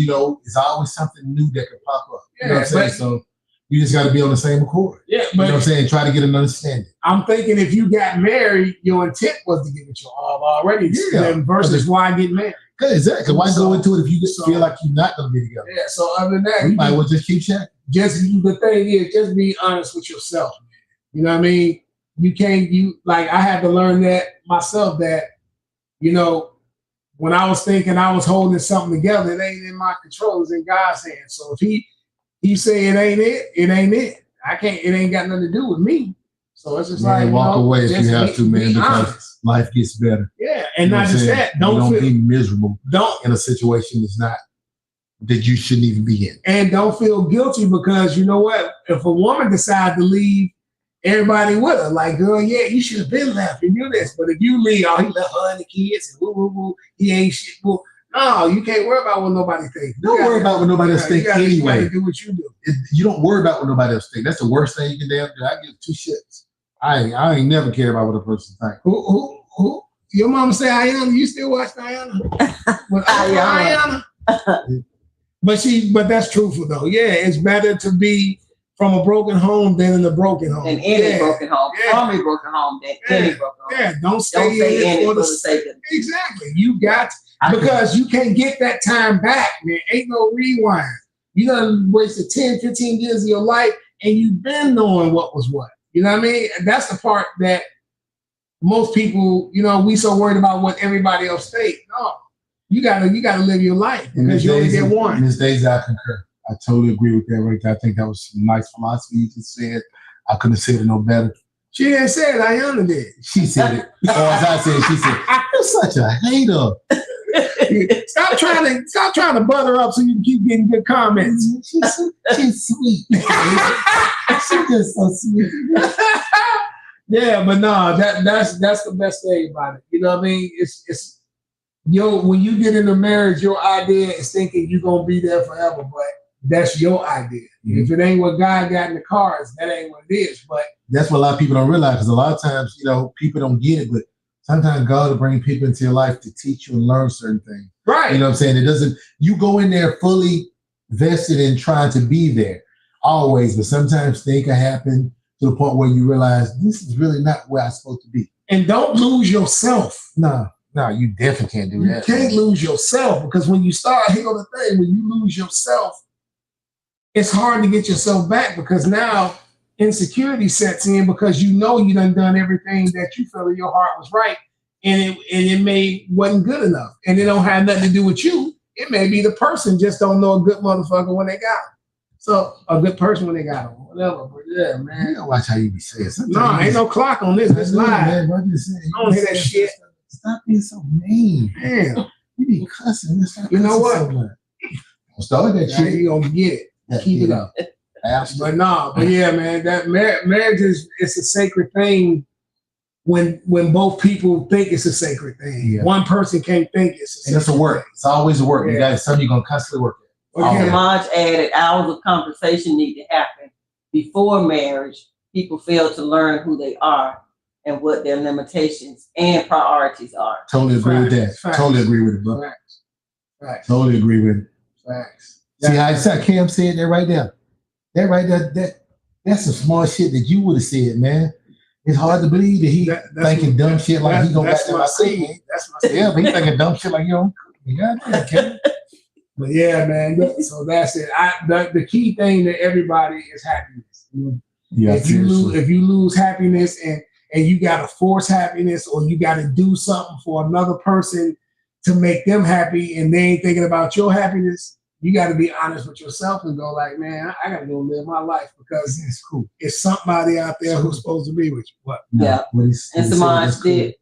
it's always something new that can pop up. You know what I'm saying? So you just got to be on the same accord. Yeah, but you know what I'm saying? Try to get an understanding. I'm thinking if you got married, your intent was to give it your all already. Versus why get married. Exactly. Why go into it if you just feel like you're not going to be together? Yeah. So other than that, you might well just keep checking. The thing is, just be honest with yourself, man. You know what I mean? You can't. I had to learn that myself. That when I was thinking I was holding something together, it ain't in my control. It's in God's hands. So if He say it ain't it, it ain't it. I can't. It ain't got nothing to do with me. So it's just walk away if you have to, man, because life gets better. Yeah, and not just that. Don't be miserable. In a situation that you shouldn't even be in. And don't feel guilty because you know what? If a woman decides to leave everybody with her, like, girl, yeah, you should have been left and do this. But if you leave, he left her and the kids and woo, he ain't shit. Well, no, you can't worry about what nobody thinks. Don't worry about what nobody else thinks anyway. You gotta do what you do. You don't worry about what nobody else thinks. That's the worst thing you can damn do. I give 2 shits. I ain't never cared about what a person thinks. Who? Your mama say Ayana. You still watch Ayana? Ayana. But that's truthful though. Yeah, it's better to be from a broken home than in a broken home. Than in a broken home. From a broken home than in a broken home. Yeah, don't stay in it for the sake of it. Exactly. You got because you can't get that time back, man. Ain't no rewind. You done wasted 10, 15 years of your life and you've been knowing what was what. You know what I mean? And that's the part that most people, you know, we so worried about what everybody else thinks. No, you gotta live your life because you only get one. Ms. Daisy, I concur. I totally agree with that right there. I think that was some nice philosophy you just said. I couldn't have said it no better. She didn't say it. Ayana did. She said it. Or as I said, she said, "You're such a hater." Stop trying to butter up so you can keep getting good comments. She's sweet. She's just so sweet. Yeah, but no, that's the best thing about it. You know what I mean? It's when you get into marriage, your idea is thinking you're gonna be there forever, but that's your idea. Mm-hmm. If it ain't what God got in the cards, that ain't what it is. But that's what a lot of people don't realize, because a lot of times, you know, people don't get it, but sometimes God will bring people into your life to teach you and learn certain things. Right. You know what I'm saying? You go in there fully vested in trying to be there always, but sometimes things can happen to the point where you realize this is really not where I'm supposed to be. And don't lose yourself. No, you definitely can't do that. You can't lose yourself, because when you start, here's the thing, when you lose yourself, it's hard to get yourself back, because now insecurity sets in, because you know you done everything that you feel in your heart was right, and it wasn't good enough, and it don't have nothing to do with you. It may be the person just don't know a good motherfucker when they got him. So a good person when they got him, whatever. But yeah, man, you gotta watch how you be saying. No, ain't no clock on this. It's live. Man, I don't hear that shit. Stop being so mean. Damn, you be cussing. You know what? So start that shit. You gonna get it. Yeah, keep it up. But yeah, man, that marriage it's a sacred thing when both people think it's a sacred thing. Yeah. One person can't think it's a sacred thing. And it's a work. It's always a work. Yeah. You got something you're gonna constantly work at. Samaj added, hours of conversation need to happen before marriage. People fail to learn who they are and what their limitations and priorities are. Totally agree with that. Facts. Totally agree with it, bro. Facts. Totally agree with it. Facts. See how Cam said that right there? That right there, that's some smart shit that you would have said, man. It's hard to believe that he thinking dumb shit like he gonna back to my seed. That's my seed. Yeah, but he thinking dumb shit like you don't cook me. God. But yeah, man. So that's it. The key thing to everybody is happiness. Yeah. If you lose happiness and you gotta force happiness, or you gotta do something for another person to make them happy, and they ain't thinking about your happiness, you got to be honest with yourself and go like, man, I got to go live my life, because it's cool. It's somebody out there who's supposed to be with you. What? Yeah. And Samaj did.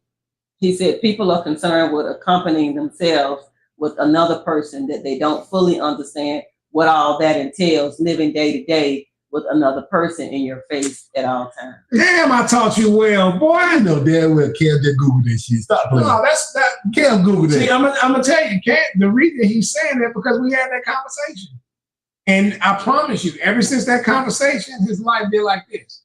He said people are concerned with accompanying themselves with another person that they don't fully understand what all that entails, living day to day with another person in your face at all times. Damn, I taught you well, boy. I know damn well Cam just Googled this shit. Stop playing. No, that's that. Cam Googled it. See, I'm gonna tell you, Cam, the reason he's saying that because we had that conversation. And I promise you, ever since that conversation, his life been like this.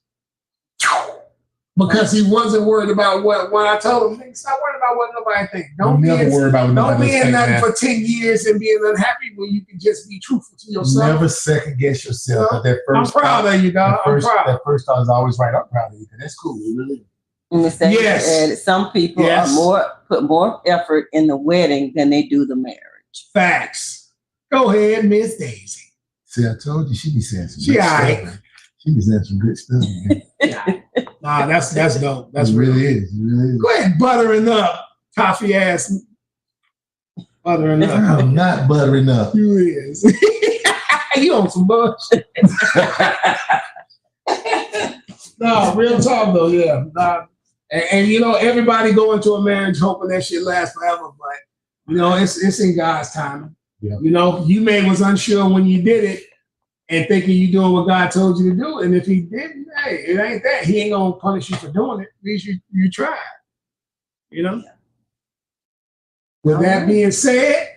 Because he wasn't worried about when I told him, stop worrying about what nobody thinks. Don't be in nothing for 10 years and being unhappy when you can just be truthful to yourself. Never second guess yourself. That first I'm proud of you, dog. I'm proud. That first thought is always right. I'm proud of you. That's cool. Really. Yes. Some people put more effort in the wedding than they do the marriage. Facts. Go ahead, Miss Daisy. See, I told you she be saying some good stuff. She be saying some good stuff, man. Nah, that's dope. That's it really is. It really is. Go ahead, buttering up, coffee ass. Buttering up. I'm not buttering up. You is. You on some bullshit. No, real talk though, yeah. Nah. And you know, everybody go into a marriage hoping that shit lasts forever, but you know, it's in God's timing. Yeah. You know, you was unsure when you did it and thinking you doing what God told you to do. And if he didn't, hey, it ain't that. He ain't gonna punish you for doing it. At least you tried. You know? Yeah. With that being said,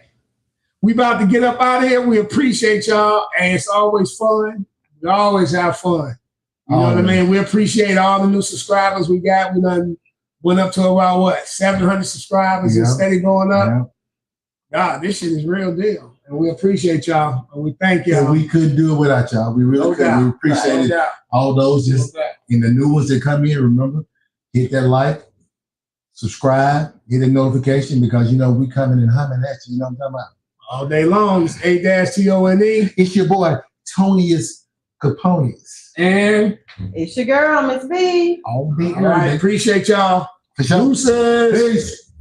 we about to get up out of here. We appreciate y'all, and it's always fun. We always have fun. You know what I mean? We appreciate all the new subscribers we got. We done went up to about 700 subscribers and steady going up. Yeah. God, this shit is real deal. And we appreciate y'all. And we thank y'all. Yeah, we couldn't do it without y'all. We really couldn't. We appreciate it. All those just in the new ones that come in, remember, hit that like, subscribe, get a notification because you know we coming and humming at you. You know what I'm talking about? All day long. It's A-T-O-N-E. It's your boy, Tonius Caponis. And it's your girl, Miss B. All right. Appreciate y'all. For sure. Peace.